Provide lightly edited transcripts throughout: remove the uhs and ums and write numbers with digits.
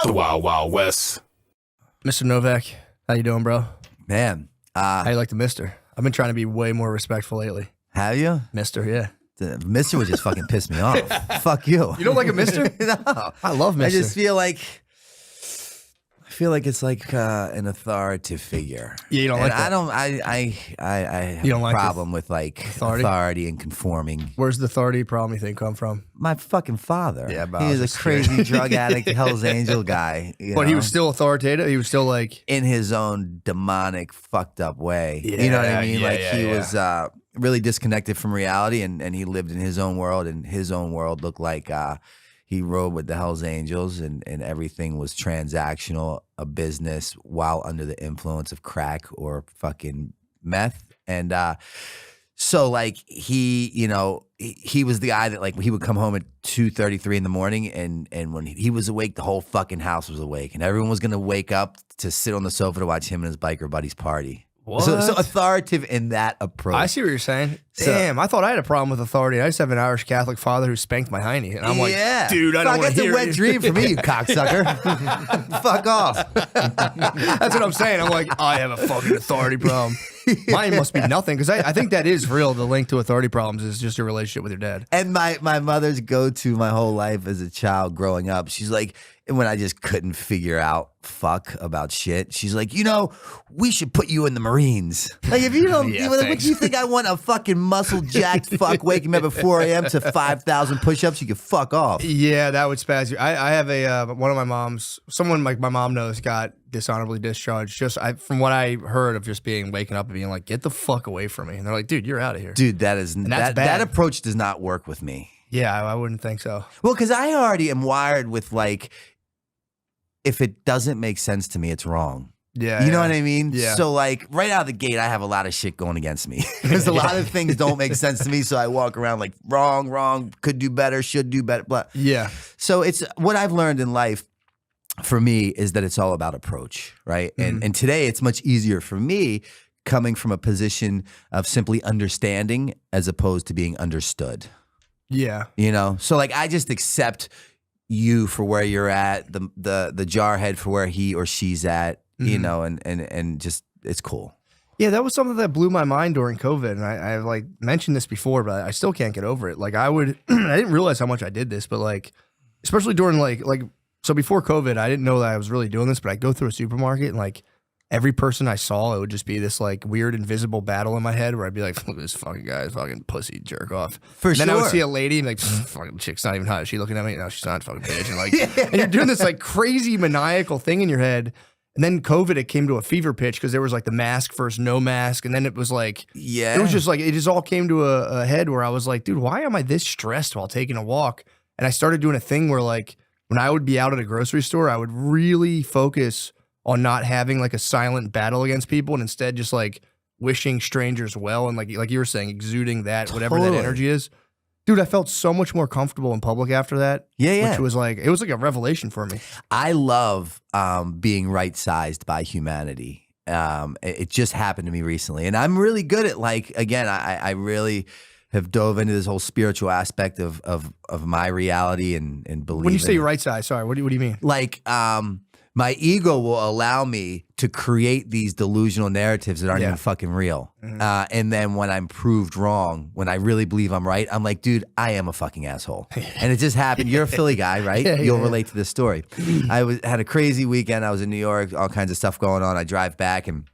The Wild Wild West. Mr. Novak, how you doing, bro? Man. How you like the Mister? I've been trying to be way more respectful lately. Have you? Mister, yeah. The Mister would just fucking piss me off. Fuck you. You don't like a Mister? No. I love Mister. I just feel like it's like an authoritative figure. Yeah, you don't like that. I have You don't a like problem with like authority and conforming. Where's the authority problem you think come from? My fucking father. Yeah, but he was a crazy drug addict, Hell's Angel guy. But he was still authoritative. He was still like in his own demonic, fucked up way. Yeah, you know what I mean? yeah, he was really disconnected from reality, and he lived in his own world, and his own world looked like he rode with the Hells Angels, and everything was transactional, a business, while under the influence of crack or fucking meth. And so like he was the guy that like he would come home at 2:33 in the morning, and when he was awake, the whole fucking house was awake, and everyone was gonna wake up to sit on the sofa to watch him and his biker buddies party. What? So authoritative in that approach. I see what you're saying. Damn, I thought I had a problem with authority. I just have an Irish Catholic father who spanked my hiney. And I'm like, dude, I don't want to hear That's a wet dream for me, you cocksucker. Fuck off. That's what I'm saying. I'm like, I have a fucking authority problem. Mine must be nothing, because I think that is real. The link to authority problems is just your relationship with your dad. And my mother's go-to my whole life as a child growing up, she's like, and when I just couldn't figure out fuck about shit, she's like, we should put you in the Marines. Like, if you don't, what do you think I want, a fucking muscle-jacked fuck waking me up at 4 a.m. to 5,000 push-ups? You can fuck off. Yeah, that would spaz you. I have one of my moms, someone like my mom knows, got dishonorably discharged. From what I heard of just waking up and being like, get the fuck away from me. And they're like, dude, you're out of here. Dude, that approach does not work with me. Yeah, I wouldn't think so. Well, because I already am wired with like, if it doesn't make sense to me, it's wrong. Yeah. You know what I mean? Yeah. So like right out of the gate, I have a lot of shit going against me. Because a lot of things don't make sense to me. So I walk around like wrong, could do better, should do better. Blah. Yeah. So it's what I've learned in life for me is that it's all about approach, right? Mm-hmm. And today it's much easier for me coming from a position of simply understanding as opposed to being understood. Yeah. So like I just accept you for where you're at, the jarhead for where he or she's at, and just it's cool. Yeah, that was something that blew my mind during COVID, and I like mentioned this before, but I still can't get over it. Like I didn't realize how much I did this, but like especially during like so before COVID, I didn't know that I was really doing this, but I'd go through a supermarket and like every person I saw, it would just be this like weird invisible battle in my head where I'd be like, look at this fucking guy, fucking pussy jerk off. Then I would see a lady and like, fucking chick's not even hot. Is she looking at me? No, she's not, fucking bitch. And like, and you're doing this like crazy maniacal thing in your head. And then COVID, it came to a fever pitch because there was like the mask versus no mask. And then it was like, it was just like, it just all came to a head where I was like, dude, why am I this stressed while taking a walk? And I started doing a thing where like, when I would be out at a grocery store, I would really focus on not having like a silent battle against people and instead just like wishing strangers well and like you were saying, exuding that, whatever that energy is. Dude, I felt so much more comfortable in public after that. Yeah. Which was like, it was like a revelation for me. I love being right-sized by humanity. It just happened to me recently. And I'm really good at like, again, I really have dove into this whole spiritual aspect of my reality and believing. When you say right-sized, sorry, what do you mean? Like, my ego will allow me to create these delusional narratives that aren't even fucking real. Mm-hmm. And then when I'm proved wrong, when I really believe I'm right, I'm like, dude, I am a fucking asshole. And it just happened. You're a Philly guy, right? You'll relate to this story. I had a crazy weekend. I was in New York, all kinds of stuff going on. I drive back and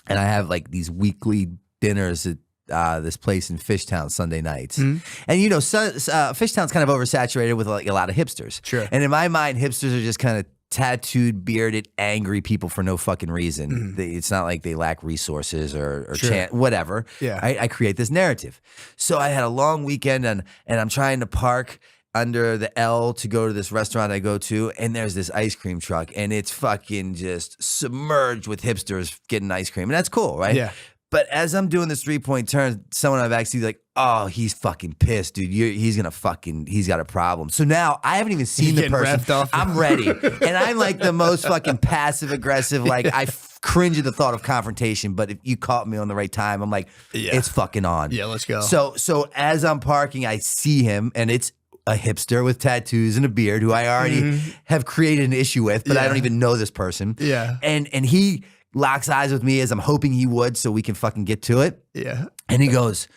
I have like these weekly dinners at this place in Fishtown Sunday nights. Mm-hmm. And Fishtown's kind of oversaturated with like a lot of hipsters. Sure. And in my mind, hipsters are just kind of tattooed, bearded, angry people for no fucking reason. Mm-hmm. It's not like they lack resources or whatever. Yeah. I create this narrative. So I had a long weekend and I'm trying to park under the L to go to this restaurant I go to, and there's this ice cream truck, and it's fucking just submerged with hipsters getting ice cream. And that's cool, right? Yeah. But as I'm doing this 3-point turn, someone I've actually like, oh, he's fucking pissed, dude. He's got a problem. So now I haven't even seen the person. I'm ready. And I'm like the most fucking passive aggressive. Like I cringe at the thought of confrontation. But if you caught me on the right time, I'm like, it's fucking on. Yeah, let's go. So as I'm parking, I see him, and it's a hipster with tattoos and a beard who I already have created an issue with, but I don't even know this person. Yeah. And he locks eyes with me as I'm hoping he would so we can fucking get to it. Yeah. And he goes,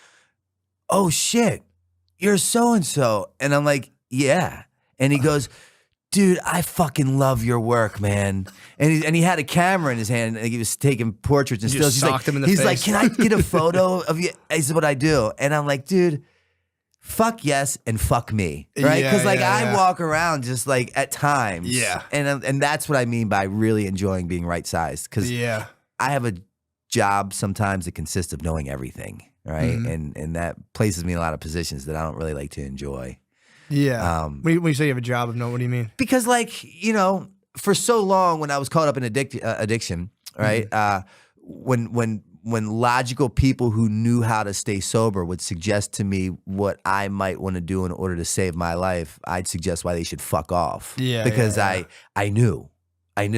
"Oh shit, you're so-and-so." And I'm like, "Yeah." And he goes, "Dude, I fucking love your work, man." And he had a camera in his hand and he was taking portraits and You stills. just socked him in the He's face. like, "Can I get a photo of you?" I said, "What I do?" And I'm like, "Dude, fuck yes and fuck me," right? Because I walk around just like at times, and that's what I mean by really enjoying being right sized. Because I have a job sometimes that consists of knowing everything, right? And that places me in a lot of positions that I don't really like to enjoy. Yeah. When you say you have a job of what do you mean? Because like, you know, for so long when I was caught up in addiction, right? When logical people who knew how to stay sober would suggest to me what I might want to do in order to save my life, I'd suggest why they should fuck off. Yeah. Because I know. I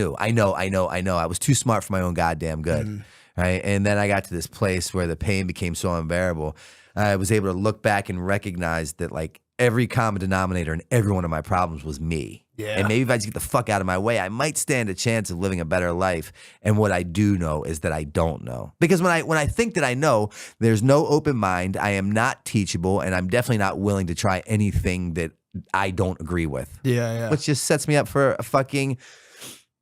was too smart for my own goddamn good. Right. And then I got to this place where the pain became so unbearable. I was able to look back and recognize that like every common denominator in every one of my problems was me. Yeah. And maybe if I just get the fuck out of my way, I might stand a chance of living a better life. And what I do know is that I don't know. Because when I think that I know, there's no open mind. I am not teachable, and I'm definitely not willing to try anything that I don't agree with. Yeah. Which just sets me up for a fucking,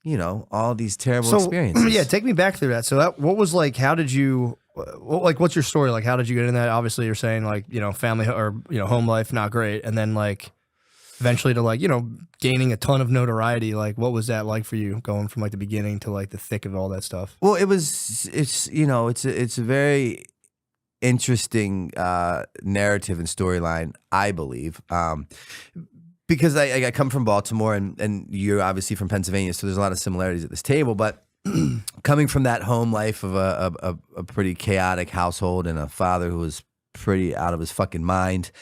you know, all these terrible experiences. Yeah, take me back through that. So what was like, how did you, what's your story? Like, how did you get in that? Obviously you're saying like, you know, family or, you know, home life, not great. And then like eventually to like, you know, gaining a ton of notoriety. Like what was that like for you going from like the beginning to like the thick of all that stuff? Well, it's a very interesting narrative and storyline, I believe. Because I come from Baltimore and you're obviously from Pennsylvania, so there's a lot of similarities at this table. But coming from that home life of a pretty chaotic household and a father who was pretty out of his fucking mind,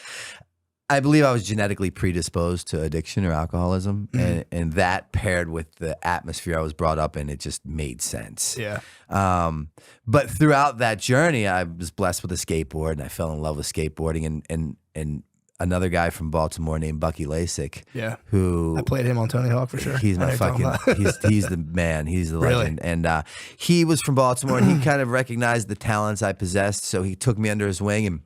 I believe I was genetically predisposed to addiction or alcoholism. And that paired with the atmosphere I was brought up in, it just made sense. Yeah. But throughout that journey, I was blessed with a skateboard and I fell in love with skateboarding and another guy from Baltimore named Bucky Lasik. Yeah. Who I played him on Tony Hawk for sure. He's my fucking, he's the man. He's the legend. And he was from Baltimore and he kind of recognized the talents I possessed. So he took me under his wing and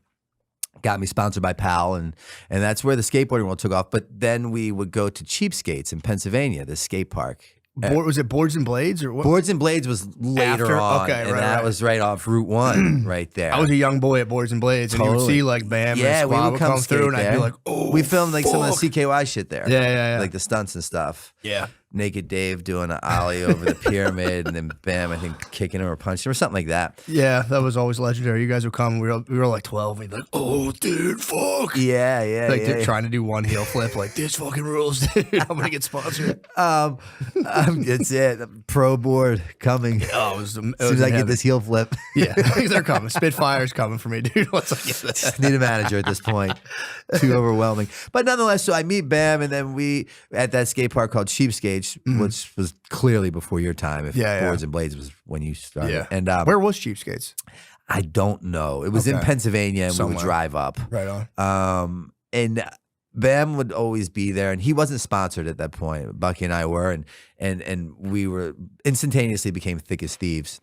got me sponsored by PAL. And that's where the skateboarding world took off. But then we would go to Cheapskates in Pennsylvania, the skate park. Was it Boards and Blades or what? Boards and Blades was later on, okay, and that was right off Route 1 right there. I was a young boy at Boards and Blades, and you would see like Bam and we Squab would come through, and I'd be like, "Oh, we filmed like fuck. some of the CKY shit there, Yeah, like the stunts and stuff. Yeah, Naked Dave doing an ollie over the pyramid, and then Bam, I think kicking him or punching him or something like that. Yeah, that was always legendary. You guys would come. We were like 12. We'd be like, "Oh, dude, fuck." Yeah, like trying to do one heel flip, like this fucking rules, dude. I'm gonna get sponsored. It's it. Pro board coming. Oh, it was as soon as I get this heel flip. Yeah, they're coming. Spitfire's coming for me, dude. Once I get that. Just need a manager at this point. Too overwhelming. But nonetheless, so I meet Bam, and then we at that skate park called Cheapskates, which was clearly before your time. If Boards and Blades was when you started. Yeah. And where was Cheapskates? I don't know. It was in Pennsylvania, and we would drive up. Right on. And Bam would always be there, and he wasn't sponsored at that point. Bucky and I were, and we were instantaneously became thick as thieves.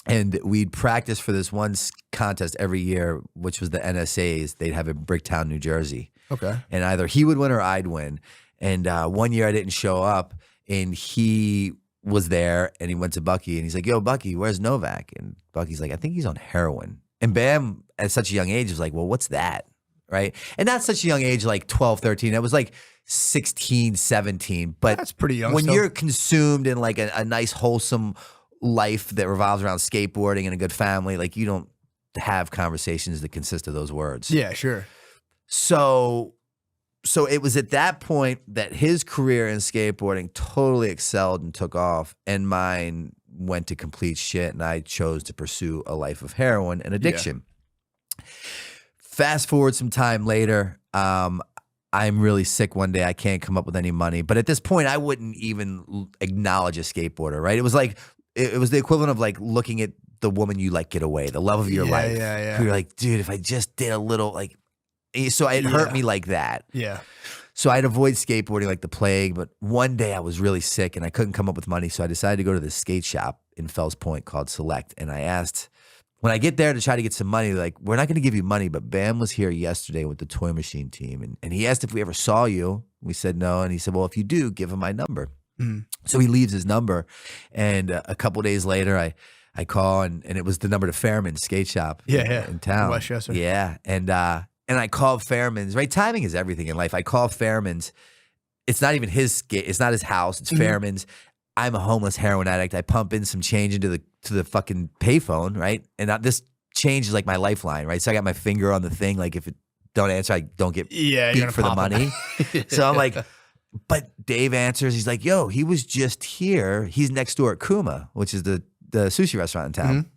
And we'd practice for this one contest every year, which was the NSAs. They'd have in Bricktown, New Jersey. Okay. And either he would win or I'd win. And one year I didn't show up, and he was there, and he went to Bucky, and he's like, "Yo, Bucky, where's Novak?" And Bucky's like, "I think he's on heroin." And Bam, at such a young age, was like, "Well, what's that?" Right? And not such a young age, like 12, 13. It was like 16, 17. But that's pretty young. When you're consumed in like a nice, wholesome life that revolves around skateboarding and a good family, like you don't have conversations that consist of those words. Yeah, sure. So it was at that point that his career in skateboarding totally excelled and took off, and mine went to complete shit, and I chose to pursue a life of heroin and addiction. Yeah. Fast forward some time later, I'm really sick one day. I can't come up with any money. But at this point, I wouldn't even acknowledge a skateboarder, right? It was like, it was the equivalent of like looking at the woman you like get away, the love of your life. Yeah. You're like, dude, if I just did a little, like, So it hurt me like that. Yeah. So I'd avoid skateboarding like the plague. But one day I was really sick and I couldn't come up with money. So I decided to go to this skate shop in Fells Point called Select. And I asked, when I get there to try to get some money, like, we're not going to give you money, but Bam was here yesterday with the Toy Machine team. And he asked if we ever saw you. We said no. And he said, well, if you do, give him my number. So he leaves his number. And a couple days later, I call, and it was the number to Fairman's skate shop in town. In Westchester. Yeah. And I called Fairman's, right? Timing is everything in life. I call Fairman's. It's not even his skate. It's not his house. It's Fairman's. I'm a homeless heroin addict. I pump in some change into the fucking payphone, right? And this change is like my lifeline, right? So I got my finger on the thing. Like, if it don't answer, I don't get beat for the money. So I'm like, but Dave answers. He's like, yo, he was just here. He's next door at Kuma, which is the sushi restaurant in town.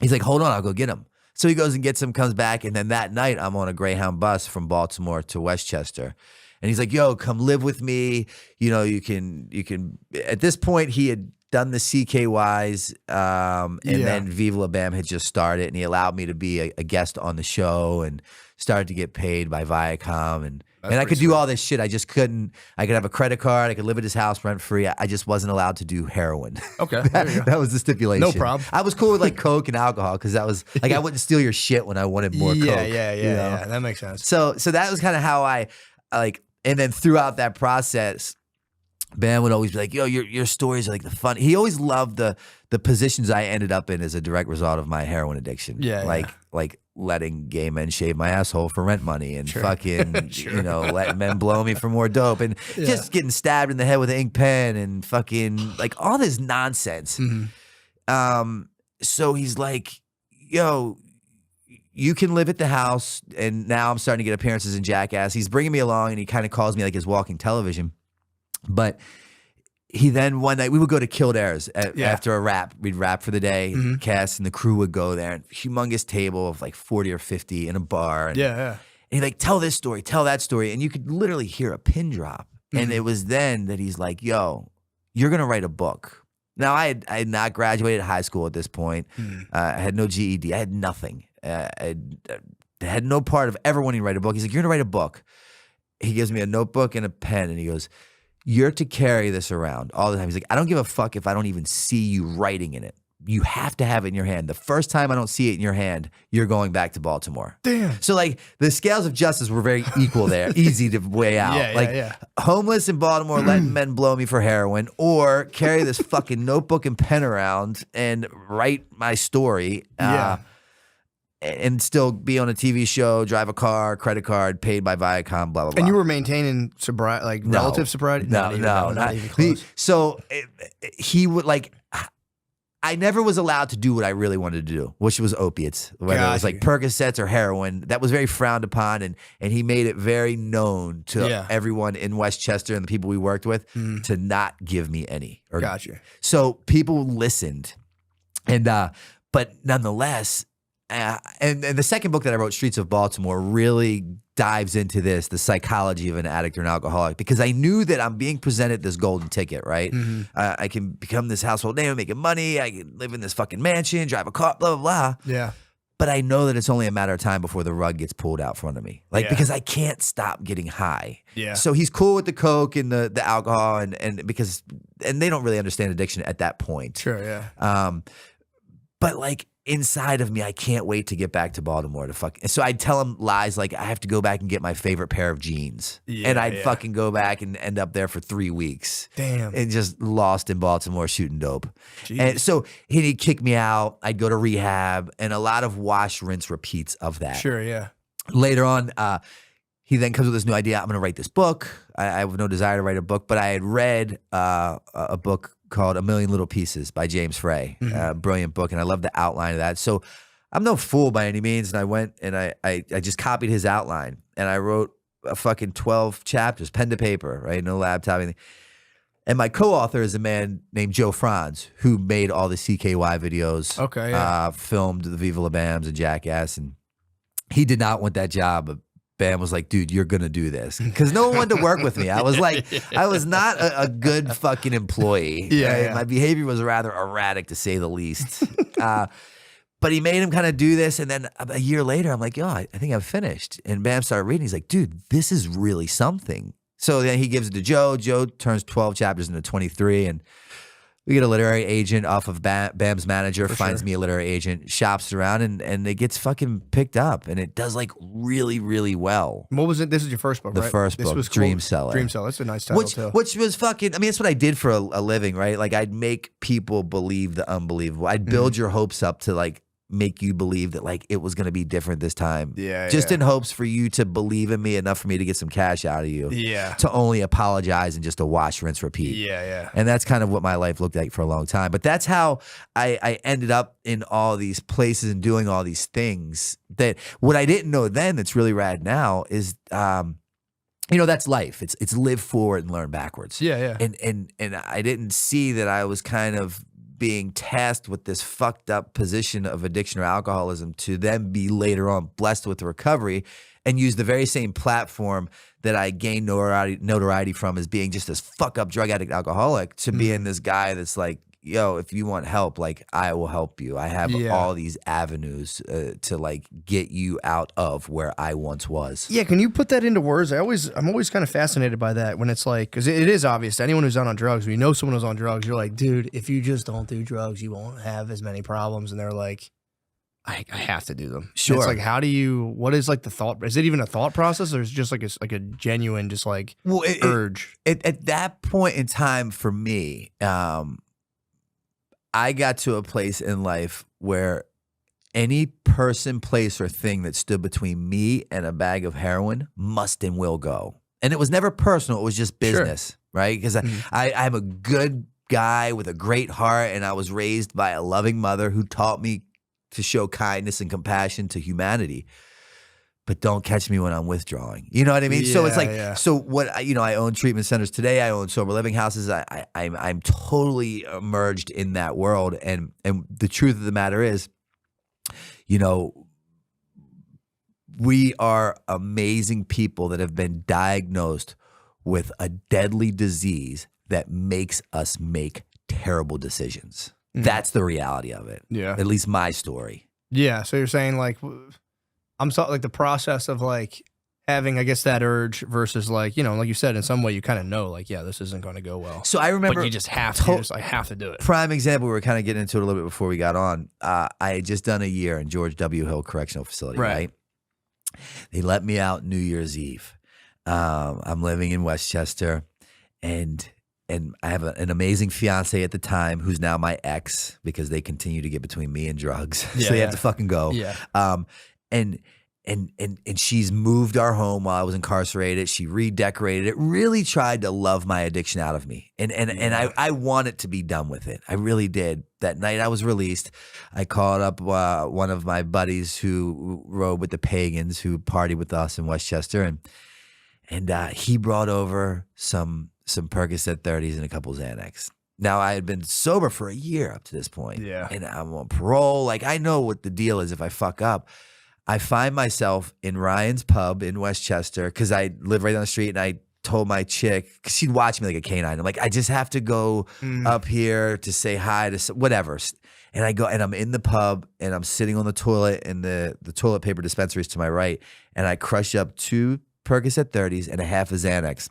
He's like, hold on, I'll go get him. So he goes and gets him, comes back, and then that night I'm on a Greyhound bus from Baltimore to Westchester. And he's like, yo, come live with me. You know, you can at this point he had done the CKYs, and then Viva La Bam had just started, and he allowed me to be a guest on the show and started to get paid by Viacom, and I could do all this shit. I just couldn't. I could have a credit card. I could live at his house rent free. I just wasn't allowed to do heroin. Okay, that was the stipulation. No problem. I was cool with like coke and alcohol because that was like I wouldn't steal your shit when I wanted more coke. Yeah. That makes sense. So that was kind of how I like. And then throughout that process, Bam would always be like, yo, your stories are like the fun. He always loved the positions I ended up in as a direct result of my heroin addiction. Like letting gay men shave my asshole for rent money and fucking, you know, letting men blow me for more dope and just getting stabbed in the head with an ink pen and fucking like all this nonsense. So he's like, yo, you can live at the house. And now I'm starting to get appearances in Jackass. He's bringing me along and he kind of calls me like his walking television. But he then one night we would go to Kildare's after a rap. We'd rap for the day. Cass and the crew would go there. And humongous table of like 40 or 50 in a bar. And, and he'd like, tell this story, tell that story. And you could literally hear a pin drop. And it was then that he's like, yo, you're going to write a book. Now, I had not graduated high school at this point. I had no GED. I had nothing. I had no part of ever wanting to write a book. He's like, you're going to write a book. He gives me a notebook and a pen. And he goes, you're to carry this around all the time. He's like, I don't give a fuck if I don't even see you writing in it. You have to have it in your hand. The first time I don't see it in your hand, you're going back to Baltimore. Damn. So like the scales of justice were very equal there, easy to weigh out. Homeless in Baltimore, letting men blow me for heroin, or carry this fucking notebook and pen around and write my story. And still be on a TV show, drive a car, credit card, paid by Viacom, blah, blah, blah. And you were maintaining sobriety, like relative sobriety? No, not even close. He would like, I never was allowed to do what I really wanted to do, which was opiates, whether it was like Percocets or heroin. That was very frowned upon, and he made it very known to everyone in Westchester and the people we worked with to not give me any. So people listened, and but nonetheless. And the second book that I wrote, Streets of Baltimore, really dives into the psychology of an addict or an alcoholic, because I knew that I'm being presented this golden ticket, right? I can become this household name, making money. I can live in this fucking mansion, drive a car, blah, blah, blah. Yeah. But I know that it's only a matter of time before the rug gets pulled out from under me. Because I can't stop getting high. Yeah. So he's cool with the coke and the alcohol and they don't really understand addiction at that point. Sure, yeah. But like, inside of me, I can't wait to get back to Baltimore to fuck. So I'd tell him lies like I have to go back and get my favorite pair of jeans. And I'd fucking go back and end up there for 3 weeks. Damn. And just lost in Baltimore shooting dope. Jeez. And so he'd kick me out. I'd go to rehab and a lot of wash, rinse, repeats of that. Sure, yeah. Later on, he then comes with this new idea. I'm going to write this book. I have no desire to write a book, but I had read a book called A Million Little Pieces by James Frey. Brilliant book, and I love the outline of that. So I'm no fool by any means, and I went and I just copied his outline, and I wrote a fucking 12 chapters, pen to paper, right? No laptop, anything. And my co-author is a man named Joe Franz, who made all the CKY videos. Okay, yeah. Filmed the Viva La Bams and Jackass, and he did not want that job, but Bam was like, dude, you're going to do this. Because no one wanted to work with me. I was like, I was not a good fucking employee. My behavior was rather erratic, to say the least. But he made him kind of do this. And then a year later, I'm like, yo, I think I'm finished. And Bam started reading. He's like, dude, this is really something. So then he gives it to Joe. Joe turns 12 chapters into 23. And we get a literary agent off of Bam's manager, finds me a literary agent, shops around, and it gets fucking picked up. And it does like really, really well. What was it? This is your first book, The right? first This book, was Dream cool. Seller. Dream Seller. That's a nice title, too. Which was fucking, I mean, that's what I did for a living, right? Like I'd make people believe the unbelievable. I'd build your hopes up to like make you believe that like it was going to be different this time. Yeah. Just in hopes for you to believe in me enough for me to get some cash out of you. Yeah. To only apologize and just to wash, rinse, repeat. Yeah. And that's kind of what my life looked like for a long time. But that's how I ended up in all these places and doing all these things. That what I didn't know then that's really rad now is that's life. It's live forward and learn backwards. Yeah. And I didn't see that I was kind of being tasked with this fucked up position of addiction or alcoholism to then be later on blessed with recovery and use the very same platform that I gained notoriety from as being just this fuck up drug addict alcoholic to being this guy that's like, yo, if you want help, like I will help you. I have all these avenues to like get you out of where I once was. Yeah, can you put that into words? I'm always kind of fascinated by that when it's like, because it is obvious to anyone who's not on drugs. When you know someone who's on drugs, you're like, dude, if you just don't do drugs, you won't have as many problems. And they're like, I have to do them. Sure. And it's like, what is like the thought? Is it even a thought process, or is it just like a genuine, just like urge? At that point in time for me, I got to a place in life where any person, place, or thing that stood between me and a bag of heroin must and will go. And it was never personal. It was just business, right? Because I'm a good guy with a great heart, and I was raised by a loving mother who taught me to show kindness and compassion to humanity. But don't catch me when I'm withdrawing. You know what I mean? So it's like, so what, I own treatment centers today. I own sober living houses. I'm totally immersed in that world. And the truth of the matter is, we are amazing people that have been diagnosed with a deadly disease that makes us make terrible decisions. That's the reality of it. Yeah. At least my story. Yeah. So you're saying like, I'm talking like the process of like having, I guess, that urge versus like, like you said, in some way you kind of know like, yeah, this isn't going to go well. So I remember, but you just have to, I have to do it. Prime example, we were kind of getting into it a little bit before we got on. I had just done a year in George W. Hill Correctional Facility, right? They let me out New Year's Eve. I'm living in Westchester, and I have an amazing fiance at the time who's now my ex because they continue to get between me and drugs. So they have to fucking go. Yeah. And she's moved our home while I was incarcerated. She redecorated it, really tried to love my addiction out of me. And I wanted to be done with it. I really did. That night I was released, I called up one of my buddies who rode with the Pagans, who partied with us in Westchester. And he brought over some Percocet 30s and a couple Xanax. Now, I had been sober for a year up to this point. Yeah. And I'm on parole. Like, I know what the deal is if I fuck up. I find myself in Ryan's pub in Westchester because I live right down the street, and I told my chick, because she'd watch me like a canine. I'm like, I just have to go up here to say hi to whatever. And I go, and I'm in the pub, and I'm sitting on the toilet, and the toilet paper dispensary is to my right, and I crush up 2 Percocet 30s and a half of Xanax,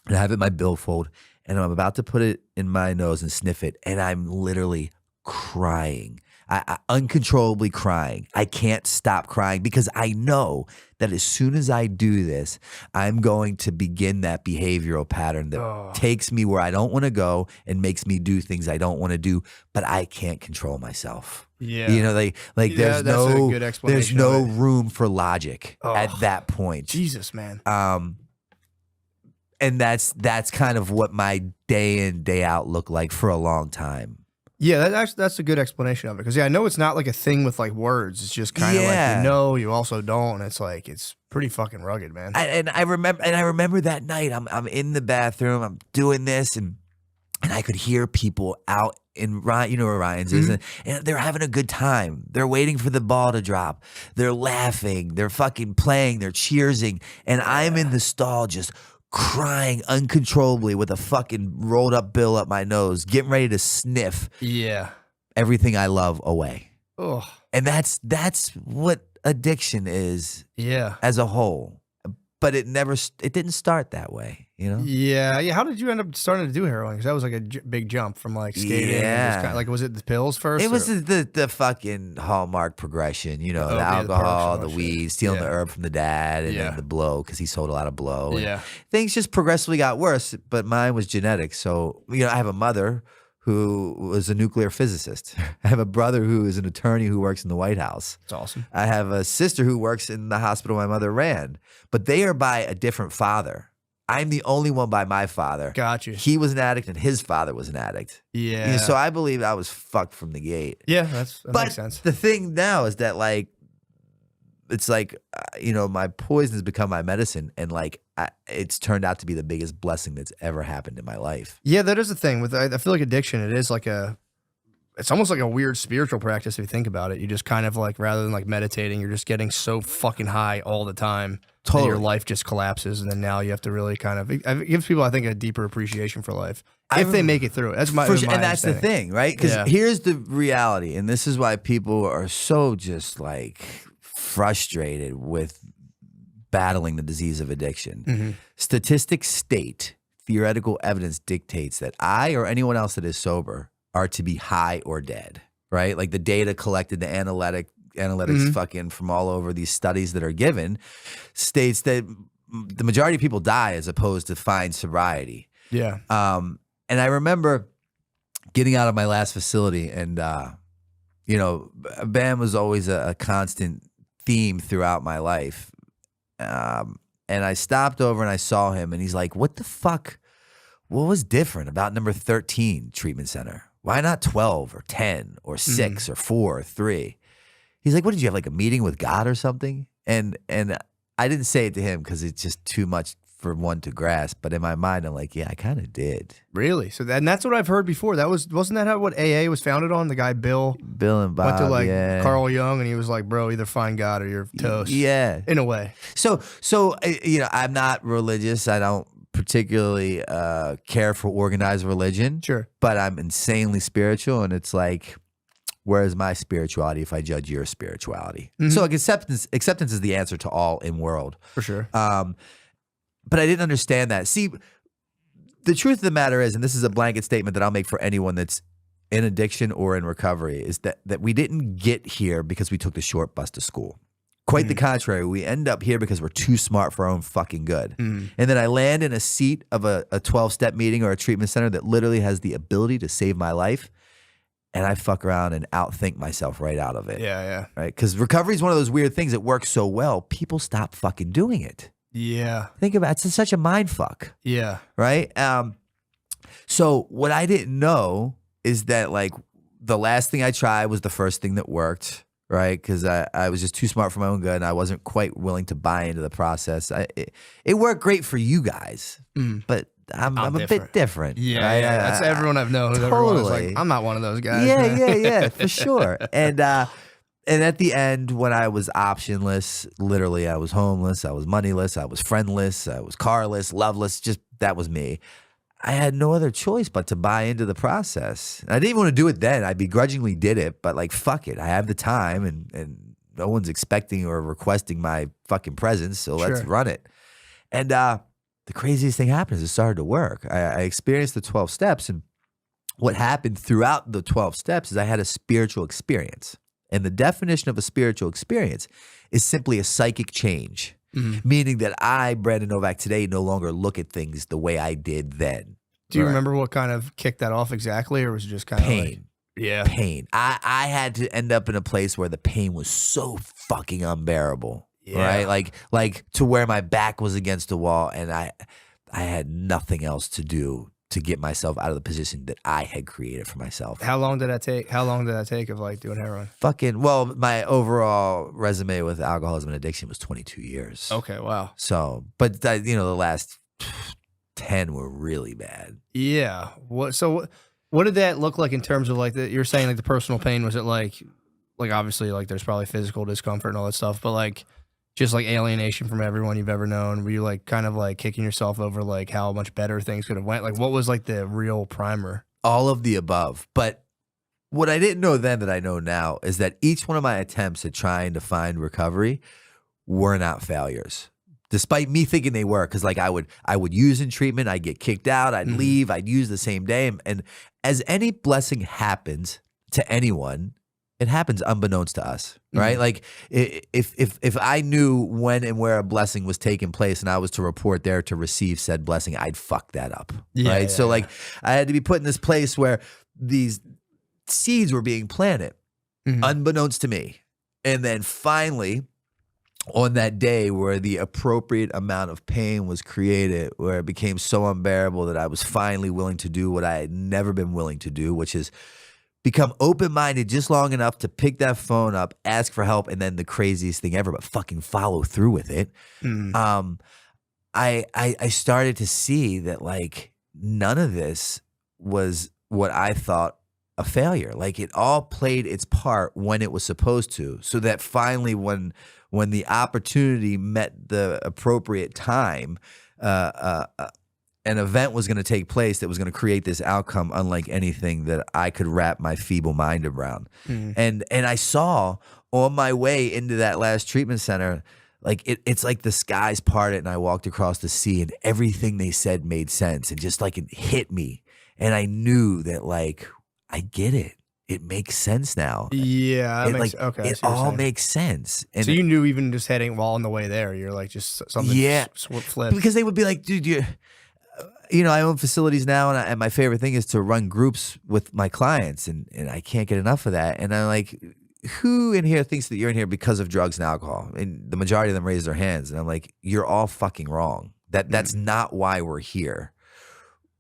and I have it in my billfold, and I'm about to put it in my nose and sniff it, and I'm literally crying. I uncontrollably crying. I can't stop crying because I know that as soon as I do this, I'm going to begin that behavioral pattern that takes me where I don't want to go and makes me do things I don't want to do, but I can't control myself. Yeah. There's no room for logic at that point. Jesus, man. And that's kind of what my day in, day out looked like for a long time. Yeah, that's a good explanation of it. Because I know it's not like a thing with like words. It's just kind of like you also don't. And it's like it's pretty fucking rugged, man. I remember that night. I'm in the bathroom. I'm doing this, and I could hear people out in Ryan. You know where Ryan's is, and they're having a good time. They're waiting for the ball to drop. They're laughing. They're fucking playing. They're cheersing, and I'm in the stall just crying uncontrollably with a fucking rolled up bill up my nose, getting ready to sniff everything I love away. Oh, And that's what addiction is yeah. as a whole. But it didn't start that way, you know? Yeah, yeah. How did you end up starting to do heroin? Because that was like a big jump from like skating and just kind of like, was it the pills first? It was or- the fucking hallmark progression, you know, the opiate, the perks alcohol, and the all that weed, shit. stealing the Yeah. herb from the dad, and Yeah. then the blow because he sold a lot of blow. And Yeah. things just progressively got worse, but mine was genetic. So, you know, I have a mother who was a nuclear physicist. I have a brother who is an attorney who works in the White House. It's awesome. I have a sister who works in the hospital my mother ran, but they are by a different father. I'm the only one by my father. Got you. He was an addict and his father was an addict. Yeah. You know, so I believe I was fucked from the gate. Yeah, that But makes sense. the thing now is that, like, it's like, you know, my poison has become my medicine, and like, it's turned out to be the biggest blessing that's ever happened in my life. Yeah, that is the thing with. I feel like addiction. It is like it's almost like a weird spiritual practice if you think about it. You just kind of like, rather than like meditating, you're just getting so fucking high all the time. Totally. And your life just collapses, and then now you have to really kind of. It gives people, I think, a deeper appreciation for life if they make it through it. That's my. For sure. my And that's the understanding. thing, right? Because Yeah. here's the reality, and this is why people are so just like frustrated with battling the disease of addiction. Mm-hmm. Statistics state, theoretical evidence dictates that I or anyone else that is sober are to be high or dead, right? Like the data collected, the analytics Mhm. fucking from all over these studies that are given states that the majority of people die as opposed to find sobriety. Yeah. And I remember getting out of my last facility, and you know, BAM was always a constant theme throughout my life. And I stopped over and I saw him, and he's like, "What the fuck? What was different about number 13 treatment center? Why not 12 or 10 or 6 or 4 or 3?" He's like, "What did you have, like a meeting with God or something?" And I didn't say it to him because it's just too much for one to grasp. But in my mind, I'm like, yeah, I kind of did. Really? So and that's what I've heard before. Wasn't that what AA was founded on? The guy Bill And Bob, went to like yeah. Carl Jung, and he was like, "Bro, either find God or you're toast." Yeah. In a way. So you know, I'm not religious. I don't particularly care for organized religion. Sure. But I'm insanely spiritual, and it's like, where's my spirituality if I judge your spirituality? Mhm. So like acceptance is the answer to all in world. For sure. But I didn't understand that. See, the truth of the matter is, and this is a blanket statement that I'll make for anyone that's in addiction or in recovery, is that we didn't get here because we took the short bus to school. Quite the contrary. We end up here because we're too smart for our own fucking good. And then I land in a seat of a 12-step meeting or a treatment center that literally has the ability to save my life, and I fuck around and outthink myself right out of it. Yeah. Right? Because recovery is one of those weird things that works so well, people stop fucking doing it. Yeah. Think about it. It's such a mind fuck. Yeah. Right? So what I didn't know is that, like, the last thing I tried was the first thing that worked, right? Because I was just too smart for my own good, and I wasn't quite willing to buy into the process. It worked great for you guys, but I'm a bit different. Yeah. right? Yeah. That's everyone I've known. Everyone was like, Totally. I'm not one of those guys. Yeah, for sure. And at the end, when I was optionless, literally, I was homeless, I was moneyless, I was friendless, I was carless, loveless. Just that was me. I had no other choice but to buy into the process. I didn't even want to do it then. I begrudgingly did it, but like, fuck it. I have the time, and no one's expecting or requesting my fucking presence, so let's Sure. run it. And the craziest thing happened is it started to work. I experienced the 12 steps, and what happened throughout the 12 steps is I had a spiritual experience. And the definition of a spiritual experience is simply a psychic change, meaning that I, Brandon Novak, today no longer look at things the way I did then. Do you Right. remember what kind of kicked that off exactly, or was it just kind of Pain. like, yeah. Pain. I had to end up in a place where the pain was so fucking unbearable, Yeah. right? Like to where my back was against the wall, and I had nothing else to do to get myself out of the position that I had created for myself. How long did that take? How long did that take of like doing heroin? Well, my overall resume with alcoholism and addiction was 22 years. Okay. Wow. So, but you know, the last 10 were really bad. Yeah. What did that look like in terms of like you're saying like the personal pain? Was it like obviously like there's probably physical discomfort and all that stuff, but like just like alienation from everyone you've ever known? Were you like kind of like kicking yourself over like how much better things could have went? Like what was like the real primer? All of the above. But what I didn't know then that I know now is that each one of my attempts at trying to find recovery were not failures. Despite me thinking they were, because like I would use in treatment, I'd get kicked out, I'd leave, I'd use the same day. And as any blessing happens to anyone, it happens unbeknownst to us, right? Like if I knew when and where a blessing was taking place and I was to report there to receive said blessing, I'd fuck that up, right? So like I had to be put in this place where these seeds were being planted unbeknownst to me. And then finally, on that day where the appropriate amount of pain was created, where it became so unbearable that I was finally willing to do what I had never been willing to do, which is become open-minded just long enough to pick that phone up, ask for help, and then the craziest thing ever, but fucking follow through with it. I started to see that like none of this was what I thought a failure. Like it all played its part when it was supposed to, so that finally when the opportunity met the appropriate time, an event was going to take place that was going to create this outcome unlike anything that I could wrap my feeble mind around. And I saw on my way into that last treatment center, like it's like the skies parted and I walked across the sea and everything they said made sense and just like it hit me. And I knew that like, I get it. It makes sense now. Yeah, okay. It all makes sense. And so you knew even just heading while on the way there, you're like just something. Flip. Because they would be like, dude, I own facilities now, and my favorite thing is to run groups with my clients, and I can't get enough of that. And I'm like, who in here thinks that you're in here because of drugs and alcohol? And the majority of them raise their hands, and I'm like, you're all fucking wrong. That's not why we're here.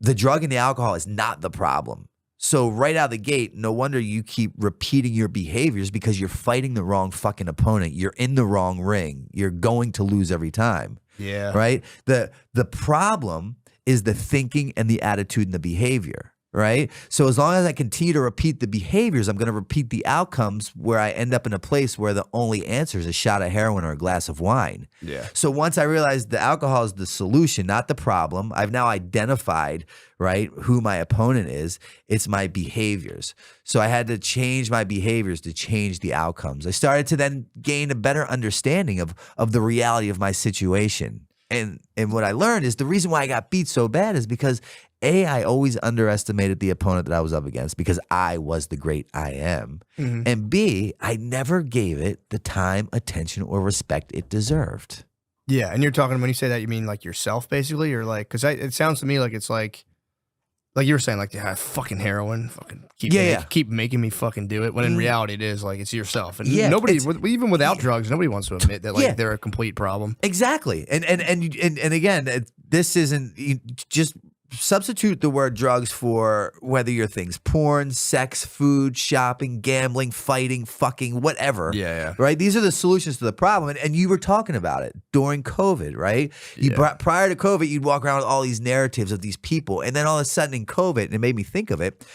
The drug and the alcohol is not the problem. So right out of the gate, no wonder you keep repeating your behaviors because you're fighting the wrong fucking opponent. You're in the wrong ring. You're going to lose every time. Yeah. Right? The problem is the thinking and the attitude and the behavior. Right? So as long as I continue to repeat the behaviors, I'm going to repeat the outcomes where I end up in a place where the only answer is a shot of heroin or a glass of wine. Yeah. So once I realized the alcohol is the solution, not the problem, I've now identified, right, who my opponent is. It's my behaviors. So I had to change my behaviors to change the outcomes. I started to then gain a better understanding of the reality of my situation. And what I learned is the reason why I got beat so bad is because I always underestimated the opponent that I was up against because I was the great I am. And B, I never gave it the time, attention, or respect it deserved. Yeah, and you're talking, when you say that, you mean like yourself basically? Or like, because it sounds to me like it's like you were saying, like, yeah, fucking heroin, fucking keep making me fucking do it. When in reality it is like, it's yourself. And nobody, even without drugs, nobody wants to admit that like they're a complete problem. Exactly. And again, this isn't just substitute the word drugs for whether your things porn, sex, food, shopping, gambling, fighting, fucking, whatever. Yeah. Right? These are the solutions to the problem. And you were talking about it during COVID, right? Prior to COVID, you'd walk around with all these narratives of these people. And then all of a sudden in COVID, and it made me think of it,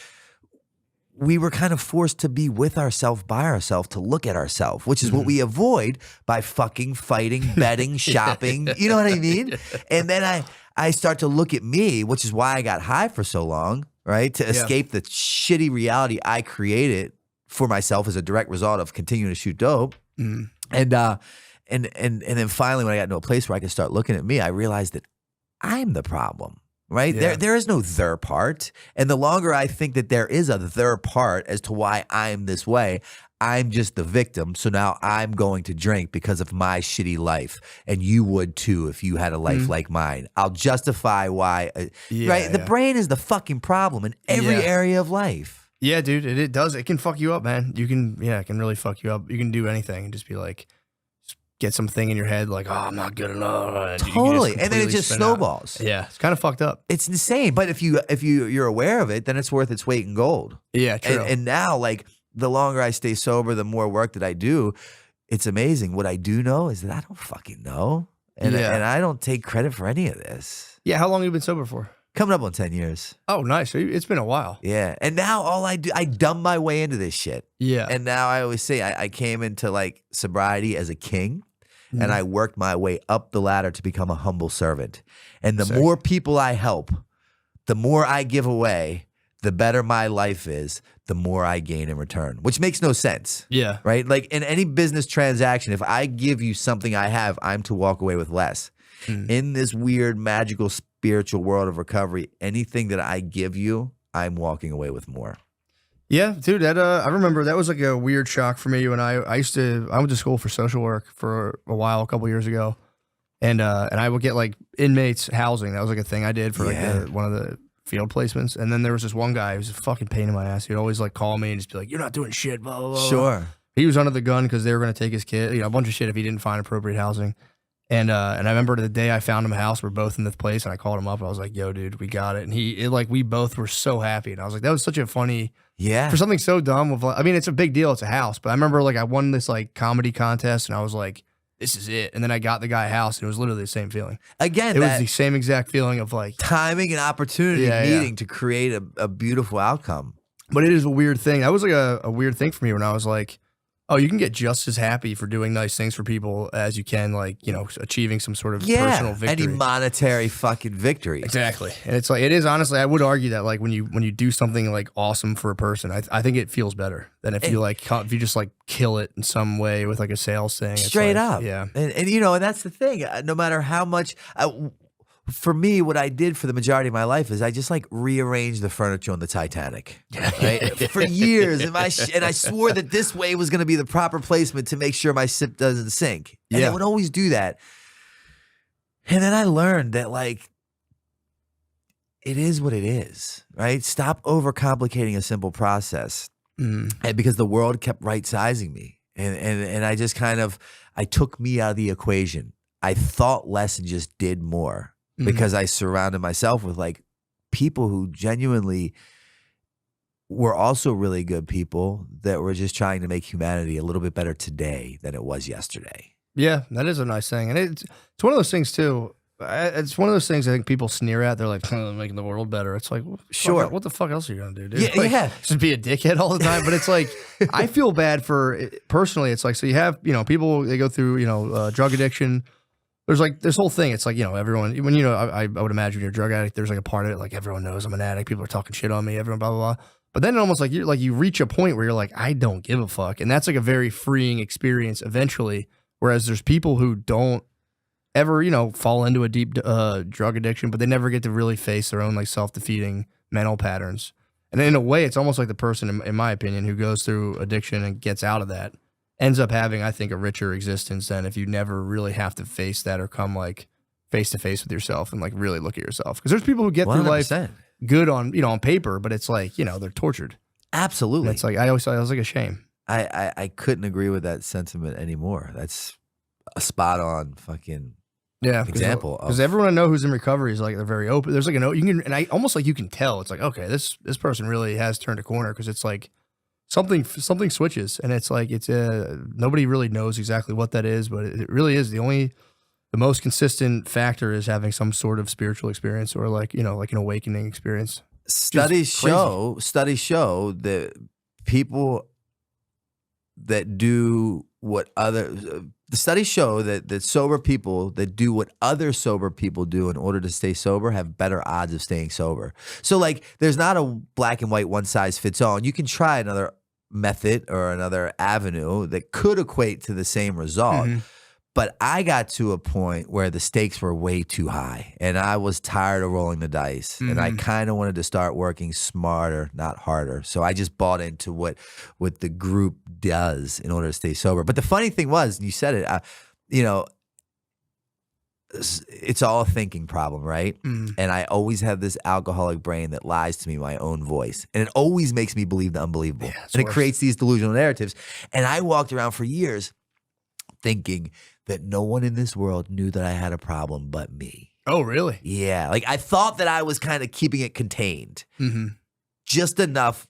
we were kind of forced to be with ourselves, by ourselves, to look at ourselves, which is what we avoid by fucking fighting, betting, shopping. You know what I mean? And then I start to look at me, which is why I got high for so long, right? To escape the shitty reality I created for myself as a direct result of continuing to shoot dope. And then finally, when I got into a place where I could start looking at me, I realized that I'm the problem. Right? Yeah. There is no their part. And the longer I think that there is a their part as to why I'm this way, I'm just the victim. So now I'm going to drink because of my shitty life. And you would too if you had a life like mine. I'll justify why. Right? The brain is the fucking problem in every area of life. Yeah, dude. It does. It can fuck you up, man. It can really fuck you up. You can do anything and just be like, get something in your head like, oh, I'm not good enough. Totally. And then it just snowballs. Out. Yeah. It's kind of fucked up. It's insane. But if you're aware of it, then it's worth its weight in gold. Yeah, true. And now, like, the longer I stay sober, the more work that I do, it's amazing. What I do know is that I don't fucking know. And I don't take credit for any of this. Yeah. How long have you been sober for? Coming up on 10 years. Oh, nice. So it's been a while. Yeah. And now all I do, I dumb my way into this shit. Yeah. And now I always say I came into like sobriety as a king. And I worked my way up the ladder to become a humble servant. And the more people I help, the more I give away, the better my life is, the more I gain in return, which makes no sense. Yeah. Right? Like in any business transaction, if I give you something I have, I'm to walk away with less. In this weird, magical, spiritual world of recovery, anything that I give you, I'm walking away with more. Yeah, dude, that I remember that was like a weird shock for me when I went to school for social work for a while, a couple years ago. And I would get like inmates housing. That was like a thing I did for like one of the field placements. And then there was this one guy who was a fucking pain in my ass. He'd always like call me and just be like, "You're not doing shit, blah, blah, blah." Sure. He was under the gun because they were going to take his kid, a bunch of shit if he didn't find appropriate housing. And I remember the day I found him a house, we're both in this place, and I called him up. And I was like, "Yo, dude, we got it." And we both were so happy. And I was like, that was such a funny, for something so dumb. I mean, it's a big deal. It's a house. But I remember like I won this like comedy contest, and I was like, this is it. And then I got the guy a house, and it was literally the same feeling. Again, it was the same exact feeling of like timing and opportunity meeting to create a beautiful outcome. But it is a weird thing. That was like a weird thing for me when I was like, oh, you can get just as happy for doing nice things for people as you can, like, achieving some sort of personal victory. Any monetary fucking victory. Exactly. And it's like, it is honestly, I would argue that like when you do something like awesome for a person, I think it feels better than if you just like kill it in some way with like a sales thing. Straight up. Yeah. And that's the thing. No matter how much, for me, what I did for the majority of my life is I just like rearranged the furniture on the Titanic, right? For years, and I swore that this way was going to be the proper placement to make sure my ship doesn't sink, and I would always do that. And then I learned that like it is what it is, right? Stop overcomplicating a simple process, and because the world kept right sizing me, and I just I took me out of the equation. I thought less and just did more. Because I surrounded myself with like people who genuinely were also really good people that were just trying to make humanity a little bit better today than it was yesterday. Yeah, that is a nice thing. And it's one of those things too. It's one of those things I think people sneer at. They're like, making the world better. It's like, sure. What the fuck else are you going to do, dude? Yeah, just be a dickhead all the time. But it's like, I feel bad personally, it's like, so you have, people, they go through, drug addiction. There's like this whole thing. It's like, everyone, when, I would imagine you're a drug addict, there's like a part of it, like everyone knows I'm an addict. People are talking shit on me, everyone, blah, blah, blah. But then almost like you reach a point where you're like, I don't give a fuck. And that's like a very freeing experience eventually. Whereas there's people who don't ever, fall into a deep drug addiction, but they never get to really face their own like self-defeating mental patterns. And in a way, it's almost like the person, in my opinion, who goes through addiction and gets out of that ends up having, I think, a richer existence than if you never really have to face that or come like face to face with yourself and like really look at yourself. Because there's people who get 100%. Through life good on paper, but it's like, they're tortured. Absolutely. And it's like, I was like a shame. I couldn't agree with that sentiment anymore. That's a spot on fucking example. Because everyone I know who's in recovery is like, they're very open. There's like you can tell. It's like, okay, this person really has turned a corner, because it's like, something switches, and it's like nobody really knows exactly what that is, but it really is the most consistent factor is having some sort of spiritual experience or like like an awakening experience. Studies show that people that do what the studies show that sober people that do what other sober people do in order to stay sober have better odds of staying sober. So like there's not a black and white one size fits all, and you can try another method or another avenue that could equate to the same result. But I got to a point where the stakes were way too high, and I was tired of rolling the dice, and I kind of wanted to start working smarter, not harder. So I just bought into what the group does in order to stay sober. But the funny thing was, and you said it, it's all a thinking problem, right? And I always have this alcoholic brain that lies to me, my own voice. And it always makes me believe the unbelievable. Yeah, and it creates these delusional narratives. And I walked around for years thinking that no one in this world knew that I had a problem but me. Oh, really? Yeah. Like I thought that I was kind of keeping it contained. Just enough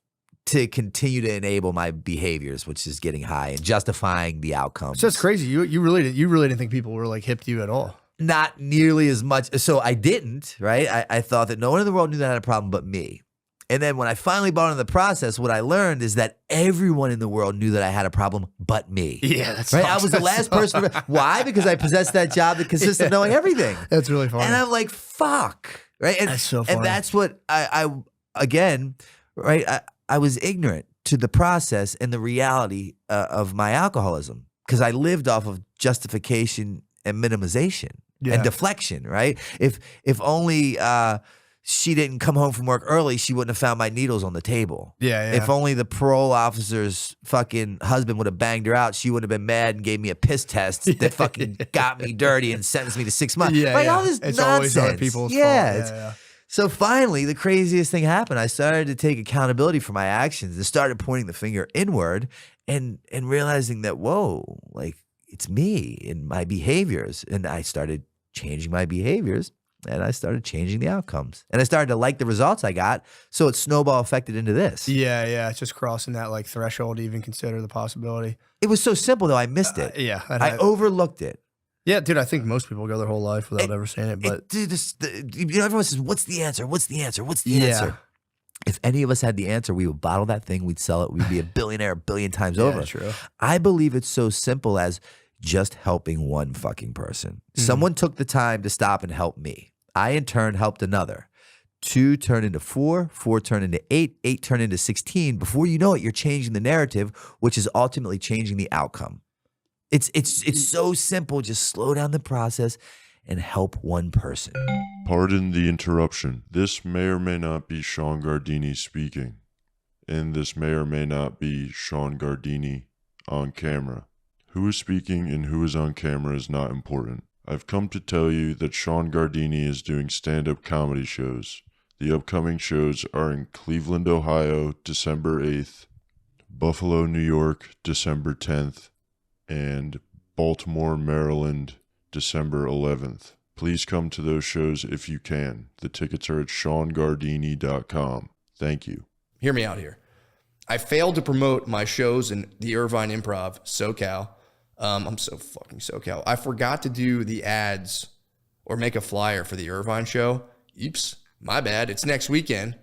to continue to enable my behaviors, which is getting high and justifying the outcomes. So that's crazy. You really didn't think people were like hip to you at all. Not nearly as much. So I didn't, right? I thought that no one in the world knew that I had a problem but me. And then when I finally bought into the process, what I learned is that everyone in the world knew that I had a problem but me. Yeah, that's right. I was the last person. Why? Because I possessed that job that consists of knowing everything. That's really funny. And I'm like, fuck. Right? And, that's so funny. And that's what I again, right? I was ignorant to the process and the reality of my alcoholism because I lived off of justification and minimization and deflection, right? If only she didn't come home from work early, she wouldn't have found my needles on the table. Yeah. If only the parole officer's fucking husband would have banged her out, she would have been mad and gave me a piss test that fucking got me dirty and sentenced me to 6 months. All this it's nonsense. always other people's fault. So finally, the craziest thing happened. I started to take accountability for my actions and started pointing the finger inward and realizing that, whoa, like it's me and my behaviors. And I started changing my behaviors. And I started changing the outcomes. And I started to like the results I got. So it snowball affected into this. Yeah. It's just crossing that like threshold to even consider the possibility. It was so simple, though. I missed it. I overlooked it. Yeah, dude, I think most people go their whole life without ever saying it. But dude, everyone says, what's the answer? What's the answer? What's the answer? If any of us had the answer, we would bottle that thing, we'd sell it, we'd be a billionaire a billion times over. True. I believe it's so simple as just helping one fucking person. Someone took the time to stop and help me. I, in turn, helped another. 2 turned into 4, 4 turned into 8, 8 turned into 16. Before you know it, you're changing the narrative, which is ultimately changing the outcome. It's so simple. Just slow down the process and help one person. Pardon the interruption. This may or may not be Sean Gardini speaking. And this may or may not be Sean Gardini on camera. Who is speaking and who is on camera is not important. I've come to tell you that Sean Gardini is doing stand-up comedy shows. The upcoming shows are in Cleveland, Ohio, December 8th, Buffalo, New York, December 10th, and Baltimore, Maryland, December 11th. Please come to those shows if you can. The tickets are at SeanGardini.com. Thank you. Hear me out here. I failed to promote my shows in the Irvine Improv, SoCal. I'm so fucking SoCal. I forgot to do the ads or make a flyer for the Irvine show. Oops, my bad. It's next weekend.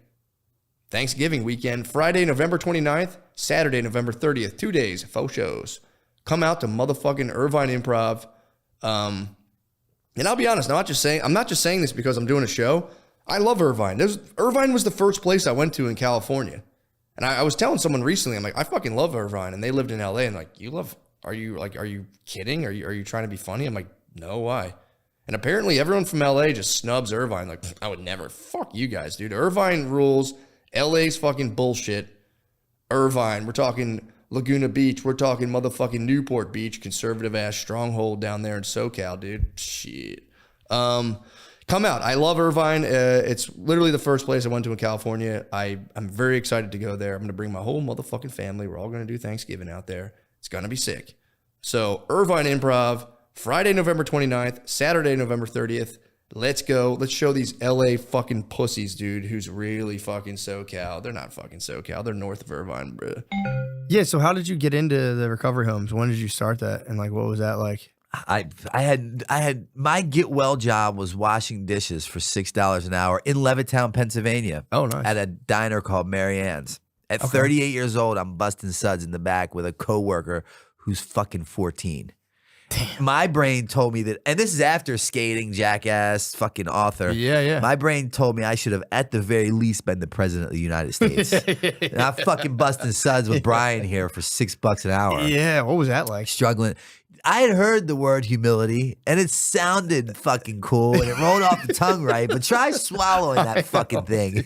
Thanksgiving weekend. Friday, November 29th. Saturday, November 30th. 2 days, faux shows. Come out to motherfucking Irvine Improv. And I'll be honest, I'm not just saying this because I'm doing a show. I love Irvine. Irvine was the first place I went to in California. And I was telling someone recently, I'm like, I fucking love Irvine. And they lived in LA and like, are you kidding? Are you trying to be funny? I'm like, no, why? And apparently everyone from LA just snubs Irvine. Like, I would never. Fuck you guys, dude. Irvine rules. LA's fucking bullshit. Irvine, we're talking Laguna Beach. We're talking motherfucking Newport Beach, conservative ass stronghold down there in SoCal, dude. Shit. Come out. I love Irvine. It's literally the first place I went to in California. I'm very excited to go there. I'm going to bring my whole motherfucking family. We're all going to do Thanksgiving out there. It's going to be sick. So Irvine Improv, Friday, November 29th, Saturday, November 30th. Let's go. Let's show these LA fucking pussies, dude, who's really fucking SoCal. They're not fucking SoCal. They're north of Irvine, bro. Yeah, so how did you get into the recovery homes? When did you start that? And like, what was that like? I had my get well job was washing dishes for $6 an hour in Levittown, Pennsylvania. Oh, nice. At a diner called Mary Ann's. At 38 years old, I'm busting suds in the back with a coworker who's fucking 14. Damn. My brain told me that, and this is after skating, jackass, fucking author. Yeah. My brain told me I should have, at the very least, been the president of the United States. And I'm fucking busting suds with Brian here for $6 an hour. Yeah, what was that like? Struggling. I had heard the word humility, and it sounded fucking cool, and it rolled off the tongue right, but try swallowing that fucking thing.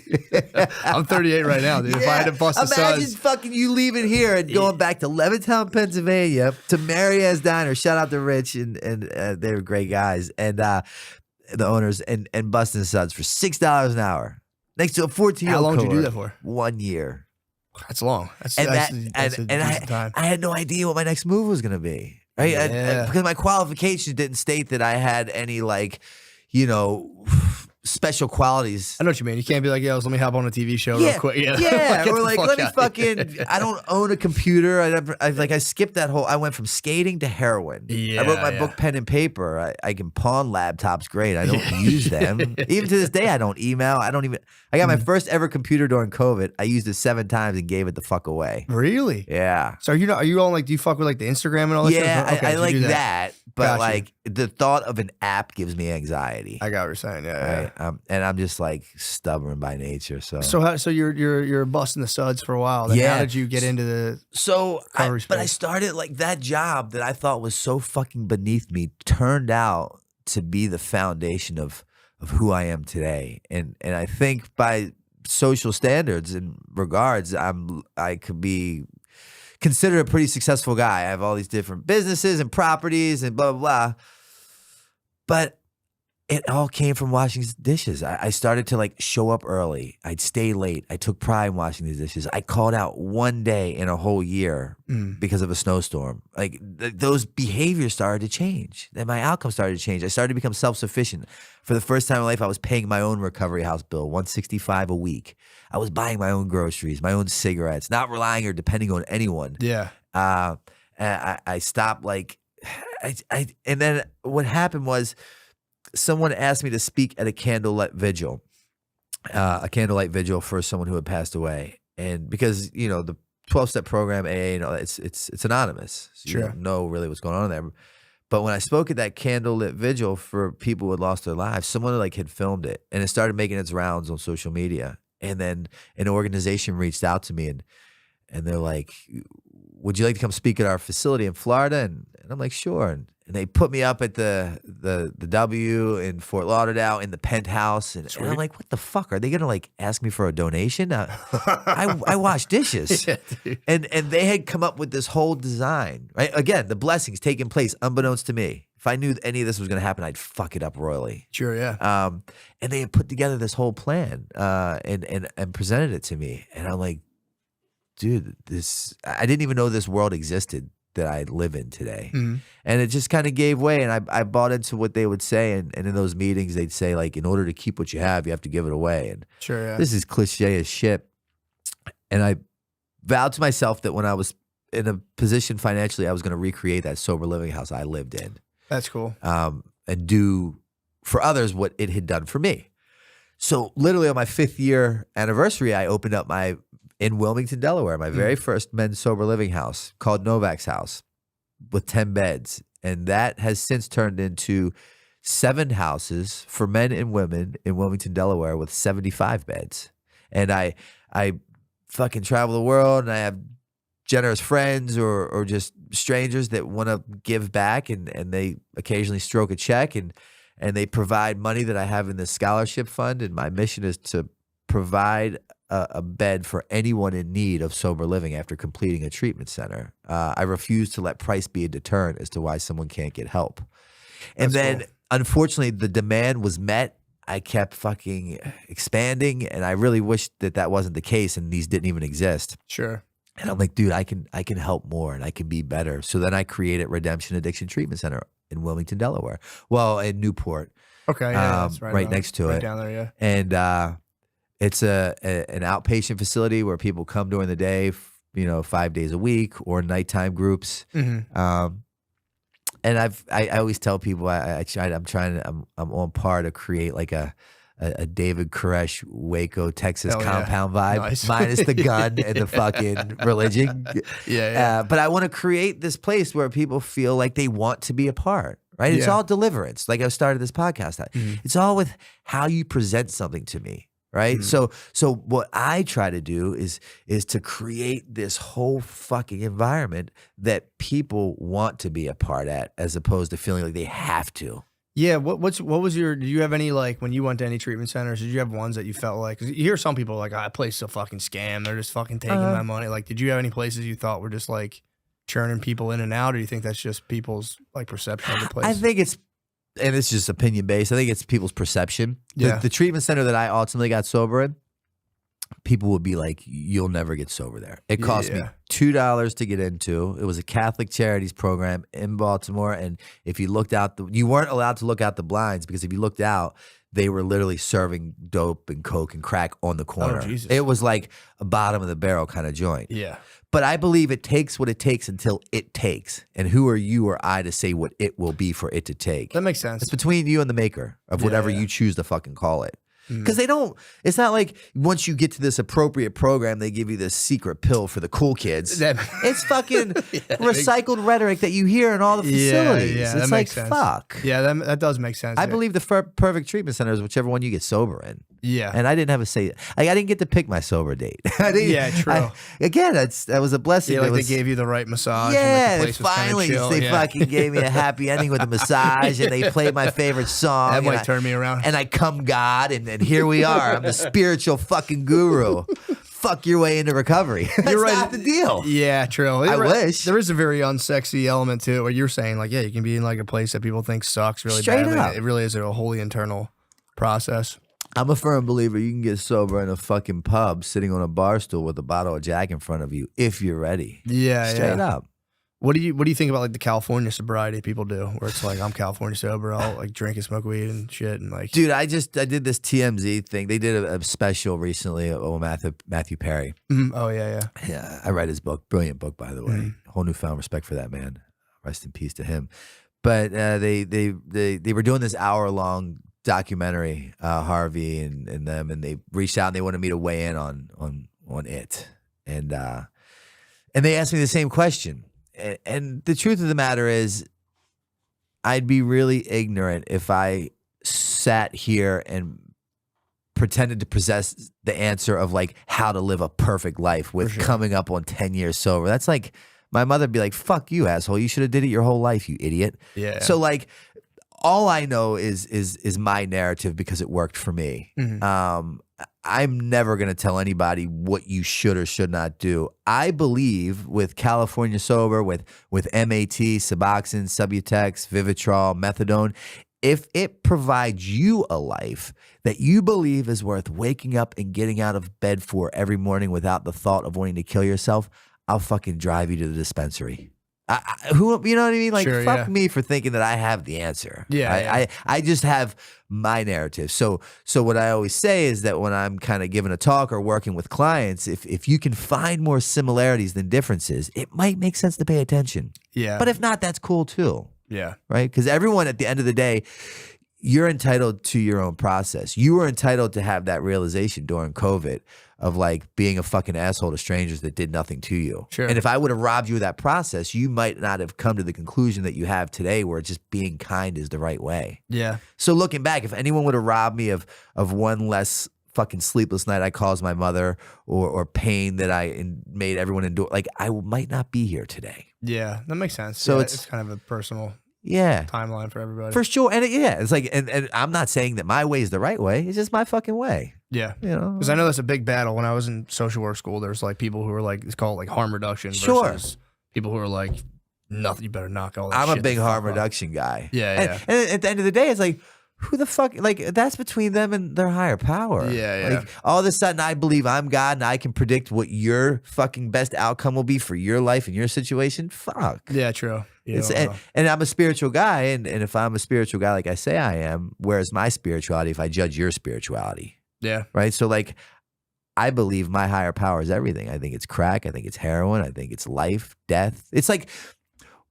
I'm 38 right now, dude. Yeah. If I had to bust a suds. Imagine fucking you leaving here and going back to Levittown, Pennsylvania, to Mary Ann's Diner. Shout out to Rich, and they were great guys, and the owners, and busting suds for $6 an hour. Next to a 14-year-old How long did you do that for? 1 year. That's long. That's I had no idea what my next move was going to be. Right, yeah. Because my qualifications didn't state that I had any special qualities. I know what you mean. You can't be like, yo, let me hop on a TV show real quick. Yeah. Or like, let me fucking, I don't own a computer. I skipped that whole, I went from skating to heroin. Yeah, I wrote my book, pen and paper. I can pawn laptops great. I don't use them. Even to this day, I don't email. I got my first ever computer during COVID. I used it 7 times and gave it the fuck away. Really? Yeah. So are you all like, do you fuck with like the Instagram and all that stuff? Okay, I like that. but Gotcha. like the thought of an app gives me anxiety. I got what you're saying. Yeah. Right? And I'm just like stubborn by nature. So you're busting the studs for a while. Then Yeah. How did you get into the recovery But I space? started like that job that I thought was so fucking beneath me turned out to be the foundation of who I am today. And I think by social standards and regards, I could be considered a pretty successful guy. I have all these different businesses and properties and blah, blah, blah. But it all came from washing dishes. I started to like show up early. I'd stay late. I took pride in washing these dishes. I called out one day in a whole year because of a snowstorm. Like those behaviors started to change. Then my outcome started to change. I started to become self-sufficient. For the first time in life, I was paying my own recovery house bill, $165 a week. I was buying my own groceries, my own cigarettes, not relying or depending on anyone. Yeah. I stopped like, and then what happened was, someone asked me to speak at a candlelight vigil for someone who had passed away. And because, you know, the 12-step program, AA, you know, it's anonymous. So Sure. You don't know really what's going on there. But when I spoke at that candlelit vigil for people who had lost their lives, someone like had filmed it and it started making its rounds on social media. And then an organization reached out to me and they're like, would you like to come speak at our facility in Florida? And I'm like, sure. And they put me up at the W in Fort Lauderdale in the penthouse. And I'm like, what the fuck? Are they going to like ask me for a donation? I wash dishes. Yeah, dude. And they had come up with this whole design, right? Again, the blessings taking place unbeknownst to me. If I knew any of this was going to happen, I'd fuck it up royally. Sure, yeah. And they had put together this whole plan and presented it to me. And I'm like, dude, I didn't even know this world existed that I live in today. Mm-hmm. And it just kind of gave way. And I bought into what they would say. And in those meetings, they'd say, like, in order to keep what you have to give it away. And Sure, yeah. this is cliche as shit. And I vowed to myself that when I was in a position financially, I was going to recreate that sober living house I lived in. That's cool. And do for others what it had done for me. So literally on my 5th year anniversary, I opened up in Wilmington, Delaware, my very first men's sober living house called Novak's house with 10 beds. And that has since turned into 7 houses for men and women in Wilmington, Delaware with 75 beds. And I fucking travel the world and I have generous friends or just strangers that want to give back and they occasionally stroke a check and they provide money that I have in the scholarship fund. And my mission is to provide a bed for anyone in need of sober living after completing a treatment center. I refuse to let price be a deterrent as to why someone can't get help. And That's then, cool. unfortunately, the demand was met. I kept fucking expanding, and I really wished that wasn't the case and these didn't even exist. Sure. And I'm like, dude, I can help more and I can be better. So then I created Redemption Addiction Treatment Center in Wilmington, Delaware. Well, in Newport. Okay, yeah, that's right next to right it. down there, yeah. And it's an outpatient facility where people come during the day, 5 days a week, or nighttime groups. Mm-hmm. And I always tell people I'm on par to create like a David Koresh Waco, Texas Hell yeah. compound vibe, Nice. minus the gun and the fucking religion. Yeah. But I want to create this place where people feel like they want to be a part. Right? It's Yeah. all deliverance. Like I started this podcast. It's all with how you present something to me. Right. So what I try to do is to create this whole fucking environment that people want to be a part at, as opposed to feeling like they have to. Yeah, what was your? Did you have any, like, when you went to any treatment centers? Did you have ones that you felt like? Because you hear some people like, "Ah, that place is a fucking scam. They're just fucking taking my money." Like, did you have any places you thought were just like churning people in and out, or do you think that's just people's like perception of the place? I think it's just opinion based. I think it's people's perception. Yeah. The treatment center that I ultimately got sober in, people would be like, "You'll never get sober there." It cost me Yeah. $2 to get into. It was a Catholic Charities program in Baltimore, and if you looked out, you weren't allowed to look out the blinds, because if you looked out, they were literally serving dope and coke and crack on the corner. Jesus. It was like a bottom of the barrel kind of joint. Yeah. But I believe it takes what it takes until it takes. And who are you or I to say what it will be for it to take? That makes sense. It's between you and the maker of whatever Yeah. you choose to fucking call it. Because they don't, it's not like once you get to this appropriate program, they give you this secret pill for the cool kids. It's fucking recycled rhetoric that you hear in all the facilities. Yeah, it's like, fuck. Yeah, that does make sense. I believe the perfect treatment center is whichever one you get sober in. Yeah. And I didn't have a say. I didn't get to pick my sober date. Yeah, true. Again, that was a blessing. Yeah, like they gave you the right massage. Yeah, and like the place was finally chill. they fucking gave me a happy ending with a massage, and they played my favorite song. That might turn me around. And I come God, and here we are. I'm the spiritual fucking guru. Fuck your way into recovery. That's not the deal. Yeah, true. I wish. There is a very unsexy element to it where you're saying, like, yeah, you can be in like a place that people think sucks really Straight badly. up. It really is a wholly internal process. I'm a firm believer you can get sober in a fucking pub sitting on a bar stool with a bottle of Jack in front of you if you're ready. Yeah, Straight up. What do you think about like the California sobriety people do, where it's like I'm California sober, I'll like drink and smoke weed and shit, and like, dude, I did this TMZ thing. They did a special recently of Matthew Perry. Oh yeah, I read his book, brilliant book by the way. Whole newfound respect for that man. Rest in peace to him. But they were doing this hour-long documentary, Harvey and them, and they reached out and they wanted me to weigh in on it, and they asked me the same question. And the truth of the matter is, I'd be really ignorant if I sat here and pretended to possess the answer of like how to live a perfect life with coming up on 10 years sober. That's like, my mother'd be like, fuck you, asshole. You should have did it your whole life, you idiot. Yeah. So like, all I know is my narrative because it worked for me. I'm never going to tell anybody what you should or should not do. I believe with California Sober, with MAT, Suboxone, Subutex, Vivitrol, Methadone, if it provides you a life that you believe is worth waking up and getting out of bed for every morning without the thought of wanting to kill yourself, I'll fucking drive you to the dispensary. Who, you know what I mean? Like, fuck me for thinking that I have the answer. I just have my narrative. So what I always say is that when I'm kind of giving a talk or working with clients, if you can find more similarities than differences, it might make sense to pay attention. Yeah. But if not, that's cool too. Yeah. Right? Because everyone at the end of the day, you're entitled to your own process. You were entitled to have that realization during COVID of like being a fucking asshole to strangers that did nothing to you. Sure. And if I would have robbed you of that process, you might not have come to the conclusion that you have today where just being kind is the right way. Yeah. So looking back, if anyone would have robbed me of one less fucking sleepless night I caused my mother or pain that I made everyone endure, like I might not be here today. Yeah, that makes sense. So it's kind of a personal timeline for everybody. For sure. And it's like, and I'm not saying that my way is the right way. It's just my fucking way. Yeah. You know? Because I know that's a big battle. When I was in social work school, there's like people who are like, it's called like harm reduction versus people who are like, nothing, you better knock all that shit. I'm a big harm reduction guy. Yeah. And at the end of the day, it's like, who the fuck, like that's between them and their higher power. Yeah. Like all of a sudden I believe I'm God and I can predict what your fucking best outcome will be for your life and your situation. Fuck. Yeah, true. And I'm a spiritual guy. And if I'm a spiritual guy, like I say I am, where's my spirituality if I judge your spirituality? Yeah. Right. So like, I believe my higher power is everything. I think it's crack. I think it's heroin. I think it's life, death. It's like,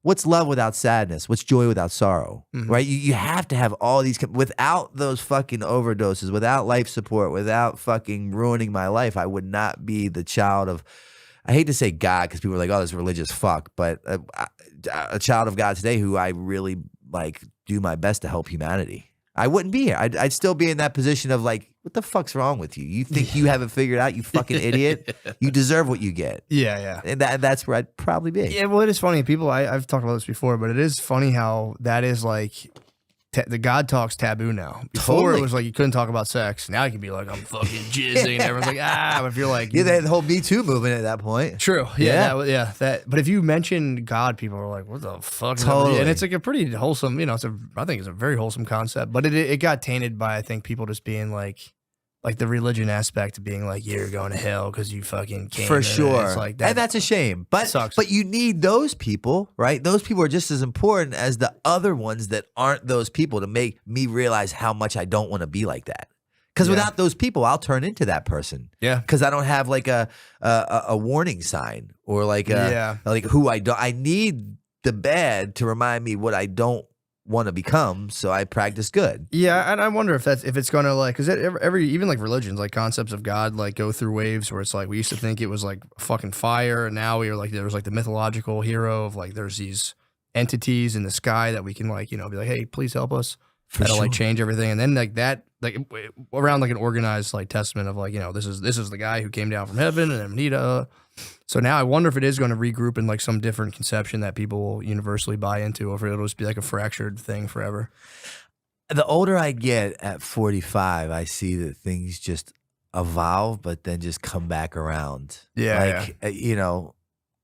what's love without sadness? What's joy without sorrow? Right? You have to have all these. Without those fucking overdoses, without life support, without fucking ruining my life, I would not be the child of, I hate to say God because people are like, oh, this religious fuck, but a child of God today who I really like do my best to help humanity. I wouldn't be here. I'd still be in that position of like, what the fuck's wrong with you? You think you have it figured out, you fucking idiot? You deserve what you get. Yeah. And that's where I'd probably be. Yeah, well, it is funny. People, I've talked about this before, but it is funny how that is like, the God talk's taboo now. Before it was like you couldn't talk about sex. Now you can be like, I'm fucking jizzing. And everyone's like, but if you're like, they had the whole Me Too movement at that point. True. Yeah. But if you mention God, people are like, what the fuck? Totally. And it's like a pretty wholesome, I think it's a very wholesome concept. But it got tainted by, I think, people just being like the religion aspect of being like, you're going to hell because you fucking came. For sure. It's like that, and that's a shame. But sucks. But you need those people, right? Those people are just as important as the other ones that aren't those people to make me realize how much I don't want to be like that. Because without those people, I'll turn into that person. Yeah. Because I don't have like a warning sign or like like who I don't. I need the bad to remind me what I don't want to become, so I practice good. Yeah, and I wonder if it's gonna like, because every even like religions, like concepts of God, like go through waves where it's like we used to think it was like fucking fire, and now we are like there was like the mythological hero of like there's these entities in the sky that we can like be like, hey, please help us. That'll like change everything, and then like that like around like an organized like testament of like this is the guy who came down from heaven and Amnita. So now I wonder if it is going to regroup in like some different conception that people will universally buy into, or if it'll just be like a fractured thing forever. The older I get at 45, I see that things just evolve, but then just come back around. Yeah.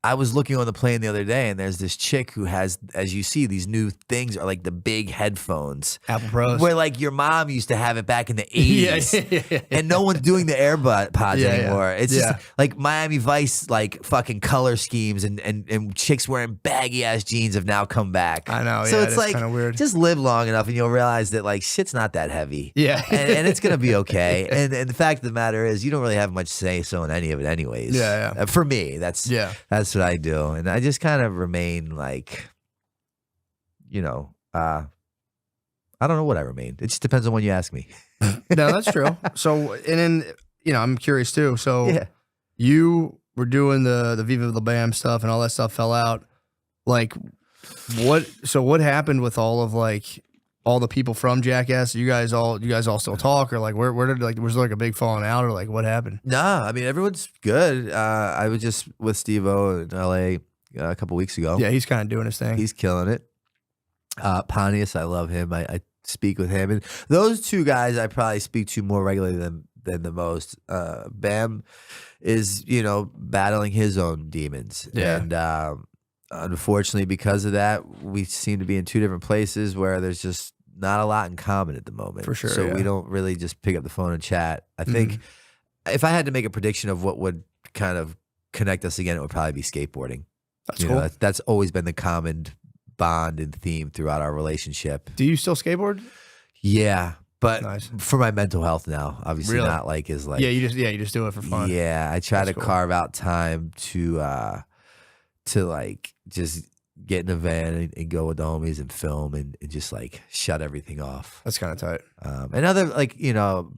I was looking on the plane the other day, and there's this chick who has, as you see, these new things are like the big headphones. Apple Pros. Where like your mom used to have it back in the 80s. Yeah. And no one's doing the AirPods anymore. It's just like Miami Vice, like fucking color schemes and chicks wearing baggy ass jeans have now come back. I know. So it's like, kind of weird. Just live long enough and you'll realize that like shit's not that heavy. Yeah. and it's going to be okay. And the fact of the matter is you don't really have much say so in any of it anyways. Yeah. For me, that's what I do. And I just kind of remain like, I don't know what I remain. It just depends on when you ask me. No, that's true. So, and then, I'm curious too. So you were doing the Viva La Bam stuff and all that stuff fell out. Like what happened with all of like all the people from Jackass? You guys all still talk, or like where did like was there like a big falling out, or like what happened? Nah, I mean everyone's good. I was just with Steve-O in LA a couple weeks ago. Yeah, he's kind of doing his thing. He's killing it. Pontius, I love him. I speak with him, and those two guys I probably speak to more regularly than the most. Bam is battling his own demons, and unfortunately because of that, we seem to be in two different places where there's just not a lot in common at the moment. For sure. So we don't really just pick up the phone and chat. I think if I had to make a prediction of what would kind of connect us again, it would probably be skateboarding. That's cool. That's always been the common bond and theme throughout our relationship. Do you still skateboard? Yeah, but nice. For my mental health now, obviously really? Not like is like you just do it for fun. Yeah, I try That's to cool. carve out time to like just get in a van and go with the homies and film and just like shut everything off. That's kind of tight. And other like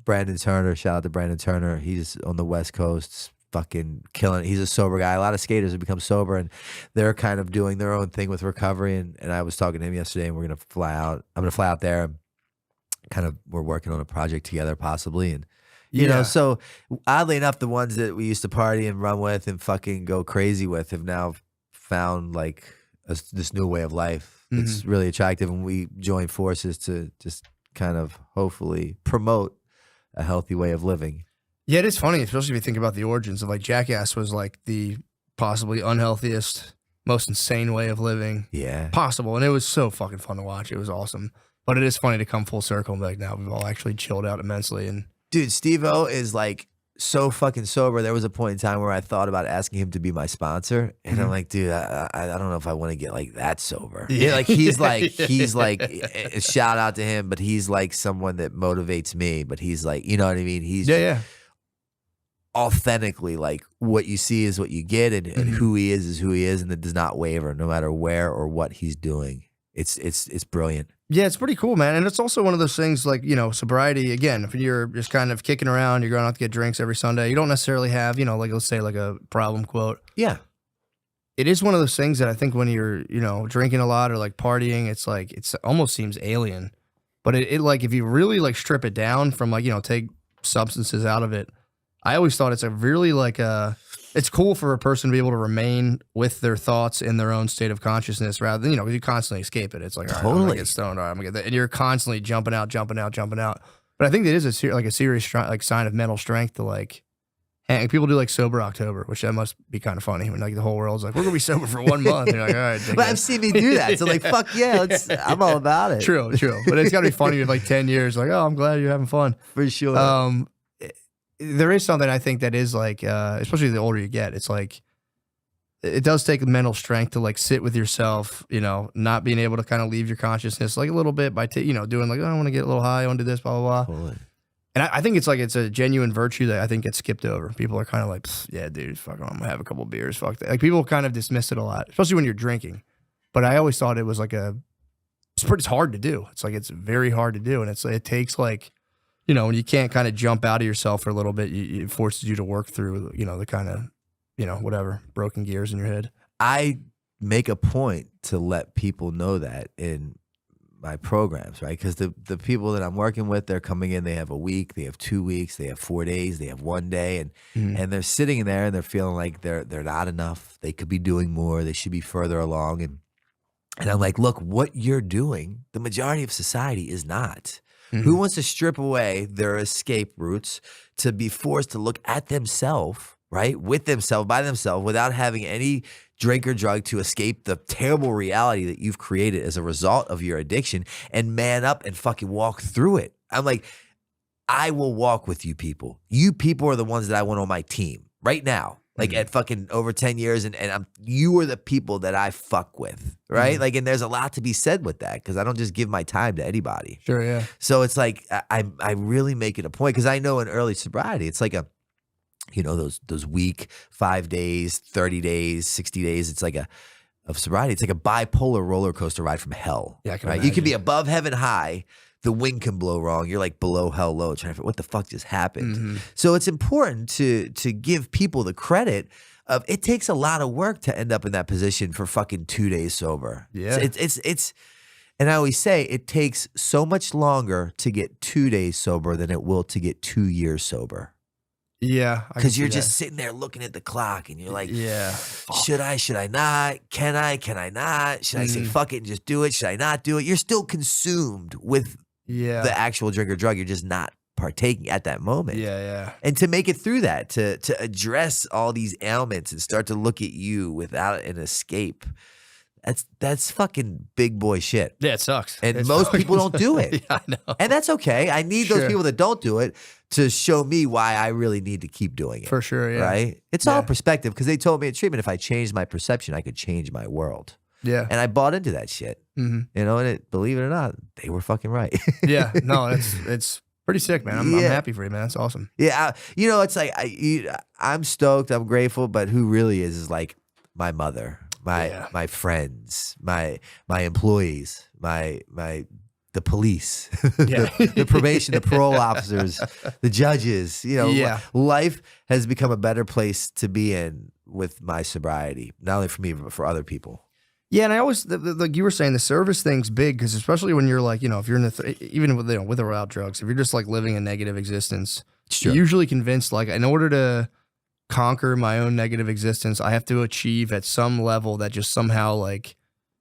Brandon Turner, shout out to Brandon Turner. He's on the West Coast, fucking killing it. He's a sober guy. A lot of skaters have become sober and they're kind of doing their own thing with recovery. And I was talking to him yesterday, and we're gonna fly out. I'm gonna fly out there. Kind of, we're working on a project together, possibly, and you know. So oddly enough, the ones that we used to party and run with and fucking go crazy with have now found like this new way of life. It's really attractive, and we join forces to just kind of hopefully promote a healthy way of living. Yeah, it is funny, especially if you think about the origins of like Jackass was like the possibly unhealthiest, most insane way of living possible, and it was so fucking fun to watch. It was awesome, but it is funny to come full circle and be like, now we've all actually chilled out immensely. And dude, Steve-O is like so fucking sober. There was a point in time where I thought about asking him to be my sponsor, and I'm like, dude, I don't know if I want to get like that sober. Yeah, like he's like shout out to him, but he's like someone that motivates me. But he's like, you know what I mean? He's authentically like what you see is what you get, and who he is who he is, and it does not waver no matter where or what he's doing. It's brilliant. Yeah, it's pretty cool, man. And it's also one of those things like, sobriety, again, if you're just kind of kicking around, you're going out to get drinks every Sunday, you don't necessarily have, like let's say like a problem quote. Yeah. It is one of those things that I think when you're, drinking a lot or like partying, it's like, it almost seems alien. But it like, if you really like strip it down from like, take substances out of it, I always thought it's a really like it's cool for a person to be able to remain with their thoughts in their own state of consciousness rather than, because you constantly escape it. It's like, all right, I'm going to get stoned. All right, I'm going to get that. And you're constantly jumping out. But I think that is a serious like sign of mental strength to like, people do like sober October, which that must be kind of funny when like the whole world's like, we're going to be sober for 1 month. And you're like, all right. But I've seen me do that. So like, fuck yeah, I'm all about it. True. But it's got to be funny with like 10 years. Like, oh, I'm glad you're having fun. For sure. There is something I think that is like, especially the older you get, it's like, it does take mental strength to like sit with yourself, not being able to kind of leave your consciousness like a little bit by, doing like, oh, I want to get a little high, I want to do this, blah, blah, blah. Totally. And I think it's a genuine virtue that I think gets skipped over. People are kind of like, yeah, dude, fuck, I'm going to have a couple beers, fuck that. Like people kind of dismiss it a lot, especially when you're drinking. But I always thought it was like a it's hard to do. It's like, it's very hard to do. And it takes like, you know, when you can't kind of jump out of yourself for a little bit, it forces you to work through, you know, the kind of, you know, whatever, broken gears in your head. I make a point to let people know that in my programs, right? Because the people that I'm working with, they're coming in, they have a week, they have 2 weeks, they have 4 days, they have 1 day, and they're sitting there and they're feeling like they're not enough. They could be doing more. They should be further along. And I'm like, look, what you're doing, the majority of society is not. Who wants to strip away their escape routes to be forced to look at themselves, right? With themselves, by themselves, without having any drink or drug to escape the terrible reality that you've created as a result of your addiction and man up and fucking walk through it. I'm like, I will walk with you people. You people are the ones that I want on my team right now. Like at fucking over 10 years and you are the people that I fuck with, right? Like, and there's a lot to be said with that because I don't just give my time to anybody. Sure, yeah. So it's like, I really make it a point because I know in early sobriety, it's like a, you know, those week, 5 days, 30 days, 60 days. It's like of sobriety. It's like a bipolar roller coaster ride from hell. Yeah, I can right? imagine. You can be above heaven high. The wind can blow wrong. You're like below hell low, trying to figure what the fuck just happened. So it's important to give people the credit of it takes a lot of work to end up in that position for fucking 2 days sober. Yeah, So it's and I always say it takes so much longer to get 2 days sober than it will to get 2 years sober. Yeah, Because you're just sitting there looking at the clock and you're like, yeah, should I not? Can I not? Should I say fuck it and just do it? Should I not do it? You're still consumed with the actual drink or drug. You're just not partaking at that moment. Yeah. And to make it through that, to address all these ailments and start to look at you without an escape, that's fucking big boy shit. Yeah, it sucks. And most people don't do it. Yeah, I know. And that's okay. I need those people that don't do it to show me why I really need to keep doing it. For sure, yeah. Right? It's all perspective because they told me at treatment if I changed my perception, I could change my world. Yeah. And I bought into that shit. You know, and believe it or not, they were fucking right. Yeah. No, it's pretty sick, man. I'm happy for you, man. That's awesome. Yeah. You know, it's like I'm stoked. I'm grateful. But who really is like my mother, my friends, my employees, the police, the probation, the parole officers, the judges. You know, life has become a better place to be in with my sobriety, not only for me, but for other people. Yeah, and I always, like you were saying, the service thing's big because especially when you're like, you know, if you're in even with, you know, with or without drugs, if you're just like living a negative existence, you're usually convinced like in order to conquer my own negative existence, I have to achieve at some level that just somehow like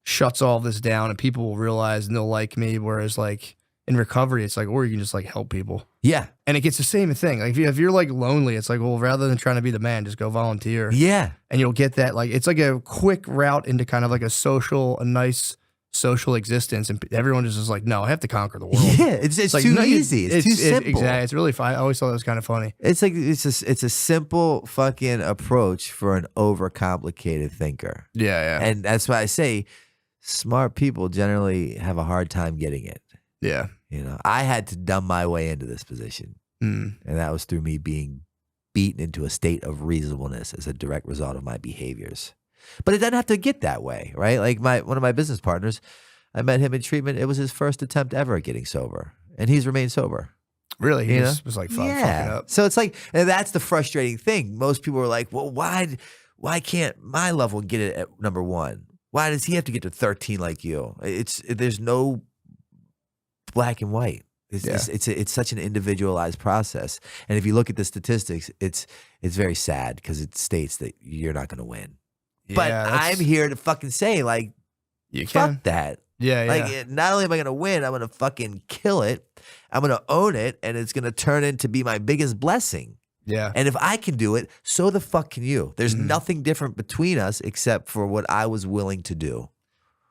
shuts all this down and people will realize and they'll like me. Whereas like in recovery, it's like, or you can just like help people. Yeah. And it gets the same thing. Like if you're like lonely, it's like, well, rather than trying to be the man, just go volunteer. Yeah. And you'll get that. Like, it's like a quick route into kind of like a nice social existence. And everyone is just like, no, I have to conquer the world. Yeah. It's like, too easy. It's too simple. Exactly. It's really fun. I always thought it was kind of funny. It's like, it's a simple fucking approach for an overcomplicated thinker. Yeah. And that's why I say smart people generally have a hard time getting it. Yeah. You know, I had to dumb my way into this position. And that was through me being beaten into a state of reasonableness as a direct result of my behaviors. But it doesn't have to get that way, right? Like one of my business partners, I met him in treatment. It was his first attempt ever at getting sober. And he's remained sober. Really? He was like fucking up. So it's like, and that's the frustrating thing. Most people are like, well, why can't my level get it at number 1? Why does he have to get to 13 like you? There's no black and white. It's such an individualized process. And if you look at the statistics, it's very sad because it states that you're not going to win. Yeah, but I'm here to fucking say, like, fuck that. Yeah, like, not only am I going to win, I'm going to fucking kill it. I'm going to own it, and it's going to turn into be my biggest blessing. Yeah. And if I can do it, so the fuck can you. There's nothing different between us except for what I was willing to do.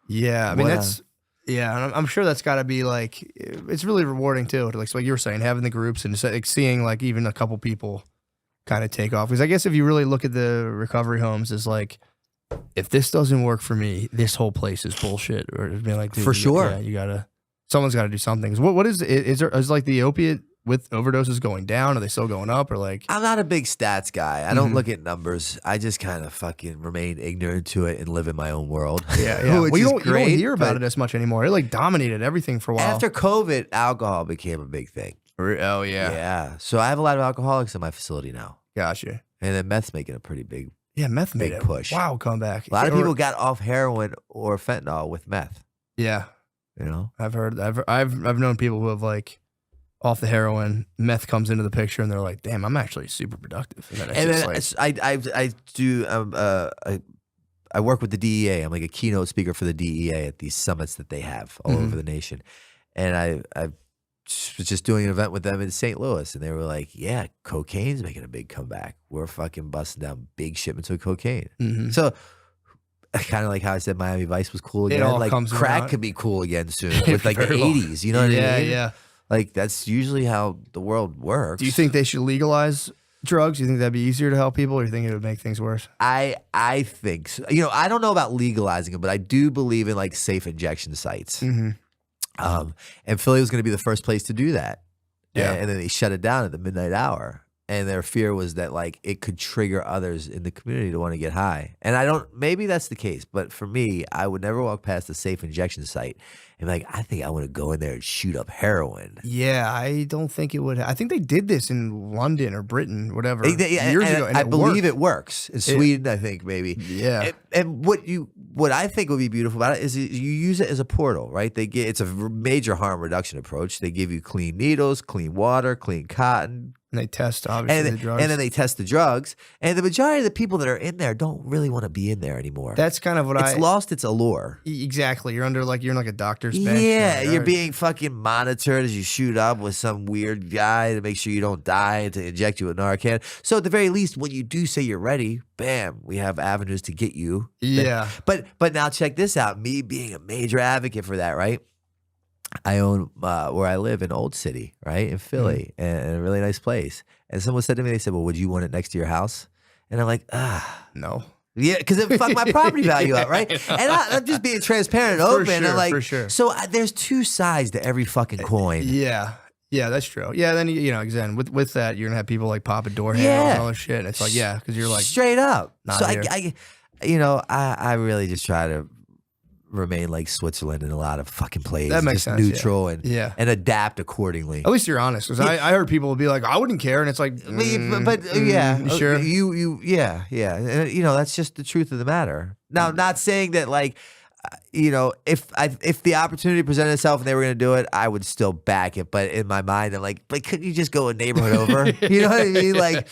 Yeah, I mean, and I'm sure that's got to be like, it's really rewarding too. Like you were saying, having the groups and like seeing like even a couple people kind of take off. Because I guess if you really look at the recovery homes as like, if this doesn't work for me, this whole place is bullshit. Or being like, dude, for sure, someone's got to do something. What is it? Is like the opiate with overdoses going down? Are they still going up or like? I'm not a big stats guy. I don't look at numbers. I just kind of fucking remain ignorant to it and live in my own world. Yeah, yeah. Which Well, you is don't great, hear about but it as much anymore. It like dominated everything for a while. after COVID, alcohol became a big thing. Oh Yeah. So I have a lot of alcoholics in my facility now. Gotcha. And then meth's making a pretty big. Yeah, meth made Big a push. wow comeback. A lot of people got off heroin or fentanyl with meth. Yeah, You know, I've heard. I've known people who have like off the heroin, meth comes into the picture, and they're like, "Damn, I'm actually super productive." And then it's and just then like, I do I work with the DEA. I'm like a keynote speaker for the DEA at these summits that they have all over the nation, and I was just doing an event with them in St. Louis, and they were like, "Yeah, cocaine's making a big comeback. We're fucking busting down big shipments of cocaine." So. Kind of like how I said Miami Vice was cool again. all Like comes crack around. could be cool again soon with like the Very well. 80s. You know what I mean? yeah. Like that's usually how the world works. Do you think they should legalize drugs? Do you think that'd be easier to help people, or do you think it would make things worse? I think so. You know, I don't know about legalizing it, but I do believe in like safe injection sites. And Philly was going to be the first place to do that. Yeah. And then they shut it down at the midnight hour. And their fear was that like it could trigger others in the community to want to get high. And I don't, maybe that's the case, but for me, I would never walk past a safe injection site and be like, I think I want to go in there and shoot up heroin. Yeah, I don't think it would. I think they did this in London or Britain, whatever, And years ago. And I it believe worked. it works in Sweden. I think maybe. Yeah. And what I think would be beautiful about it is you use it as a portal, right? It's a major harm reduction approach. They give you clean needles, clean water, clean cotton. And they test, obviously, the drugs. And then they test the drugs. And the majority of the people that are in there don't really want to be in there anymore. That's kind of what it's lost its allure. Exactly. You're under like, you're in like a doctor's bench. Yeah, You're you're being fucking monitored as you shoot up with some weird guy to make sure you don't die and to inject you with Narcan. So at the very least, when you do say you're ready, bam, we have avenues to get you. Yeah. But now check this out. Me being a major advocate for that, right? I own where I live in Old City, right, in Philly, and a really nice place. And someone said to me, they said, "Well, would you want it next to your house?" And I'm like, No. yeah, because it fucked my property value up, right? And I'm just being transparent and open. sure, and like, for sure. So there's two sides to every fucking coin. Yeah. Yeah, that's true. Yeah, then you know, again, with that, you're gonna have people like popping door handles and all this shit. And it's like, yeah, because you're like straight up. not So here. I really just try to remain like Switzerland in a lot of fucking plays. That makes just sense, neutral yeah. and adapt accordingly. At least you're honest, because I heard people be like, I wouldn't care, and it's like, Yeah, you sure? yeah. And, you know, that's just the truth of the matter. Now, not saying that like, you know, if the opportunity presented itself and they were going to do it, I would still back it. But in my mind, I'm like, but couldn't you just go a neighborhood over? You know what I mean? Like,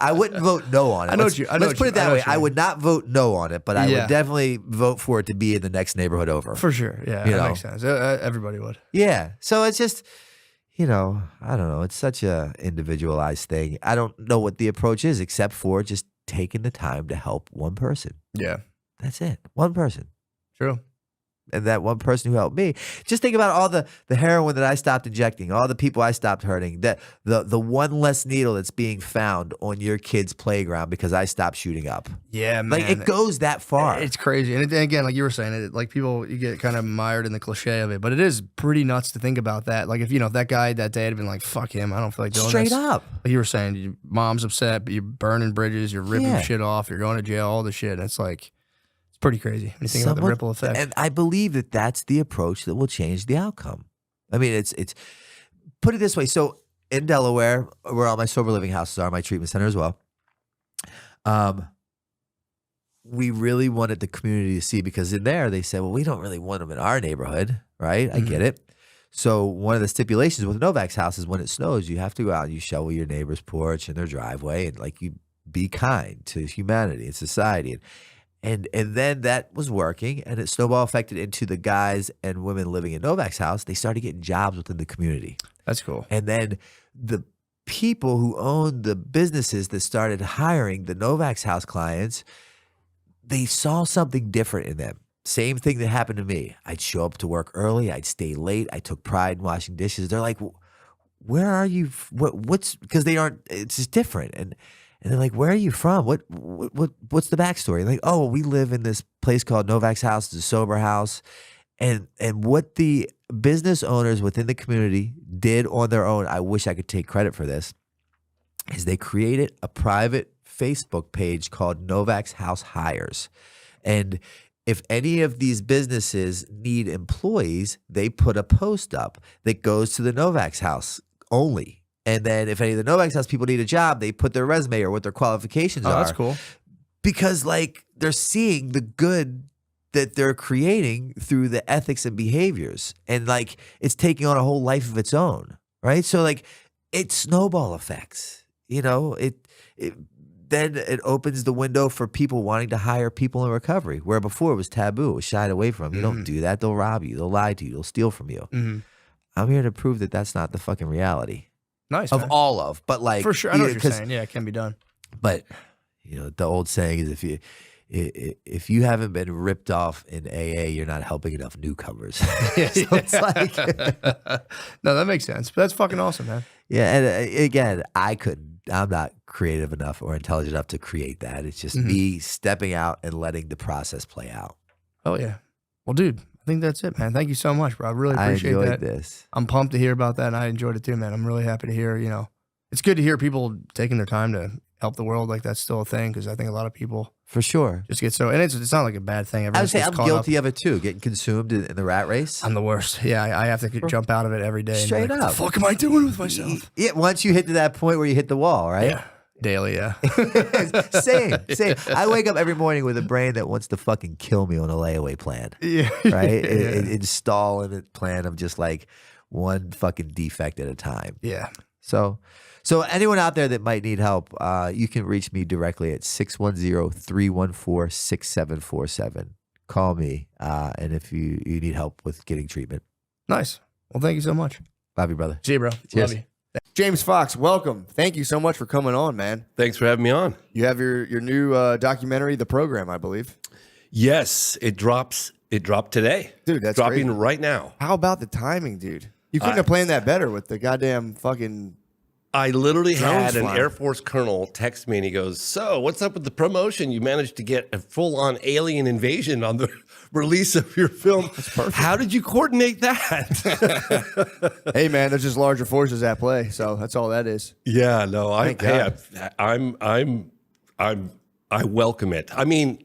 I wouldn't vote no on it. Let's put it that way. I would not vote no on it, but I would definitely vote for it to be in the next neighborhood over. For sure. Yeah, You that know? makes sense. Everybody would. Yeah. So it's just, you know, I don't know. It's such a individualized thing. I don't know what the approach is except for just taking the time to help one person. Yeah. That's it. One person. True. And that one person who helped me. Just think about all the heroin that I stopped injecting, all the people I stopped hurting, that the one less needle that's being found on your kid's playground because I stopped shooting up. Yeah, man. Like it goes that far. It's crazy. And again, like you were saying, like people, you get kind of mired in the cliche of it, but it is pretty nuts to think about that. Like if, you know, if that guy that day had been like, fuck him, I don't feel like doing Straight this. up. Like you were saying, your mom's upset, but you're burning bridges, you're ripping shit off, you're going to jail, all the shit. And it's like, it's pretty crazy when you think about the ripple effect. And I believe that that's the approach that will change the outcome. I mean, it's put it this way. So in Delaware, where all my sober living houses are, my treatment center as well, we really wanted the community to see, because in there they said, well, we don't really want them in our neighborhood, right? I get it. So one of the stipulations with Novak's house is when it snows, you have to go out and you shovel your neighbor's porch and their driveway, and like you be kind to humanity and society. And then that was working, and it snowball affected into the guys and women living in Novak's house. They started getting jobs within the community. That's cool. And then the people who owned the businesses that started hiring the Novak's house clients, they saw something different in them. Same thing that happened to me. I'd show up to work early. I'd stay late. I took pride in washing dishes. They're like, where are you? What's, because they aren't, it's just different. And they're like, where are you from? What's the backstory? Like, oh, we live in this place called Novak's house. It's a sober house. And what the business owners within the community did on their own, I wish I could take credit for this, is they created a private Facebook page called Novak's House Hires. And if any of these businesses need employees, they put a post up that goes to the Novak's house only. And then if any of the Novak's house people need a job, they put their resume or what their qualifications are. That's cool. Because like they're seeing the good that they're creating through the ethics and behaviors. And like it's taking on a whole life of its own, right? So like it snowball effects, you know, then it opens the window for people wanting to hire people in recovery, where before it was taboo, it was shied away from. You don't do that. They'll rob you. They'll lie to you. They'll steal from you. I'm here to prove that that's not the fucking reality. Nice. Of all of, but like. For sure. I know what you're saying. Yeah, it can be done. But, you know, the old saying is if you haven't been ripped off in AA, you're not helping enough newcomers. So it's like. No, that makes sense. But that's fucking awesome, man. Yeah. And again, I'm not creative enough or intelligent enough to create that. It's just me stepping out and letting the process play out. Oh, yeah. Well, dude, I think that's it, man. Thank you so much, bro. I really appreciate that. I enjoyed this. I'm pumped to hear about that, and I enjoyed it too, man. I'm really happy to hear, you know, it's good to hear people taking their time to help the world. Like that's still a thing, because I think a lot of people for sure just get so, and it's not like a bad thing. I would say I'm guilty of it too, getting consumed in the rat race. I'm the worst. Yeah, I have to jump out of it every day. Straight up. What the fuck am I doing with myself? Yeah, once you hit to that point where you hit the wall, right? Yeah. Daily, yeah. Same. I wake up every morning with a brain that wants to fucking kill me on a layaway plan. Yeah. Right? Install in a plan of just like one fucking defect at a time. Yeah. So anyone out there that might need help, you can reach me directly at 610-314-6747. Call me, and if you need help with getting treatment. Nice. Well, thank you so much. Love you, brother. See you, bro. Cheers. Love you. James Fox, welcome. Thank you so much for coming on, man. Thanks for having me on. You have your new documentary, The Program, I believe. Yes, it dropped today. Dude, that's dropping crazy. right now. How about the timing, dude? You couldn't have planned that better with the goddamn fucking... I literally drones had an flying. Air Force colonel text me and he goes, "So, what's up with the promotion? You managed to get a full-on alien invasion on the release of your film. That's perfect. How did you coordinate that?" Hey, man, there's just larger forces at play, so that's all that is. Yeah, no, I welcome it. I mean,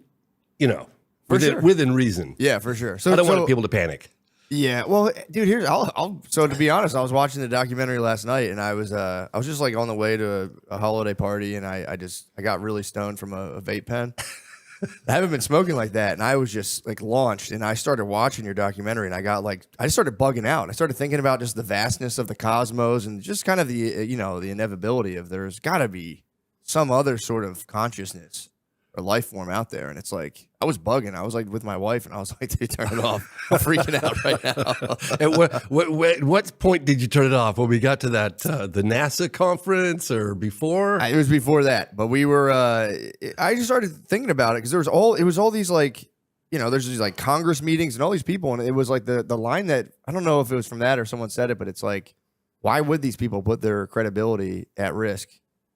you know, within reason. Yeah, for sure. So I don't want people to panic. Yeah, well, dude, so to be honest, I was watching the documentary last night, and I was just like on the way to a holiday party, and I got really stoned from a vape pen. I haven't been smoking like that, and I was just like launched, and I started watching your documentary, and I just started bugging out. I started thinking about just the vastness of the cosmos, and just kind of the the inevitability of there's got to be some other sort of consciousness or life form out there. And it's like, I was bugging. I was like with my wife, and I was like, dude, turn it off. I'm freaking out right now. And what point did you turn it off? When we got to that the NASA conference or before? It was before that, but we were. I just started thinking about it because it was all these like, there's these like Congress meetings and all these people, and it was like the line that I don't know if it was from that or someone said it, but it's like, why would these people put their credibility at risk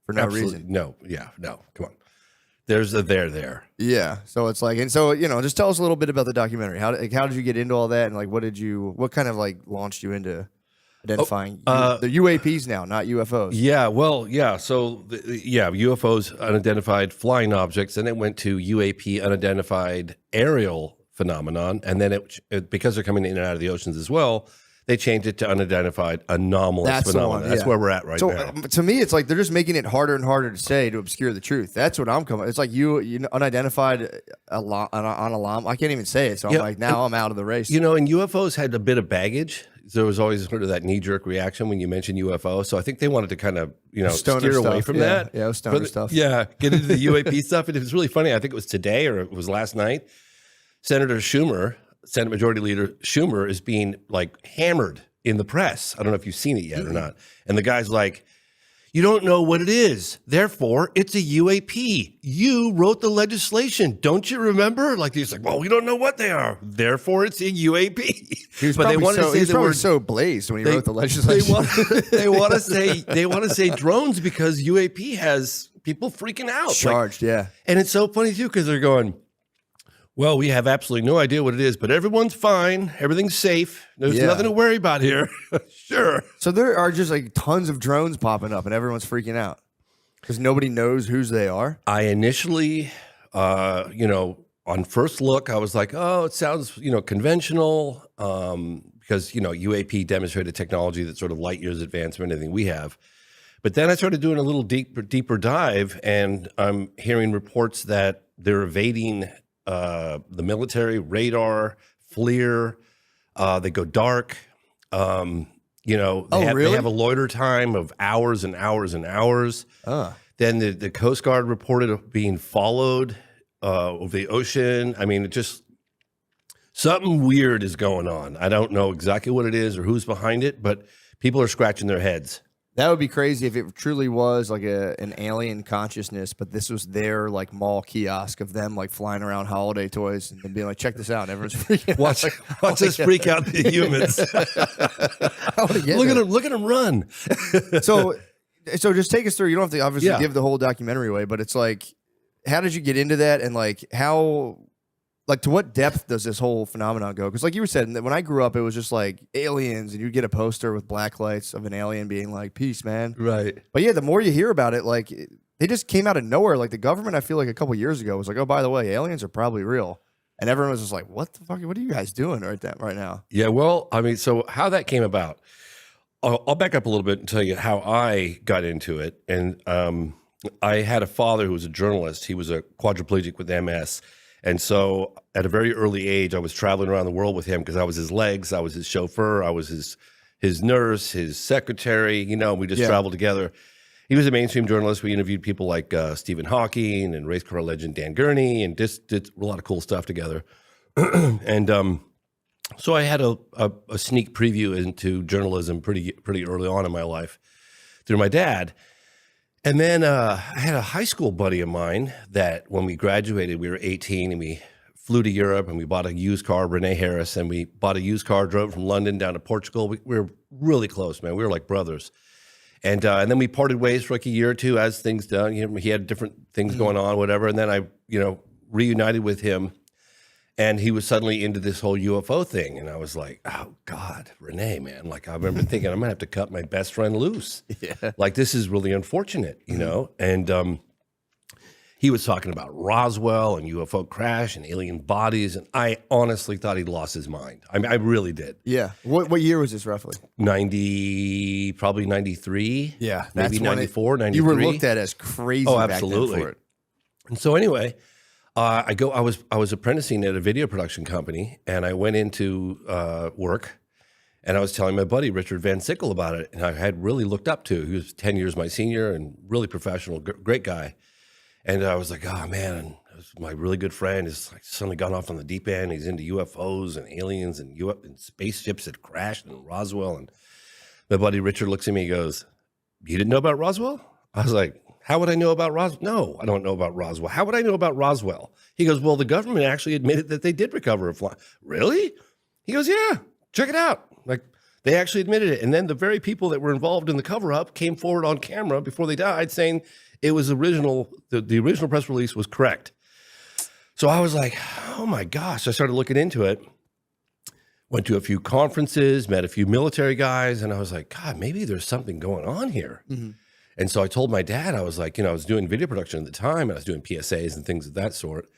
for no reason? No, come on. There's a there. Yeah. So it's like, and so, just tell us a little bit about the documentary. How did you get into all that? And like, what kind of like launched you into identifying the UAPs now, not UFOs? Yeah. Well, yeah. So UFOs, unidentified flying objects, and it went to UAP, unidentified aerial phenomenon. And then it because they're coming in and out of the oceans as well, they changed it to unidentified anomalous phenomenon. That's where we're at right now. To me, it's like they're just making it harder and harder to say to obscure the truth. That's what I'm coming. It's like unidentified alarm. I can't even say it. So I'm like, now I'm out of the race. And UFOs had a bit of baggage. There was always sort of that knee-jerk reaction when you mentioned UFO. So I think they wanted to kind of, steer away from that. Yeah, it was stoner stuff. Yeah, get into the UAP stuff. And it was really funny. I think it was today or it was last night. Senator Schumer, Senate Majority Leader Schumer, is being like hammered in the press. I don't know if you've seen it yet or not. And the guy's like, "You don't know what it is. Therefore, it's a UAP. You wrote the legislation. Don't you remember?" Like he's like, "Well, we don't know what they are. Therefore, it's a UAP." But they wanted to say the word so blazed when he wrote the legislation. They want to say drones because UAP has people freaking out. Charged, yeah. And it's so funny too because they're going, Well, we have absolutely no idea what it is, but everyone's fine. Everything's safe. There's nothing to worry about here. Sure. So there are just like tons of drones popping up and everyone's freaking out because nobody knows whose they are. I initially, on first look, I was like, oh, it sounds, conventional because, UAP demonstrated technology that's sort of light years advanced from anything we have. But then I started doing a little deeper dive, and I'm hearing reports that they're evading the military, radar, FLIR. They go dark. They have a loiter time of hours and hours and hours. Then the Coast Guard reported being followed over the ocean. I mean, it just something weird is going on. I don't know exactly what it is or who's behind it, but people are scratching their heads. That would be crazy if it truly was like an alien consciousness, but this was their like mall kiosk of them like flying around holiday toys and being like, check this out. And everyone's freaking out. Watch us freak out the humans. Look at them run. So just take us through. You don't have to obviously give the whole documentary away, but it's like, how did you get into that? And like to what depth does this whole phenomenon go? Because like you were saying, when I grew up, it was just like aliens, and you'd get a poster with black lights of an alien being like, peace, man. Right. But yeah, the more you hear about it, like they just came out of nowhere. Like the government, I feel like a couple years ago was like, oh, by the way, aliens are probably real. And everyone was just like, what the fuck? What are you guys doing right now? Yeah, well, I mean, so how that came about, I'll back up a little bit and tell you how I got into it. And I had a father who was a journalist. He was a quadriplegic with MS. And so at a very early age, I was traveling around the world with him because I was his legs, I was his chauffeur, I was his nurse, his secretary, we just traveled together. He was a mainstream journalist. We interviewed people like Stephen Hawking and race car legend Dan Gurney, and just did a lot of cool stuff together. And so I had a sneak preview into journalism pretty early on in my life through my dad. And then I had a high school buddy of mine that when we graduated, we were 18 and we flew to Europe and we bought a used car, Renee Harris, and we bought a used car, drove from London down to Portugal. We were really close, man. We were like brothers. And then we parted ways for like a year or two as things done. He had different things going on, whatever. And then I, reunited with him. And he was suddenly into this whole UFO thing. And I was like, oh, God, Renee, man. Like, I remember thinking, I'm going to have to cut my best friend loose. Yeah. Like, this is really unfortunate, And he was talking about Roswell and UFO crash and alien bodies. And I honestly thought he'd lost his mind. I mean, I really did. Yeah. What year was this roughly? Probably 93. Yeah. Maybe 94, 93. You were looked at as crazy back then for it. And so anyway... I was apprenticing at a video production company, and I went into work, and I was telling my buddy Richard Van Sickle about it, and I had really looked up to. He was 10 years my senior and really professional, great guy. And I was like, oh man, my really good friend is like suddenly gone off on the deep end. He's into UFOs and aliens and spaceships that crashed in Roswell. And my buddy Richard looks at me, and goes, "You didn't know about Roswell?" I was like, how would I know about Roswell? No, I don't know about Roswell. How would I know about Roswell? He goes, well, the government actually admitted that they did recover a fly. Really? He goes, yeah, check it out. Like, they actually admitted it. And then the very people that were involved in the cover-up came forward on camera before they died saying it was original, the original press release was correct. So I was like, oh my gosh. I started looking into it. Went to a few conferences, met a few military guys, and I was like, God, maybe there's something going on here. Mm-hmm. And so I told my dad, I was like, I was doing video production at the time, and I was doing PSAs and things of that sort.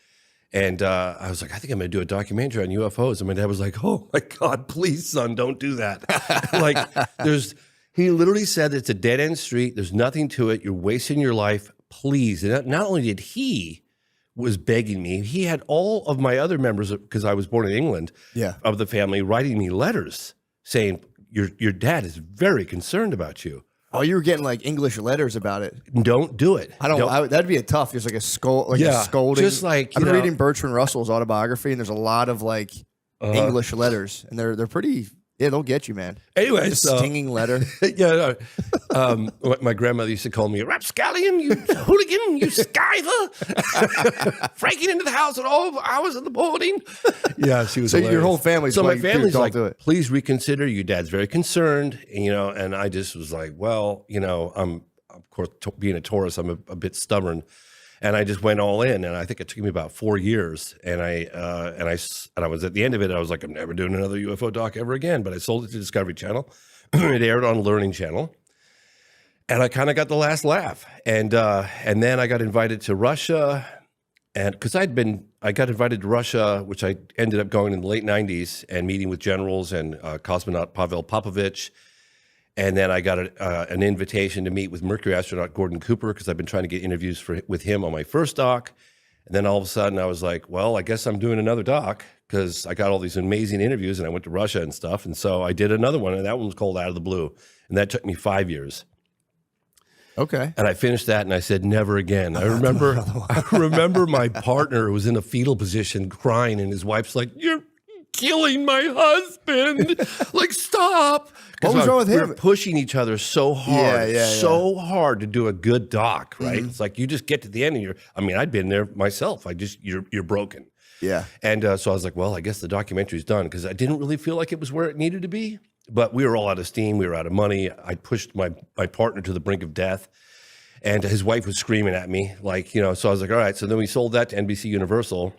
And I was like, I think I'm going to do a documentary on UFOs. And my dad was like, oh my God, please, son, don't do that. He literally said it's a dead end street. There's nothing to it. You're wasting your life. Please. And not only did he was begging me, he had all of my other members, because I was born in England, of the family, writing me letters saying, your dad is very concerned about you. Oh, you were getting like English letters about it. Don't do it. That'd be a tough. There's like a scolding. Just like I've been reading Bertrand Russell's autobiography, and there's a lot of like English letters, and they're pretty. Yeah, they'll get you, man. Anyway, stinging letter. My grandmother used to call me a rapscallion, you hooligan, you skiver, breaking into the house at all hours of the morning. Yeah, she was. So hilarious. Your whole family. So my family's like, please reconsider. Your dad's very concerned, and I just was like, well, I'm of course being a Taurus, I'm a bit stubborn. And I just went all in, and I think it took me about 4 years. And I was at the end of it. I was like, I'm never doing another UFO doc ever again. But I sold it to Discovery Channel. It aired on Learning Channel, and I kind of got the last laugh. And then I got invited to Russia, and because I got invited to Russia, which I ended up going in the late '90s and meeting with generals and cosmonaut Pavel Popovich. And then I got an invitation to meet with Mercury astronaut Gordon Cooper because I've been trying to get interviews with him on my first doc. And then all of a sudden I was like, well, I guess I'm doing another doc because I got all these amazing interviews and I went to Russia and stuff. And so I did another one, and that one was called Out of the Blue. And that took me 5 years. Okay. And I finished that and I said, never again. I remember my partner was in a fetal position crying, and his wife's like, you're killing my husband. Like, stop. What was wrong with him? We were pushing each other so hard, so hard to do a good doc, right? It's like you just get to the end and I'd been there myself. You're broken. Yeah. And so I was like, well, I guess the documentary's done, because I didn't really feel like it was where it needed to be. But we were all out of steam. We were out of money. I pushed my partner to the brink of death. And his wife was screaming at me, like, so I was like, all right. So then we sold that to NBC Universal,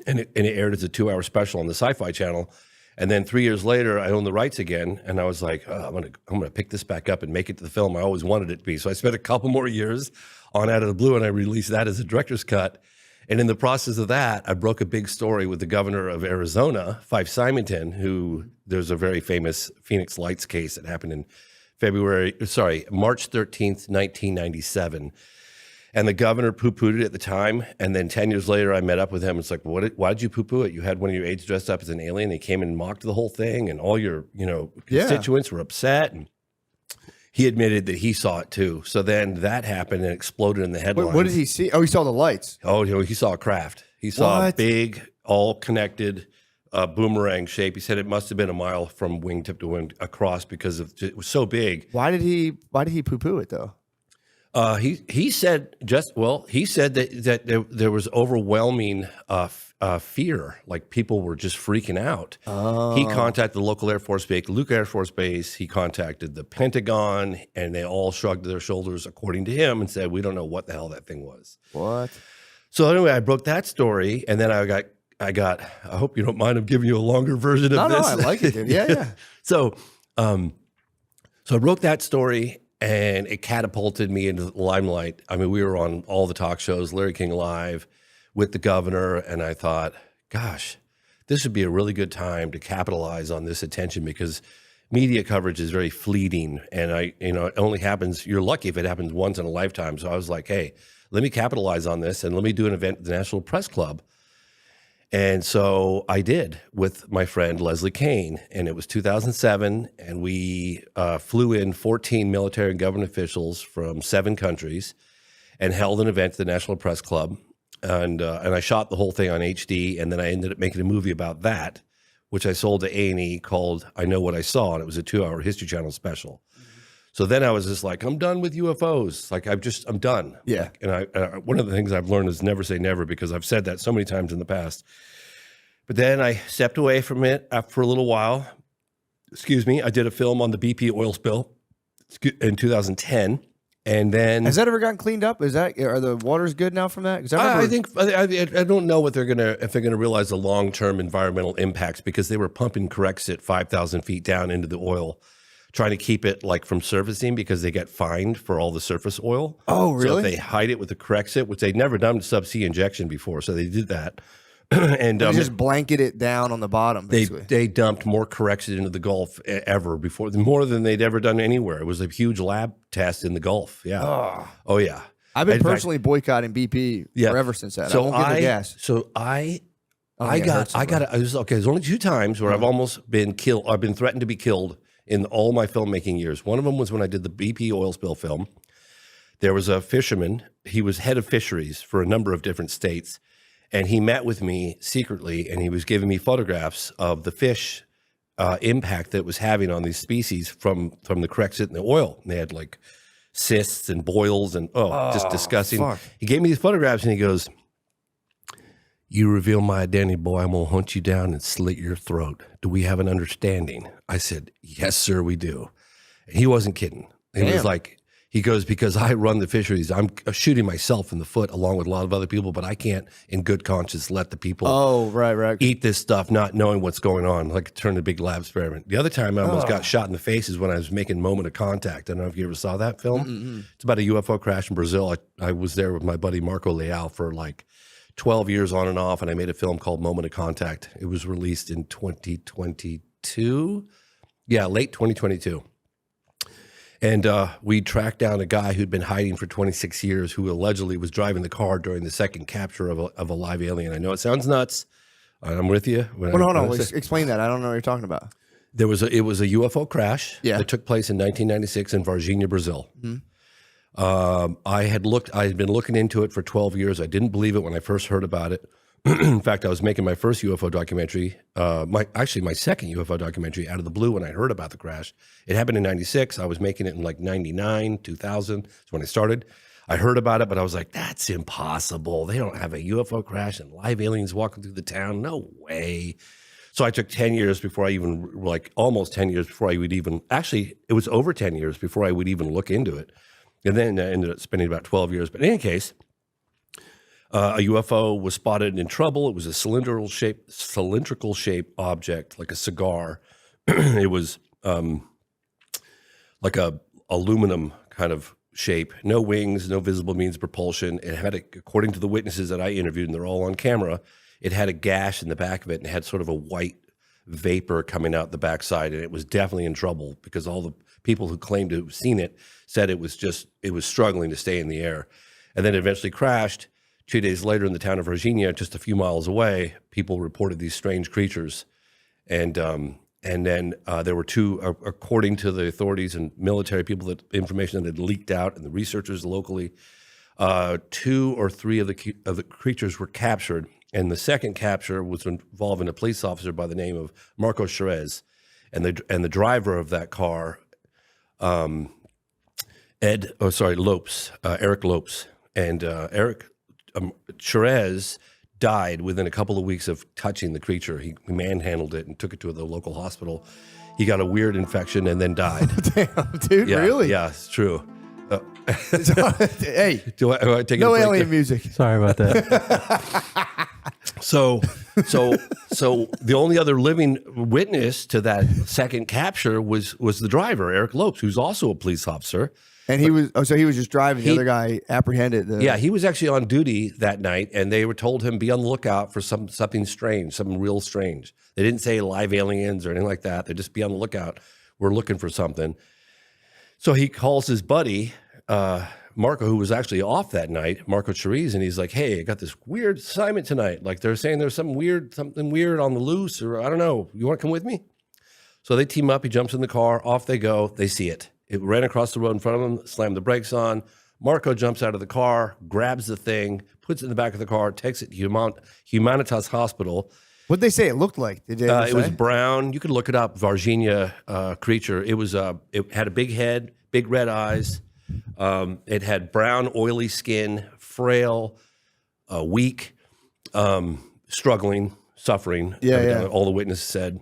and it aired as a 2-hour special on the Sci-Fi Channel. And then 3 years later, I owned the rights again, and I was like, oh, I'm gonna pick this back up and make it to the film I always wanted it to be. So I spent a couple more years on Out of the Blue, and I released that as a director's cut. And in the process of that, I broke a big story with the governor of Arizona, Fife Symington, who there's a very famous Phoenix Lights case that happened in March 13th, 1997. And the governor poo-pooed it at the time. And then 10 years later, I met up with him. It's like, why did you poo-poo it? You had one of your aides dressed up as an alien. They came and mocked the whole thing, and all your, constituents were upset. And he admitted that he saw it too. So then that happened and exploded in the headlines. What did he see? Oh, he saw the lights. Oh, he saw a craft. He saw a big, all connected boomerang shape. He said it must have been a mile from wingtip to wing across because it was so big. Why did he poo-poo it though? He said that there was overwhelming fear, like people were just freaking out. Oh. He contacted the local Air Force Base, Luke Air Force Base. He contacted the Pentagon, and they all shrugged their shoulders, according to him, and said, we don't know what the hell that thing was. What? So anyway, I broke that story, and then I got. I hope you don't mind. I'm giving you a longer version of this. No, I like it, dude. Yeah. So I broke that story, and it catapulted me into the limelight. I mean, we were on all the talk shows, Larry King Live, with the governor, and I thought, gosh, this would be a really good time to capitalize on this attention, because media coverage is very fleeting, and it only happens. You're lucky if it happens once in a lifetime. So I was like, hey, let me capitalize on this, and let me do an event at the National Press Club. And so I did, with my friend Leslie Kane, and it was 2007, and we flew in 14 military and government officials from 7 countries and held an event at the National Press Club. And I shot the whole thing on HD, and then I ended up making a movie about that, which I sold to A&E called I Know What I Saw, and it was a 2-hour History Channel special. So then I was just like, I'm done with UFOs. Like, I'm done. Yeah. And one of the things I've learned is never say never, because I've said that so many times in the past. But then I stepped away from it for a little while. I did a film on the BP oil spill in 2010. And then, has that ever gotten cleaned up? Are the waters good now from that? I don't know if they're gonna realize the long-term environmental impacts, because they were pumping Corexit 5,000 feet down into the oil, trying to keep it like from surfacing, because they get fined for all the surface oil. Oh, really? So if they hide it with the Corexit, which they'd never done subsea injection before, so they did that. And they just blanket it down on the bottom. Basically. They dumped more Corexit into the Gulf ever before, more than they'd ever done anywhere. It was a huge lab test in the Gulf. Yeah. Oh yeah. I've been personally boycotting BP forever since that. So I won't give the gas. So there's only 2 times where I've almost been killed. I've been threatened to be killed in all my filmmaking years. One of them was when I did the BP oil spill film. There was a fisherman. He was head of fisheries for a number of different states. And he met with me secretly, and he was giving me photographs of the fish impact that it was having on these species from the Corexit and the oil. And they had like cysts and boils and just disgusting. Fuck. He gave me these photographs, and he goes, "You reveal my identity, boy, I'm gonna hunt you down and slit your throat. Do we have an understanding?" I said, "Yes, sir, we do." And he wasn't kidding. He He goes, because I run the fisheries, I'm shooting myself in the foot along with a lot of other people, but I can't in good conscience let the people right. eat this stuff not knowing what's going on, like it turned a big lab experiment. The other time I almost got shot in the face is when I was making Moment of Contact. I don't know if you ever saw that film. Mm-hmm. It's about a UFO crash in Brazil. I was there with my buddy Marco Leal for like 12 years on and off, and I made a film called Moment of Contact. It was released in 2022. Yeah, late 2022. And we tracked down a guy who'd been hiding for 26 years who allegedly was driving the car during the second capture of a live alien. I know it sounds nuts. I'm with you. Hold on. Explain that. I don't know what you're talking about. It was a UFO crash that took place in 1996 in Varginha, Brazil. Mm-hmm. I had been looking into it for 12 years. I didn't believe it when I first heard about it. In fact, I was making my first UFO documentary, my second UFO documentary out of the blue when I heard about the crash. It happened in 96. I was making it in like 99, 2000. That's when I started. I heard about it, but I was like, that's impossible. They don't have a UFO crash and live aliens walking through the town. No way. So I took 10 years before I even, like almost 10 years before I would even, actually, it was over 10 years before I would even look into it. And then I ended up spending about 12 years. But in any case, a UFO was spotted in trouble. It was a cylindrical shape object, like a cigar. It was like a aluminum kind of shape, no wings, no visible means of propulsion. It had, according to the witnesses that I interviewed, and they're all on camera, it had a gash in the back of it and had sort of a white vapor coming out the backside. And it was definitely in trouble because all the people who claimed to have seen it said it was struggling to stay in the air. And then it eventually crashed. 2 days later in the town of Virginia, just a few miles away, people reported these strange creatures. And then there were two, according to the authorities and military people, that information that had leaked out and the researchers locally, 2 or 3 of the creatures were captured. And the second capture was involving a police officer by the name of Marco Cherez. And the driver of that car, Eric Lopes. And Eric Cherez died within a couple of weeks of touching the creature. He manhandled it and took it to the local hospital. He got a weird infection and then died. Damn, dude, really? Yeah, it's true. Hey, do I take no alien music. Sorry about that. So the only other living witness to that second capture was the driver, Eric Lopes, who's also a police officer. And he was just driving. The other guy apprehended. Yeah, he was actually on duty that night, and they were told him be on the lookout for something strange, something real strange. They didn't say live aliens or anything like that. They just be on the lookout. We're looking for something. So he calls his buddy, Marco, who was actually off that night, Marco Cherez, and he's like, "Hey, I got this weird assignment tonight. Like they're saying there's something weird on the loose, or I don't know. You want to come with me?" So they team up. He jumps in the car. Off they go. They see it. It ran across the road in front of them, slammed the brakes on. Marco jumps out of the car, grabs the thing, puts it in the back of the car, takes it to Humanitas Hospital. What'd they say it looked like? Did they it was brown. You could look it up, Varginha creature. It had a big head, big red eyes. It had brown, oily skin, frail, weak, struggling, suffering. Yeah. All the witnesses said.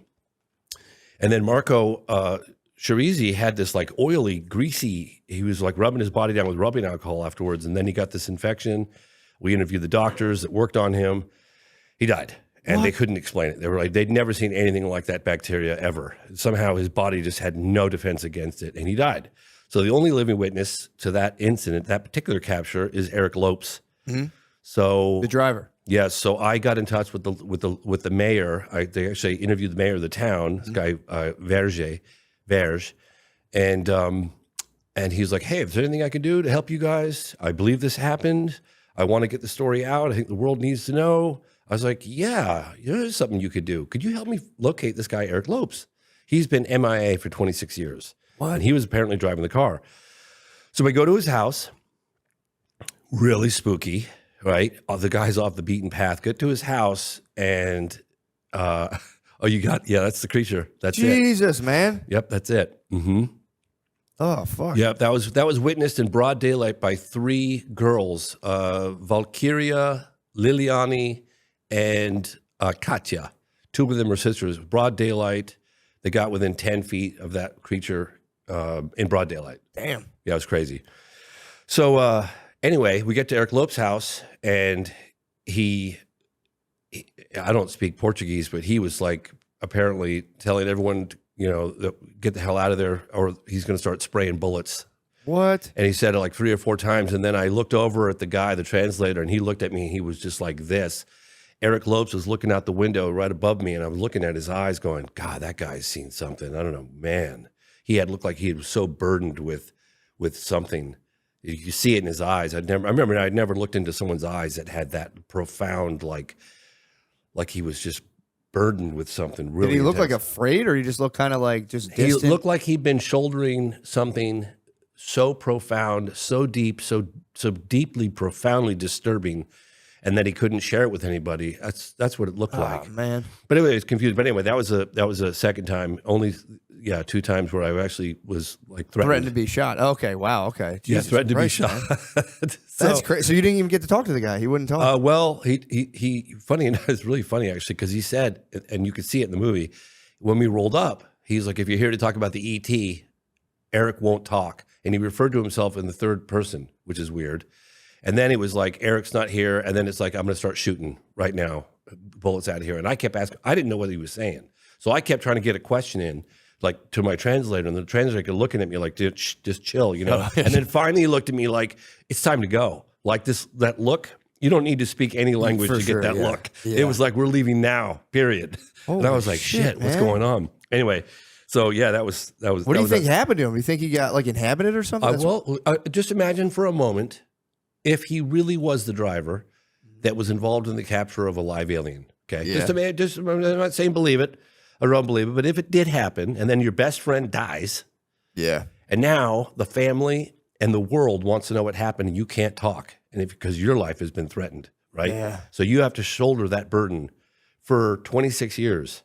And then Marco Cherez had this like oily, greasy, he was like rubbing his body down with rubbing alcohol afterwards. And then he got this infection. We interviewed the doctors that worked on him. He died. And They couldn't explain it. They were like, they'd never seen anything like that bacteria ever. Somehow his body just had no defense against it, and he died. So the only living witness to that incident, that particular capture, is Eric Lopes. Mm-hmm. So the driver. Yes. So I got in touch with the mayor. They actually interviewed the mayor of the town, this guy Verge, and he was like, "Hey, is there anything I can do to help you guys? I believe this happened. I want to get the story out. I think the world needs to know." I was like, "Yeah, there's something you could do. Could you help me locate this guy, Eric Lopes? He's been MIA for 26 years. What? And he was apparently driving the car." So we go to his house. Really spooky, right? The guy's off the beaten path. Get to his house and, that's the creature. That's Jesus, man. Yep, that's it. Mm-hmm. Oh, fuck. Yep, that was witnessed in broad daylight by 3 girls, Valkyria, Liliani, and Katya. 2 of them are sisters. Broad daylight. They got within 10 feet of that creature in broad daylight. Damn. Yeah, it was crazy. So anyway, we get to Eric Lope's house, and he I don't speak Portuguese, but he was like apparently telling everyone, get the hell out of there, or he's going to start spraying bullets. What? And he said it like 3 or 4 times. And then I looked over at the guy, the translator, and he looked at me, and he was just like this. Eric Lopes was looking out the window right above me, and I was looking at his eyes going, God, that guy's seen something. I don't know, man. He had looked like he was so burdened with something. You see it in his eyes. I remember I'd never looked into someone's eyes that had that profound, like he was just burdened with something really Did he look intense. like afraid, or he just looked kind of like just He distant? looked like he'd been shouldering something so profound, so deep, so deeply, profoundly disturbing, and that he couldn't share it with anybody. That's what it looked like. Man. But anyway, it's confused. But anyway, that was a second time. Only 2 times where I actually was like Threatened to be shot. Okay, wow, okay. Yeah, Jesus threatened to be Christ, shot. man. That's crazy. So you didn't even get to talk to the guy? He wouldn't talk? Well, he funny enough, it's really funny actually, because he said, and you could see it in the movie, when we rolled up, he's like, if you're here to talk about the ET, Eric won't talk. And he referred to himself in the third person, which is weird. And then it was like, Eric's not here. And then it's like, I'm going to start shooting right now, bullets out of here. And I kept asking, I didn't know what he was saying. So I kept trying to get a question in, like to my translator, and the translator looking at me like, dude, just chill, And then finally he looked at me like, it's time to go. Like that look, you don't need to speak any language For to sure, get that yeah. look. Yeah. It was like, we're leaving now, period. And I was like, shit, what's man. going on? Anyway, so yeah, that was. What do you think happened to him? You think he got like inhabited or something? Just imagine for a moment if he really was the driver that was involved in the capture of a live alien. Okay, Yeah. I'm not saying believe it or don't believe it, but if it did happen, and then your best friend dies, Yeah. and now the family and the world wants to know what happened, and you can't talk, and because your life has been threatened, right? Yeah. So you have to shoulder that burden for 26 years.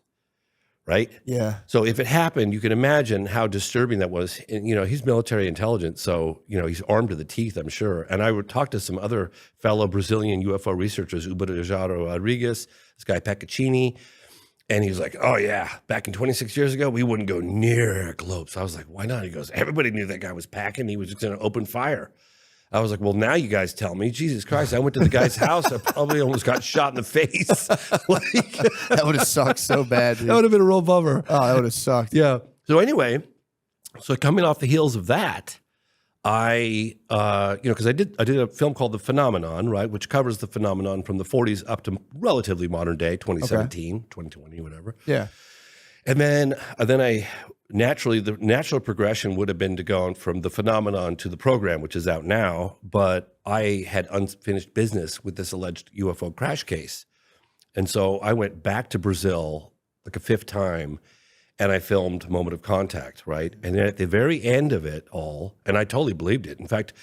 Right? Yeah. So if it happened, you can imagine how disturbing that was. And, he's military intelligence, so, he's armed to the teeth, I'm sure. And I would talk to some other fellow Brazilian UFO researchers, Uberajaro Rodriguez, this guy Peccaccini, and he was like, oh yeah, back in 26 years ago, we wouldn't go near Eric Lopes. I was like, why not? He goes, everybody knew that guy was packing. He was just going to open fire. I was like, well, now you guys tell me. Jesus Christ, I went to the guy's house. I probably almost got shot in the face. That would have sucked so bad, dude. That would have been a real bummer. Oh, that would have sucked. Yeah. So anyway, coming off the heels of that, I, because I did a film called The Phenomenon, right, which covers the phenomenon from the 40s up to relatively modern day, 2017, 2020, whatever. Yeah. And then I naturally, the natural progression would have been to go from The Phenomenon to the program, which is out now. But I had unfinished business with this alleged UFO crash case. And so I went back to Brazil like a 5th time, and I filmed Moment of Contact, right? And then at the very end of it all, and I totally believed it. In fact,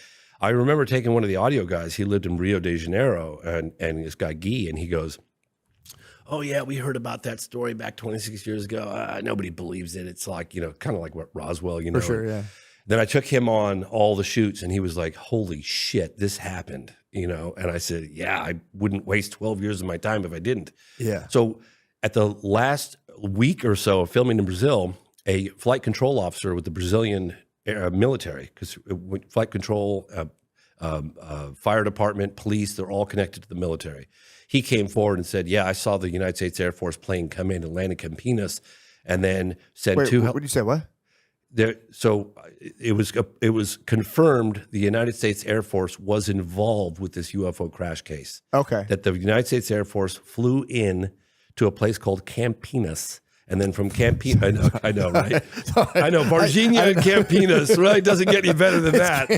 I remember taking one of the audio guys, he lived in Rio de Janeiro, and this guy Guy, and he goes, oh yeah, we heard about that story back 26 years ago. Nobody believes it. It's like, kind of like what Roswell, For sure, yeah. Then I took him on all the shoots, and he was like, holy shit, this happened, And I said, yeah, I wouldn't waste 12 years of my time if I didn't. Yeah. So at the last week or so of filming in Brazil, a flight control officer with the Brazilian military, because flight control, fire department, police, they're all connected to the military. He came forward and said, yeah, I saw the United States Air Force plane come in and land in Campinas, and then said Wait, to what did you say? What? So it was confirmed the United States Air Force was involved with this UFO crash case. Okay. That the United States Air Force flew in to a place called Campinas. And then from Campinas, I know, right? I know, Varginha and Campinas, right? Doesn't get any better than that.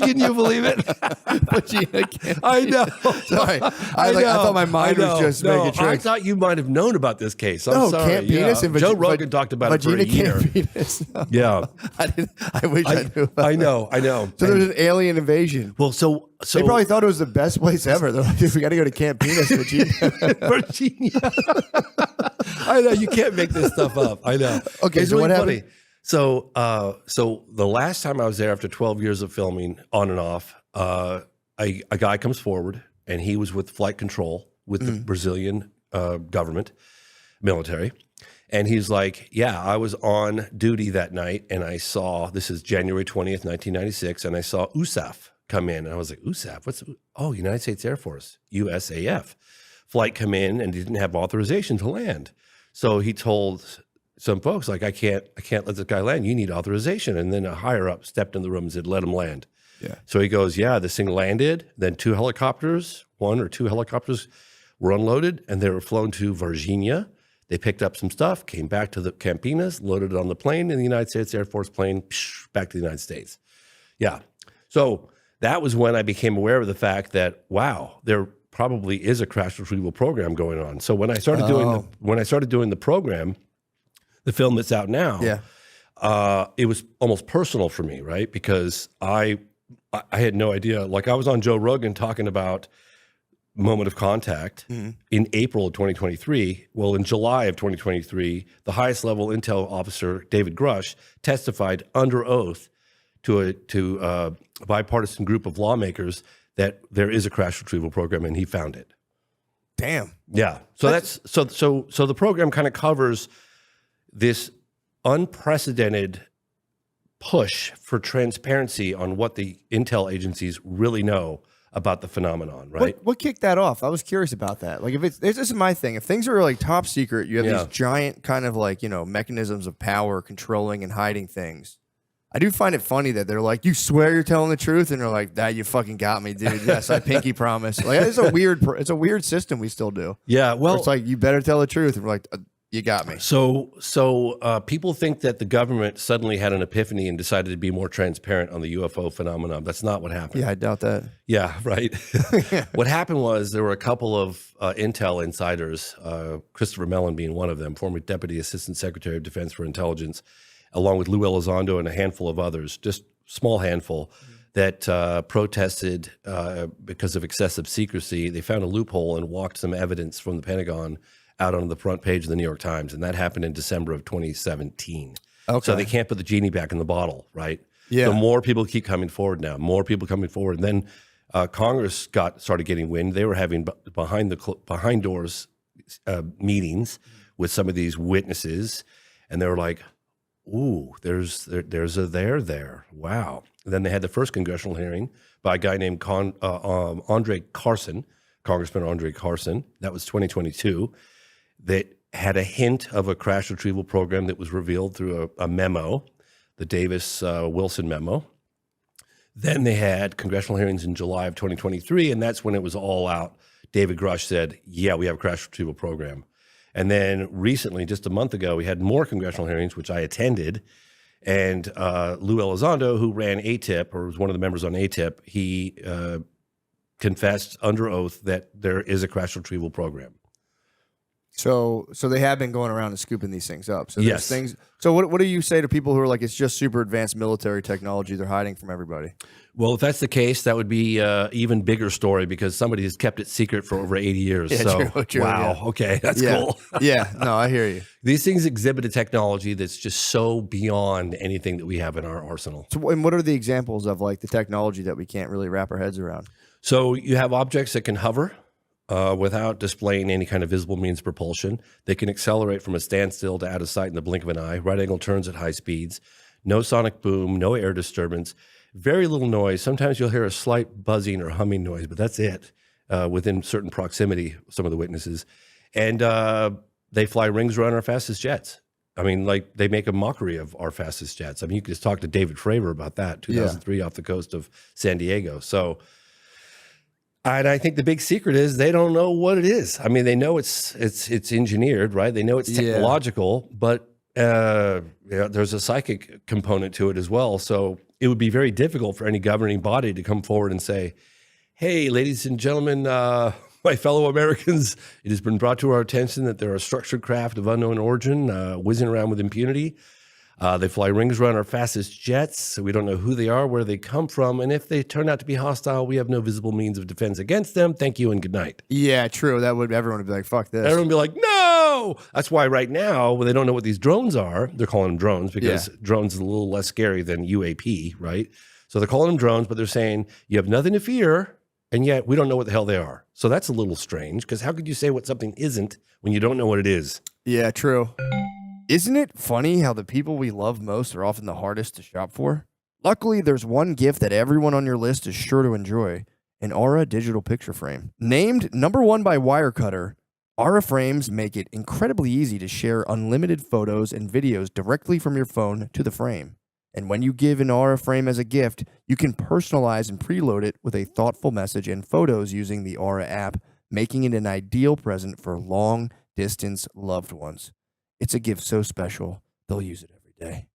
Can you believe it? I know. Sorry. I thought my mind was just making tricks. I thought you might have known about this case. I'm No, sorry. Campinas and Joe Rogan talked about it for a year. Campinas. No. Yeah. I wish I knew about I know. So there's an alien invasion. Well, so They probably thought it was the best place ever. They're like, we got to go to Campinas, Virginia. Virginia. I know, you can't make this stuff up. I know. Okay, it's so really what funny. happened? So the last time I was there after 12 years of filming on and off, a guy comes forward, and he was with flight control with the Brazilian government. military. And he's like, yeah, I was on duty that night and I saw, this is January 20th, 1996, and I saw USAF come in. And I was like, USAF? United States Air Force, USAF. Flight come in and he didn't have authorization to land. So he told some folks, like, I can't let this guy land. You need authorization. And then a higher up stepped in the room and said, let him land. Yeah. So he goes, yeah, this thing landed. Then one or two helicopters were unloaded and they were flown to Virginia. They picked up some stuff, came back to the Campinas, loaded it on the plane, and the United States Air Force plane, back to the United States. Yeah. So that was when I became aware of the fact that, wow, there probably is a crash retrieval program going on. So when I started doing the program, the film that's out now, it was almost personal for me, right? Because I had no idea. Like, I was on Joe Rogan talking about moment of contact in April of 2023. Well, in July of 2023, the highest level intel officer, David Grush, testified under oath to a bipartisan group of lawmakers that there is a crash retrieval program, and he found it. Damn. Yeah. So so the program kind of covers this unprecedented push for transparency on what the intel agencies really know about the phenomenon, right? What kicked that off? I was curious about that. Like, this is my thing. If things are like top secret, you have these giant kind of like, mechanisms of power controlling and hiding things. I do find it funny that they're like, you swear you're telling the truth, and they're like, that you fucking got me, dude. Yes, I pinky promise. Like, it's a weird system we still do. Yeah, well, it's like, you better tell the truth, and we're like, you got me. So people think that the government suddenly had an epiphany and decided to be more transparent on the UFO phenomenon. That's not what happened. Yeah, I doubt that. Yeah, right. What happened was there were a couple of intel insiders, Christopher Mellon being one of them, former Deputy Assistant Secretary of Defense for Intelligence, along with Lou Elizondo and a handful of others, just small handful, that protested because of excessive secrecy. They found a loophole and walked some evidence from the Pentagon out on the front page of the New York Times, and that happened in December of 2017. Okay. So they can't put the genie back in the bottle, right? Yeah. So more people keep coming forward now, more people coming forward. And then Congress started getting wind. They were having behind doors meetings with some of these witnesses, and they were like, ooh, there's a there. Wow. And then they had the first congressional hearing by a guy named Andre Carson, Congressman Andre Carson. That was 2022. That had a hint of a crash retrieval program that was revealed through a memo, the Davis-Wilson memo. Then they had congressional hearings in July of 2023, and that's when it was all out. David Grush said, yeah, we have a crash retrieval program. And then recently, just a month ago, we had more congressional hearings, which I attended, and Lou Elizondo, who ran ATIP, or was one of the members on ATIP, he confessed under oath that there is a crash retrieval program. So they have been going around and scooping these things up. So yes. Things. So what do you say to people who are like, it's just super advanced military technology they're hiding from everybody? Well, if that's the case, that would be an even bigger story because somebody has kept it secret for over 80 years. Yeah, so, true, wow, yeah. Okay, that's cool. Yeah, no, I hear you. These things exhibit a technology that's just so beyond anything that we have in our arsenal. So, and what are the examples of like the technology that we can't really wrap our heads around? So you have objects that can hover without displaying any kind of visible means of propulsion. They can accelerate from a standstill to out of sight in the blink of an eye, right angle turns at high speeds, no sonic boom, no air disturbance, very little noise. Sometimes you'll hear a slight buzzing or humming noise, but that's it within certain proximity, some of the witnesses. And they fly rings around our fastest jets. I mean, like they make a mockery of our fastest jets. I mean, you could just talk to David Fravor about that, 2003 off the coast of San Diego. So, and I think the big secret is they don't know what it is. I mean, they know it's engineered, right? They know it's technological, but there's a psychic component to it as well. So it would be very difficult for any governing body to come forward and say, hey, ladies and gentlemen, my fellow Americans, it has been brought to our attention that there are structured craft of unknown origin whizzing around with impunity. They fly rings around our fastest jets, so we don't know who they are, where they come from, and if they turn out to be hostile, we have no visible means of defense against them. Thank you and good night. Yeah, true. Everyone would be like, fuck this. Everyone would be like, no! That's why right now, when they don't know what these drones are, they're calling them drones because drones is a little less scary than UAP, right? So they're calling them drones, but they're saying, you have nothing to fear, and yet we don't know what the hell they are. So that's a little strange, because how could you say what something isn't when you don't know what it is? Yeah, true. Isn't it funny how the people we love most are often the hardest to shop for? Luckily, there's one gift that everyone on your list is sure to enjoy, an Aura digital picture frame. Named #1 by Wirecutter, Aura frames make it incredibly easy to share unlimited photos and videos directly from your phone to the frame. And when you give an Aura frame as a gift, you can personalize and preload it with a thoughtful message and photos using the Aura app, making it an ideal present for long-distance loved ones. It's a gift so special, they'll use it every day.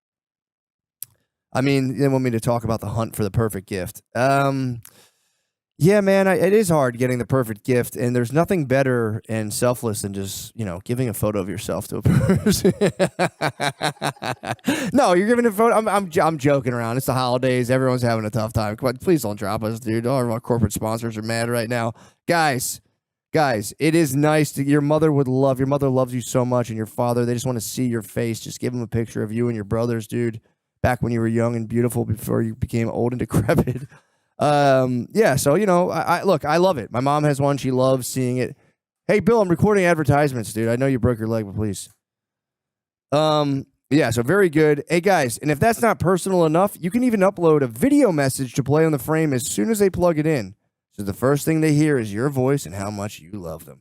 I mean, they want me to talk about the hunt for the perfect gift. Yeah, man, it is hard getting the perfect gift, and there's nothing better and selfless than just, giving a photo of yourself to a person. No, you're giving a photo. I'm joking around. It's the holidays. Everyone's having a tough time. Come on, please don't drop us, dude. All of our corporate sponsors are mad right now. Guys, it is nice your mother loves you so much, and your father, they just want to see your face. Just give them a picture of you and your brothers, dude, back when you were young and beautiful before you became old and decrepit. Yeah, so I love it. My mom has one. She loves seeing it. Hey, Bill, I'm recording advertisements, dude. I know you broke your leg, but please. Yeah, so very good. Hey, guys, and if that's not personal enough, you can even upload a video message to play on the frame as soon as they plug it in. So the first thing they hear is your voice and how much you love them.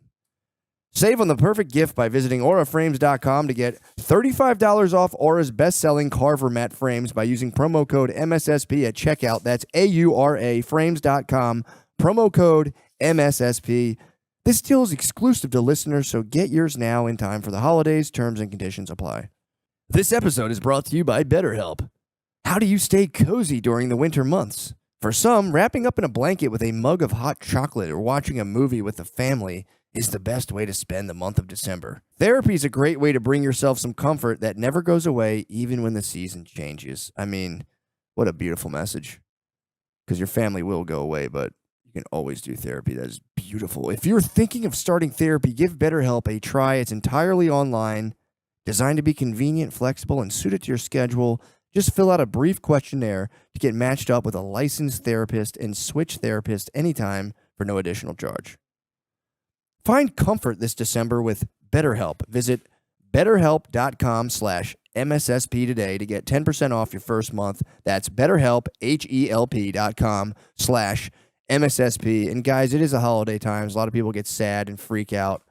Save on the perfect gift by visiting auraframes.com to get $35 off Aura's best-selling Carver mat frames by using promo code MSSP at checkout. That's auraframes.com, promo code MSSP. This deal is exclusive to listeners, so get yours now in time for the holidays. Terms and conditions apply. This episode is brought to you by BetterHelp. How do you stay cozy during the winter months? For some, wrapping up in a blanket with a mug of hot chocolate or watching a movie with the family is the best way to spend the month of December. Therapy is a great way to bring yourself some comfort that never goes away even when the season changes. I mean, what a beautiful message. Because your family will go away, but you can always do therapy. That is beautiful. If you're thinking of starting therapy, give BetterHelp a try. It's entirely online, designed to be convenient, flexible, and suited to your schedule. Just fill out a brief questionnaire to get matched up with a licensed therapist and switch therapists anytime for no additional charge. Find comfort this December with BetterHelp. Visit betterhelp.com/MSSP today to get 10% off your first month. That's BetterHelp, HELP.com/MSSP. And guys, it is the holiday times. A lot of people get sad and freak out.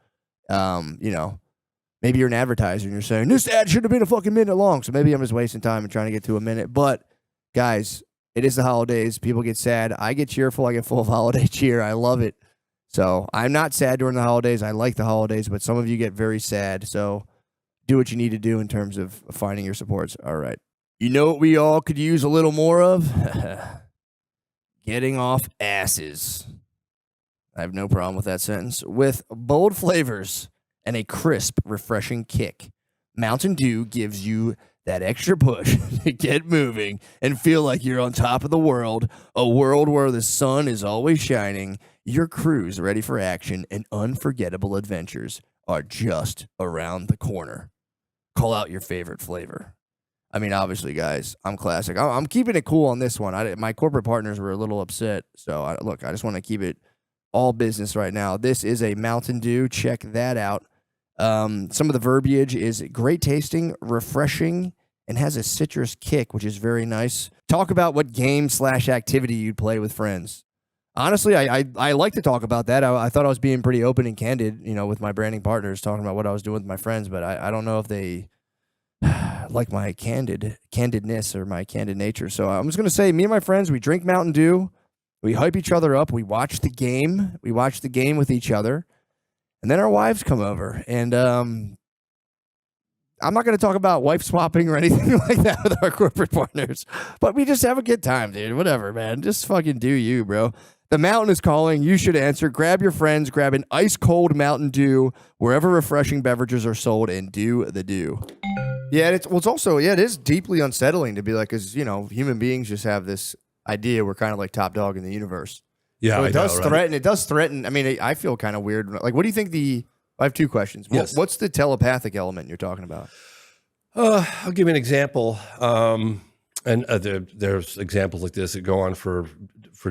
Maybe you're an advertiser and you're saying, this ad should have been a fucking minute long. So maybe I'm just wasting time and trying to get to a minute. But guys, it is the holidays. People get sad. I get cheerful. I get full of holiday cheer. I love it. So I'm not sad during the holidays. I like the holidays, but some of you get very sad. So do what you need to do in terms of finding your supports. All right. You know what we all could use a little more of? Getting off asses. I have no problem with that sentence. With bold flavors and a crisp, refreshing kick, Mountain Dew gives you that extra push to get moving and feel like you're on top of the world, a world where the sun is always shining. Your crew's ready for action, and unforgettable adventures are just around the corner. Call out your favorite flavor. I mean, obviously, guys, I'm classic. I'm keeping it cool on this one. My corporate partners were a little upset. So, I just want to keep it all business right now. This is a Mountain Dew. Check that out. Some of the verbiage is great tasting, refreshing, and has a citrus kick, which is very nice. Talk about what game/activity you'd play with friends. Honestly, I like to talk about that. I thought I was being pretty open and candid, with my branding partners, talking about what I was doing with my friends, but I don't know if they like my candidness or my candid nature. So I'm just going to say, me and my friends, we drink Mountain Dew, we hype each other up, we watch the game with each other, and then our wives come over. And I'm not going to talk about wife swapping or anything like that with our corporate partners, but we just have a good time, dude. Whatever, man. Just fucking do you, bro. The mountain is calling. You should answer. Grab your friends. Grab an ice cold Mountain Dew wherever refreshing beverages are sold, and do the do. Yeah, it is deeply unsettling to be like, because human beings just have this idea we're kind of like top dog in the universe. Yeah, so it does threaten. I mean, I feel kind of weird. Like, what do you think I have two questions. Yes. What's the telepathic element you're talking about? I'll give you an example. There's examples like this that go on for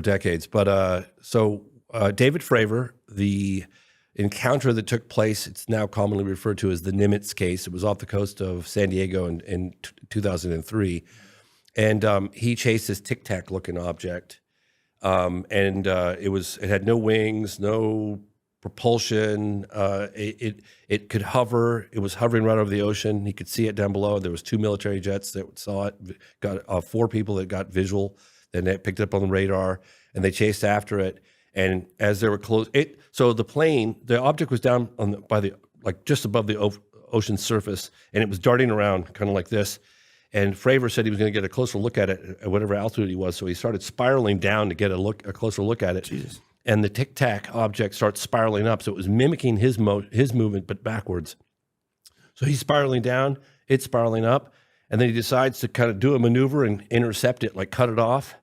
decades. But so David Fravor, the encounter that took place. It's now commonly referred to as the Nimitz case. It was off the coast of San Diego in 2003. And he chased this Tic Tac looking object. It had no wings, no propulsion. It could hover. It was hovering right over the ocean. He could see it down below. There was 2 military jets that saw it. Got 4 people that got visual. Then they picked it up on the radar, and they chased after it. And as they were close, so the object was down just above the ocean surface, and it was darting around kind of like this. And Fravor said he was going to get a closer look at it at whatever altitude he was. So he started spiraling down to get a closer look at it. Jesus. And the Tic Tac object starts spiraling up. So it was mimicking his movement, but backwards. So he's spiraling down, it's spiraling up. And then he decides to kind of do a maneuver and intercept it, like cut it off.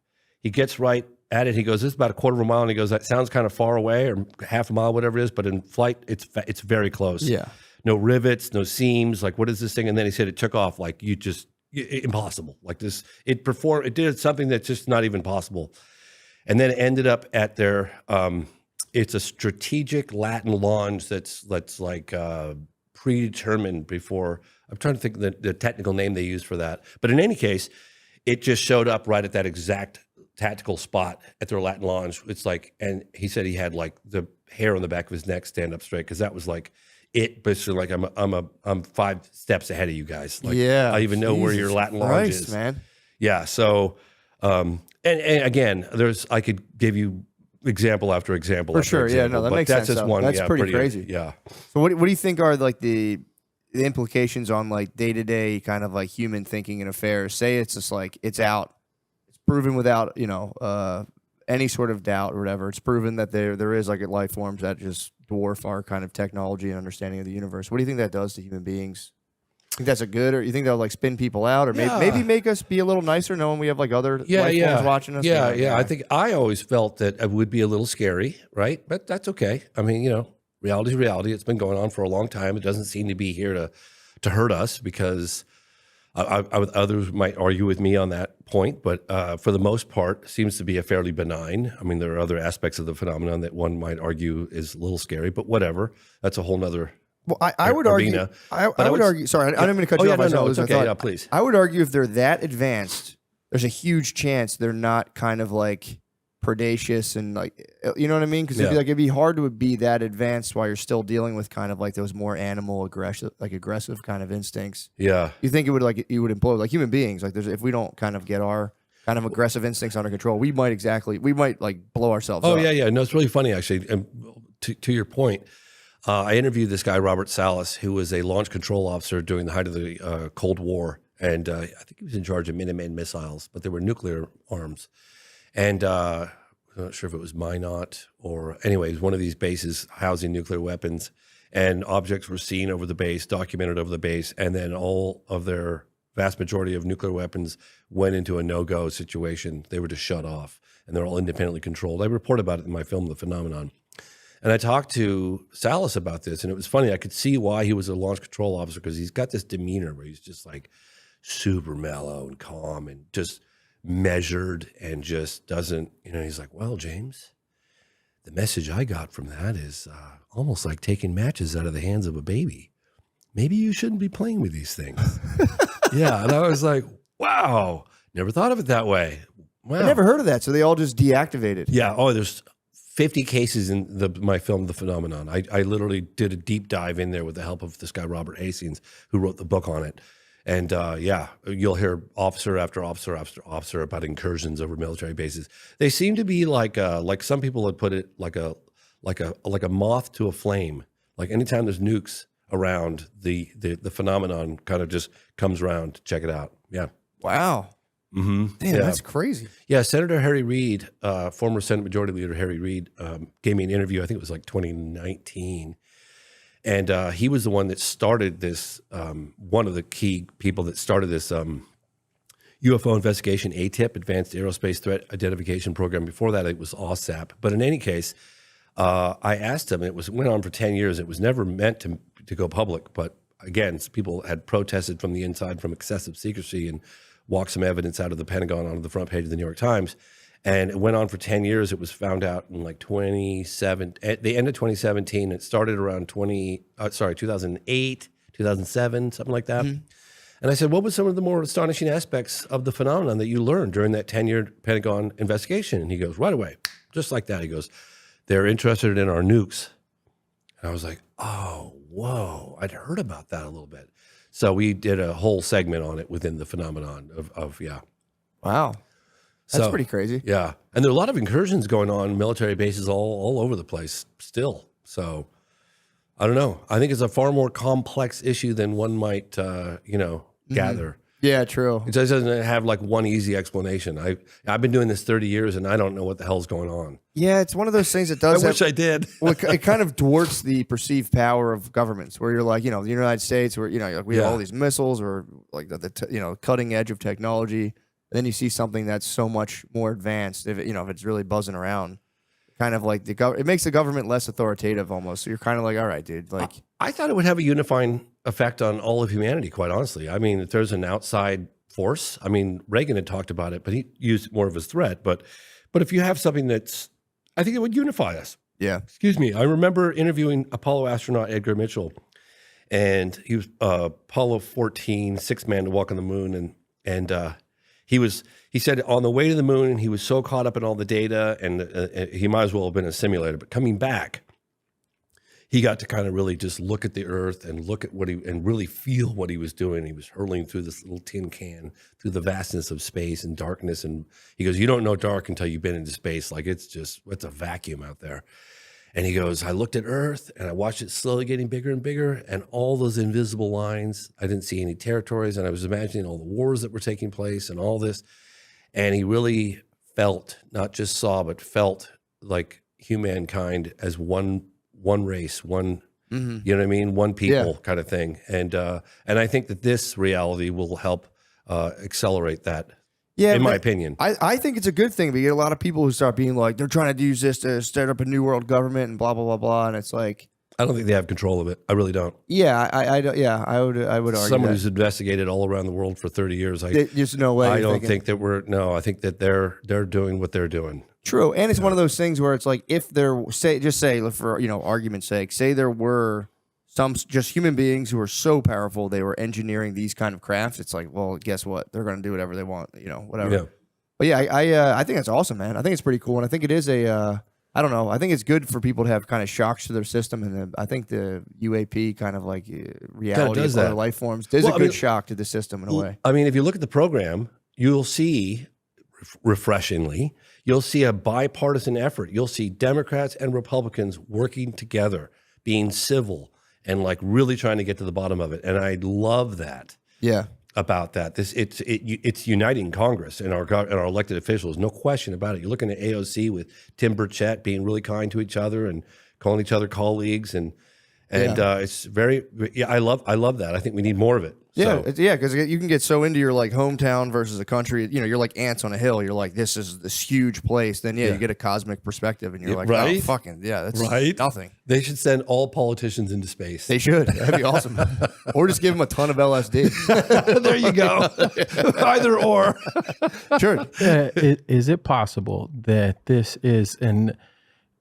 He gets right at it. He goes, this is about a quarter of a mile. And he goes, that sounds kind of far away, or half a mile, whatever it is. But in flight, it's very close. Yeah. No rivets, no seams. Like, what is this thing? And then he said it took off. Like, impossible. Like this, it did something that's just not even possible. And then it ended up at their, it's a strategic Latin launch that's like predetermined before. I'm trying to think of the technical name they use for that. But in any case, it just showed up right at that exact tactical spot at their Latin launch. It's like, and he said he had like the hair on the back of his neck stand up straight, because that was like it. Basically, like I'm 5 steps ahead of you guys. Like, yeah, I even know where your Latin launch is, man. Yeah. So, and again, I could give you example after example. For after sure. example, Yeah. No, that but makes that's sense. just Though. one. That's Yeah, pretty crazy. Yeah. So what do you think are like the implications on like day-to-day kind of like human thinking and affairs? Say it's just like it's proven without any sort of doubt or whatever. It's proven that there is like life forms that just dwarf our kind of technology and understanding of the universe. What do you think that does to human beings? Think that's a good, or you think that'll like spin people out, or maybe make us be a little nicer knowing we have like other life forms watching us? Yeah. I think I always felt that it would be a little scary, right? But that's okay. I mean, reality is reality. It's been going on for a long time. It doesn't seem to be here to hurt us, because others might argue with me on that point, but for the most part, seems to be a fairly benign. I mean, there are other aspects of the phenomenon that one might argue is a little scary, but whatever. That's a whole nother. Well, I would argue. I would argue. Sorry, I'm going to cut you off. No, it's okay. Yeah, please. I would argue if they're that advanced, there's a huge chance they're not kind of like predacious and like, you know what I mean? Because it'd be hard to be that advanced while you're still dealing with kind of like those more animal aggressive kind of instincts. Yeah. You think it would implode like human beings? Like if we don't kind of get our kind of aggressive instincts under control, we might like blow ourselves up. Yeah. No, it's really funny actually. And to your point, I interviewed this guy, Robert Salas, who was a launch control officer during the height of the Cold War. And I think he was in charge of Minuteman missiles, but they were nuclear arms. And I'm not sure if it was Minot or anyways, one of these bases housing nuclear weapons, and objects were seen over the base, documented over the base. And then all of their vast majority of nuclear weapons went into a no-go situation. They were just shut off, and they're all independently controlled. I report about it in my film, The Phenomenon. And I talked to Salas about this, and it was funny. I could see why he was a launch control officer, because he's got this demeanor where he's just like super mellow and calm and just measured, and just doesn't, he's like, well, James, the message I got from that is almost like taking matches out of the hands of a baby. Maybe you shouldn't be playing with these things. Yeah. And I was like, wow, never thought of it that way. Wow. I never heard of that. So they all just deactivated. Yeah. Oh, there's 50 cases in my film, The Phenomenon. I literally did a deep dive in there with the help of this guy, Robert Hastings, who wrote the book on it. And you'll hear officer after officer after officer about incursions over military bases. They seem to be like some people had put it, like a moth to a flame. Like anytime there's nukes around, the phenomenon kind of just comes around to check it out. Yeah. Wow. Mm-hmm. Damn, that's crazy. Yeah, Senator Harry Reid, former Senate Majority Leader Harry Reid, gave me an interview. I think it was like 2019. And he was the one that started this, one of the key people that started this UFO investigation, ATIP, Advanced Aerospace Threat Identification Program. Before that, it was OSAP. But in any case, I asked him, it went on for 10 years. It was never meant to go public. But again, people had protested from the inside from excessive secrecy and walked some evidence out of the Pentagon onto the front page of the New York Times. And it went on for 10 years. It was found out in like at the end of 2017. It started around 2008, 2007, something like that. And I said, what were some of the more astonishing aspects of the phenomenon that you learned during that 10-year Pentagon investigation? And he goes, right away, just like that. He goes, they're interested in our nukes. And I was like, oh, whoa, I'd heard about that a little bit. So we did a whole segment on it within the phenomenon of Wow. That's pretty crazy. Yeah. And there are a lot of incursions going on, military bases all over the place still. So I don't know. I think it's a far more complex issue than one might, gather. Yeah, true. It doesn't have like one easy explanation. I've been doing this 30 years and I don't know what the hell's going on. Yeah, it's one of those things that does. I wish I did. Well, it kind of dwarfs the perceived power of governments, where you're like, the United States, where like we have all these missiles, or like the cutting edge of technology. And then you see something that's so much more advanced. If it's really buzzing around, kind of like it makes the government less authoritative almost. So you're kind of like, all right, dude. Like, I thought it would have a unifying effect on all of humanity, quite honestly. I mean, if there's an outside force, I mean, Reagan had talked about it, but he used it more of a threat. But if you have something I think it would unify us. Yeah. Excuse me. I remember interviewing Apollo astronaut Edgar Mitchell, and he was Apollo 14, sixth man to walk on the moon. And he said on the way to the moon, he was so caught up in all the data, and he might as well have been a simulator, but coming back, he got to kind of really just look at the Earth and look at and really feel what he was doing. He was hurling through this little tin can through the vastness of space and darkness. And he goes, you don't know dark until you've been into space. Like it's a vacuum out there. And he goes, I looked at Earth and I watched it slowly getting bigger and bigger, and all those invisible lines, I didn't see any territories. And I was imagining all the wars that were taking place and all this. And he really felt, not just saw, but felt like humankind as one race, one, you know what I mean? One people kind of thing. And I think that this reality will help accelerate that. Yeah, in my opinion. I think it's a good thing. We get a lot of people who start being like, they're trying to use this to start up a new world government and blah, blah, blah, blah. And it's like, I don't think they have control of it. I really don't. Yeah, I would argue someone who's investigated all around the world for 30 years. There's no way. I don't think that I think that they're doing what they're doing. True. And it's one of those things where it's like, if there, just say for, argument's sake, say there were some just human beings who are so powerful, they were engineering these kind of crafts. It's like, well, guess what? They're going to do whatever they want, whatever. Yeah. But yeah, I think that's awesome, man. I think it's pretty cool. And I think it is I don't know. I think it's good for people to have kind of shocks to their system. And I think the UAP kind of like reality of other life forms is a good shock to the system in a way. I mean, if you look at the program, you'll see, refreshingly, you'll see a bipartisan effort. You'll see Democrats and Republicans working together, being civil, and like really trying to get to the bottom of it. And I love that. Yeah. About that, it's uniting Congress and our elected officials, no question about it. You're looking at AOC with Tim Burchett being really kind to each other and calling each other colleagues, and it's very I love that. I think we need more of it. Yeah, because you can get so into your like hometown versus a country. You're like ants on a hill. You're like, this is this huge place. Then you get a cosmic perspective, and you're like, right? Oh, fucking that's nothing. They should send all politicians into space. They should. That'd be awesome. Or just give them a ton of LSD. There you go. Either or. Sure. Is it possible that this is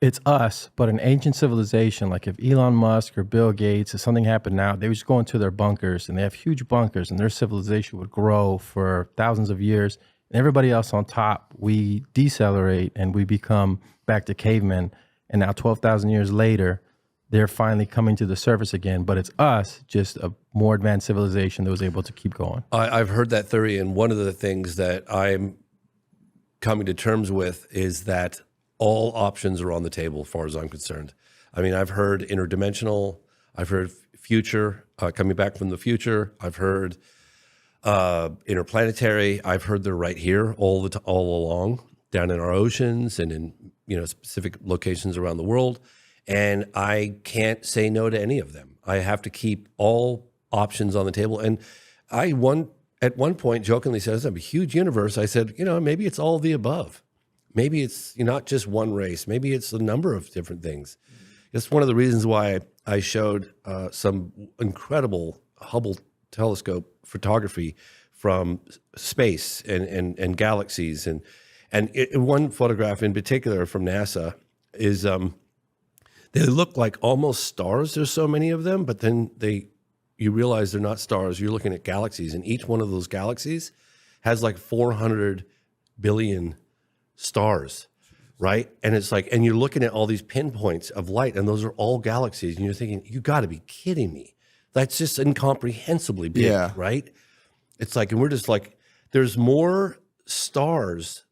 it's us, but an ancient civilization? Like if Elon Musk or Bill Gates, if something happened now, they would just go into their bunkers, and they have huge bunkers, and their civilization would grow for thousands of years. And everybody else on top, we decelerate and we become back to cavemen. And now 12,000 years later, they're finally coming to the surface again. But it's us, just a more advanced civilization that was able to keep going. I've heard that theory, and one of the things that I'm coming to terms with is that all options are on the table as far as I'm concerned. I mean, I've heard interdimensional, I've heard future, coming back from the future. I've heard interplanetary. I've heard they're right here all along, down in our oceans and in specific locations around the world. And I can't say no to any of them. I have to keep all options on the table. And at one point jokingly said, "It's a huge universe." I said, maybe it's all of the above. Maybe it's not just one race. Maybe it's a number of different things. It's one of the reasons why I showed some incredible Hubble telescope photography from space and galaxies. And one photograph in particular from NASA is they look like almost stars. There's so many of them, but then you realize they're not stars. You're looking at galaxies, and each one of those galaxies has like 400 billion stars, right? And it's like, and you're looking at all these pinpoints of light, and those are all galaxies, and you're thinking, you got to be kidding me. That's just incomprehensibly big, right? It's like, and we're just like, there's more stars.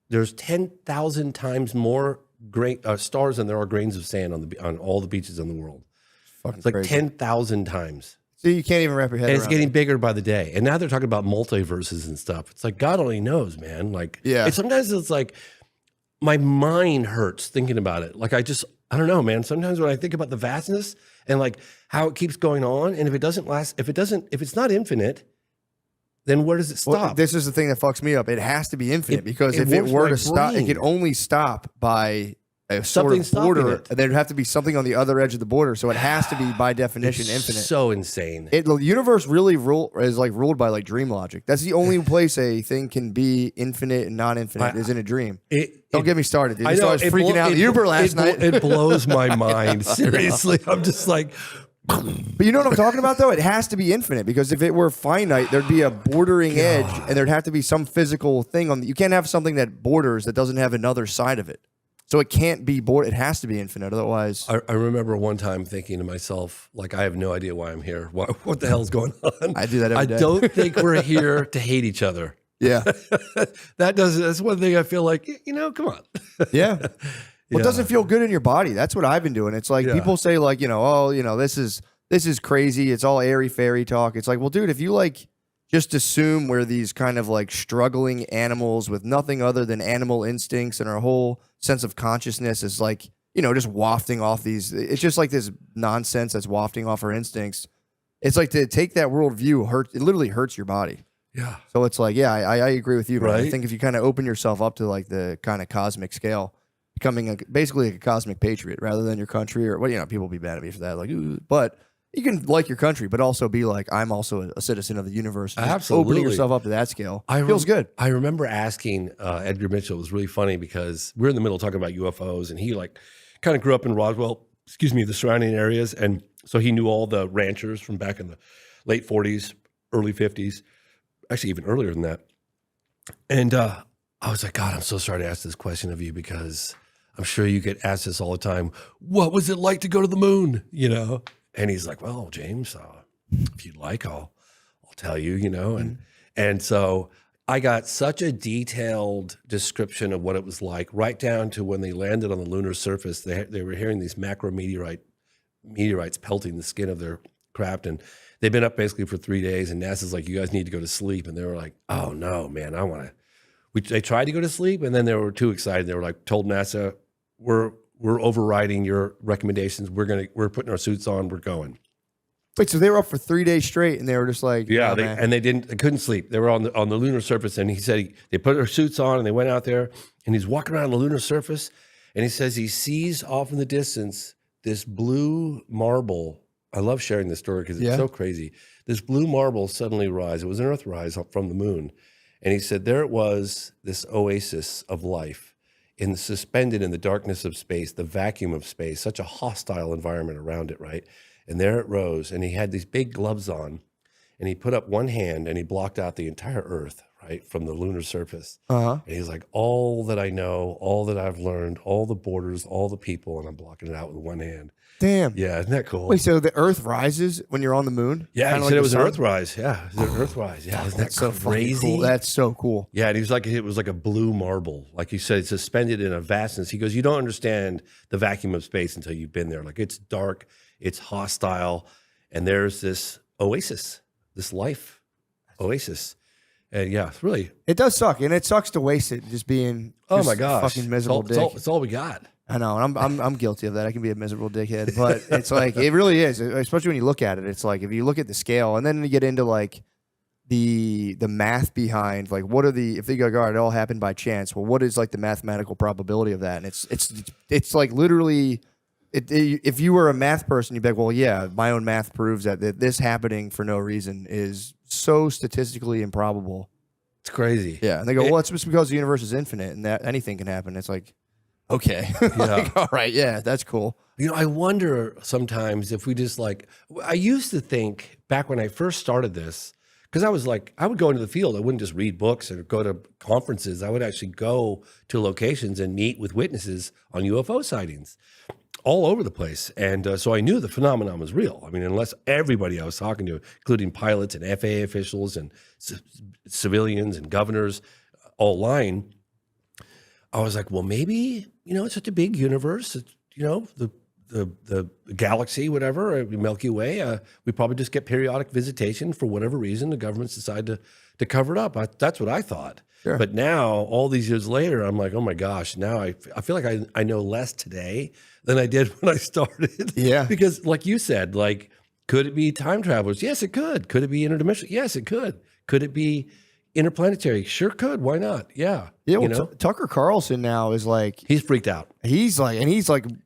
There's 10,000 times more stars than there are grains of sand on all the beaches in the world. It's like 10,000 times. So you can't even wrap your head around it. And it's getting bigger by the day. And now they're talking about multiverses and stuff. It's like, God only knows, man. Like, and sometimes it's like, my mind hurts thinking about it. Like, I don't know, man. Sometimes when I think about the vastness and like how it keeps going on, and if it's not infinite, then where does it stop? Well, this is the thing that fucks me up. It has to be infinite because if it were to stop, it could only stop by a sort of border. And there'd have to be something on the other edge of the border. So it has to be by definition infinite. So insane. The universe really is like ruled by like dream logic. That's the only place a thing can be infinite and not infinite is in a dream. Don't get me started, dude. I know, I was freaking out in the Uber last night. It blows my mind. Seriously. I'm just like, but you know what I'm talking about, though? It has to be infinite because if it were finite, there'd be a bordering edge, and there'd have to be some physical thing on. You can't have something that borders that doesn't have another side of it. So it can't be It has to be infinite, otherwise. I remember one time thinking to myself, like, I have no idea why I'm here. What the hell's going on? I do that every day. I don't think we're here to hate each other. Yeah, that's one thing I feel like. Come on. Yeah. Well, it doesn't feel good in your body. That's what I've been doing. It's like people say like, this is crazy. It's all airy fairy talk. It's like, well, dude, if you like just assume we're these kind of like struggling animals with nothing other than animal instincts, and our whole sense of consciousness is like, just wafting off these. It's just like this nonsense that's wafting off our instincts. It's like to take that worldview it literally hurts your body. Yeah. So it's like, I agree with you, man. Right? I think if you kind of open yourself up to like the kind of cosmic scale, becoming basically a cosmic patriot rather than your country, or people will be mad at me for that. Like, ooh, but you can like your country, but also be like, I'm also a citizen of the universe. Absolutely. Opening yourself up to that scale feels good. I remember asking Edgar Mitchell. It was really funny because we're in the middle talking about UFOs, and he like kind of grew up in Roswell, the surrounding areas. And so he knew all the ranchers from back in the late 40s, early 50s, actually even earlier than that. And I was like, God, I'm so sorry to ask this question of you because I'm sure you get asked this all the time. What was it like to go to the moon? And he's like, well, James, if you'd like, I'll tell you, and so I got such a detailed description of what it was like, right down to when they landed on the lunar surface. They were hearing these meteorites pelting the skin of their craft, and they've been up basically for 3 days. And NASA's like, you guys need to go to sleep, and they were like, oh no, man, I want to. They tried to go to sleep, and then they were too excited. They were like, told NASA, we're overriding your recommendations. We're putting our suits on. We're going. Wait, so they were up for 3 days straight, and they were just like, yeah, they couldn't sleep. They were on the lunar surface, and he said they put their suits on, and they went out there, and he's walking around the lunar surface, and he says he sees off in the distance this blue marble. I love sharing this story because it's so crazy. This blue marble suddenly rise. It was an Earthrise from the moon, and he said there it was, this oasis of life. Suspended in the darkness of space, the vacuum of space, such a hostile environment around it, right? And there it rose, and he had these big gloves on, and he put up one hand, and he blocked out the entire Earth, right, from the lunar surface. And he's like, all that I know, all that I've learned, all the borders, all the people, and I'm blocking it out with one hand. Damn. Yeah, isn't that cool? Wait, so the Earth rises when you're on the moon? Yeah, he said it was an Earthrise. Yeah, it was an Earthrise. Yeah, isn't that so crazy? Cool. That's so cool. Yeah, and he was like, it was like a blue marble. Like he said, it's suspended in a vastness. He goes, you don't understand the vacuum of space until you've been there. Like it's dark, it's hostile, and there's this oasis, this life oasis. And yeah, it's really. It does suck, and it sucks to waste it just being. Oh my gosh, fucking miserable dick. It's all we got. I know, and I'm guilty of that. I can be a miserable dickhead, but it's like it really is, especially when you look at it. It's like if you look at the scale, and then you get into like the math behind like what are the if they go, all right, it all happened by chance. Well, what is like the mathematical probability of that? And it's like literally, if you were a math person, you'd be like, well, yeah, my own math proves that this happening for no reason is so statistically improbable It's crazy. Yeah, and they go, well, it's just because the universe is infinite and that anything can happen. It's like, okay, like, all right, yeah, that's cool. You know, I wonder sometimes if we just like, I used to think back when I first started this, because I was like, I would go into the field. I wouldn't just read books or go to conferences. I would actually go to locations and meet with witnesses on UFO sightings all over the place. And so I knew the phenomenon was real. I mean, unless everybody I was talking to, including pilots and FAA officials and civilians and governors, all lying, I was like, well, maybe, you know, it's such a big universe. It's, you know, the galaxy, whatever, Milky Way, we probably just get periodic visitation for whatever reason. The governments decide to cover it up. That's what I thought. Sure. But now, all these years later, I'm like, oh my gosh, now I feel like I know less today than I did when I started. Yeah. Because like you said, like, could it be time travelers? Yes, it could. Could it be interdimensional? Yes, it could. Could it be interplanetary? Sure could. Why not? Yeah. Yeah, well, Tucker Carlson now is like, he's freaked out. He's like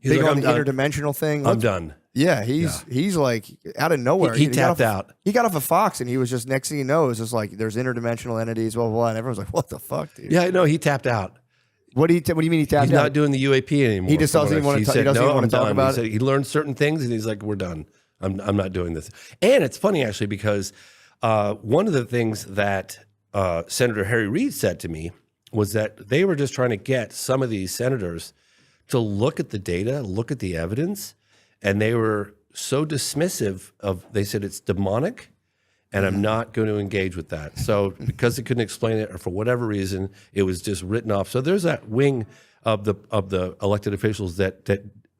big on the interdimensional thing. I'm done. Yeah, he's like out of nowhere. He tapped out. He got off of Fox, and he was just, next thing you know, it's just like there's interdimensional entities, blah blah blah, and everyone's like, what the fuck, dude? Yeah, no, he tapped out. What do you mean he tapped out? He's not doing the UAP anymore. He just doesn't even want to. He doesn't even want to talk about it. He learned certain things, and he's like, we're done. I'm not doing this. And it's funny actually because one of the things that Senator Harry Reid said to me was that they were just trying to get some of these senators to look at the data, look at the evidence, and they were so dismissive of, they said it's demonic, and I'm not going to engage with that. So because they couldn't explain it, or for whatever reason, it was just written off. So there's that wing of the elected officials that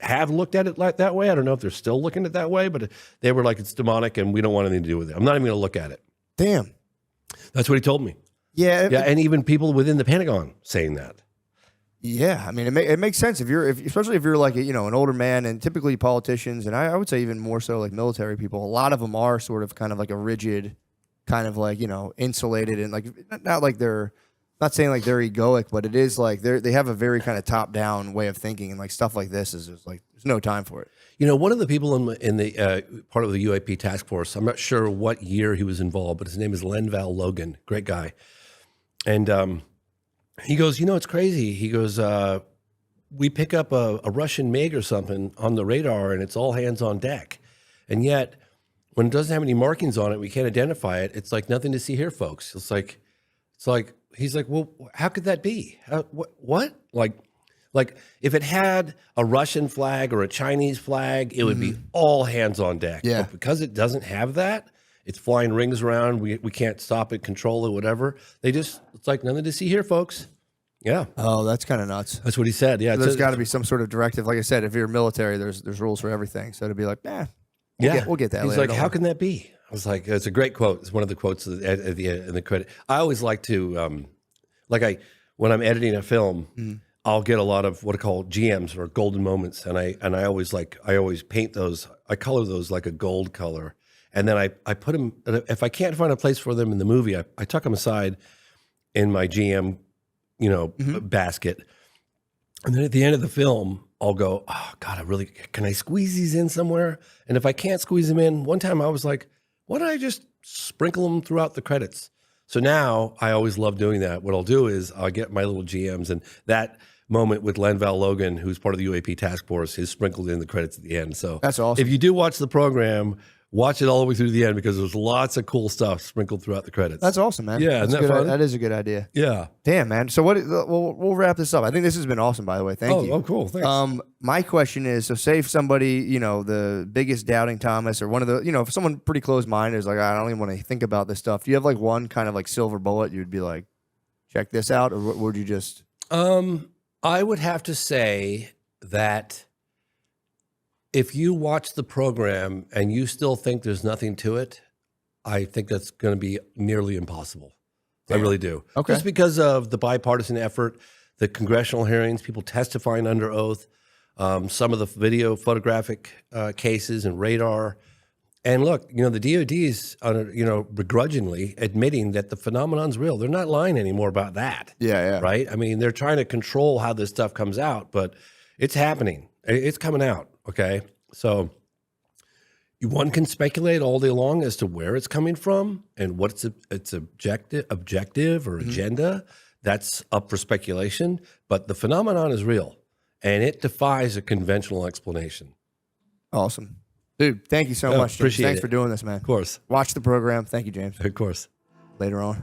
have looked at it like that way. I don't know if they're still looking at it that way, but they were like, it's demonic, and we don't want anything to do with it. I'm not even going to look at it. Damn. That's what he told me. Yeah. Yeah, and even people within the Pentagon saying that. Yeah, I mean, it makes sense especially if you're like an older man, and typically politicians, and I would say even more so like military people. A lot of them are sort of kind of like a rigid, kind of like insulated, and like not like they're not saying like they're egoic, but it is like they have a very kind of top down way of thinking, and like stuff like this is just like there's no time for it. You know, one of the people in the part of the UAP task force, I'm not sure what year he was involved, but his name is Lenval Logan, great guy, and he goes, it's crazy. He goes, we pick up a Russian MiG or something on the radar, and it's all hands on deck. And yet, when it doesn't have any markings on it, we can't identify it. It's like nothing to see here, folks. It's like he's like, well, how could that be? What? Like if it had a Russian flag or a Chinese flag, it would be all hands on deck. Yeah. But because it doesn't have that, it's flying rings around. We can't stop it, control it, whatever. It's like nothing to see here, folks. Yeah. Oh, that's kind of nuts. That's what he said. Yeah. So there's got to be some sort of directive. Like I said, if you're military, there's rules for everything. So to be like, we'll get that He's later. like, how can that be? I was like, it's a great quote. It's one of the quotes at the end in the credit. I always like to, when I'm editing a film, I'll get a lot of what I call GMs or golden moments. And I always paint those. I color those like a gold color. And then I put them, if I can't find a place for them in the movie, I tuck them aside in my GM, basket. And then at the end of the film, I'll go, oh God, can I squeeze these in somewhere? And if I can't squeeze them in, one time I was like, why don't I just sprinkle them throughout the credits? So now I always love doing that. What I'll do is I'll get my little GMs, and that moment with Lenval Logan, who's part of the UAP task force, is sprinkled in the credits at the end. So that's awesome. If you do watch the program, watch it all the way through the end, because there's lots of cool stuff sprinkled throughout the credits. That's awesome, man. Yeah, isn't that fun? That is a good idea. Yeah. Damn, man. So we'll wrap this up. I think this has been awesome, by the way. Thank you. Oh, cool. Thanks. My question is, so say if somebody, the biggest doubting Thomas, or one of the, if someone pretty close-minded is like, I don't even want to think about this stuff. Do you have like one kind of like silver bullet you'd be like, check this out, or would you just? I would have to say that if you watch the program and you still think there's nothing to it, I think that's going to be nearly impossible. Damn. I really do. Okay. Just because of the bipartisan effort, the congressional hearings, people testifying under oath, some of the video photographic cases and radar. And look, the DOD's, begrudgingly admitting that the phenomenon's real. They're not lying anymore about that. Yeah. Right? I mean, they're trying to control how this stuff comes out, but it's happening. It's coming out. Okay. So One can speculate all day long as to where it's coming from and what's its objective or agenda. That's up for speculation, but the phenomenon is real and it defies a conventional explanation. Awesome. Dude, thank you so much, James. Appreciate Thanks it. for doing this, man. Of course. Watch the program. Thank you, James. Of course. Later on.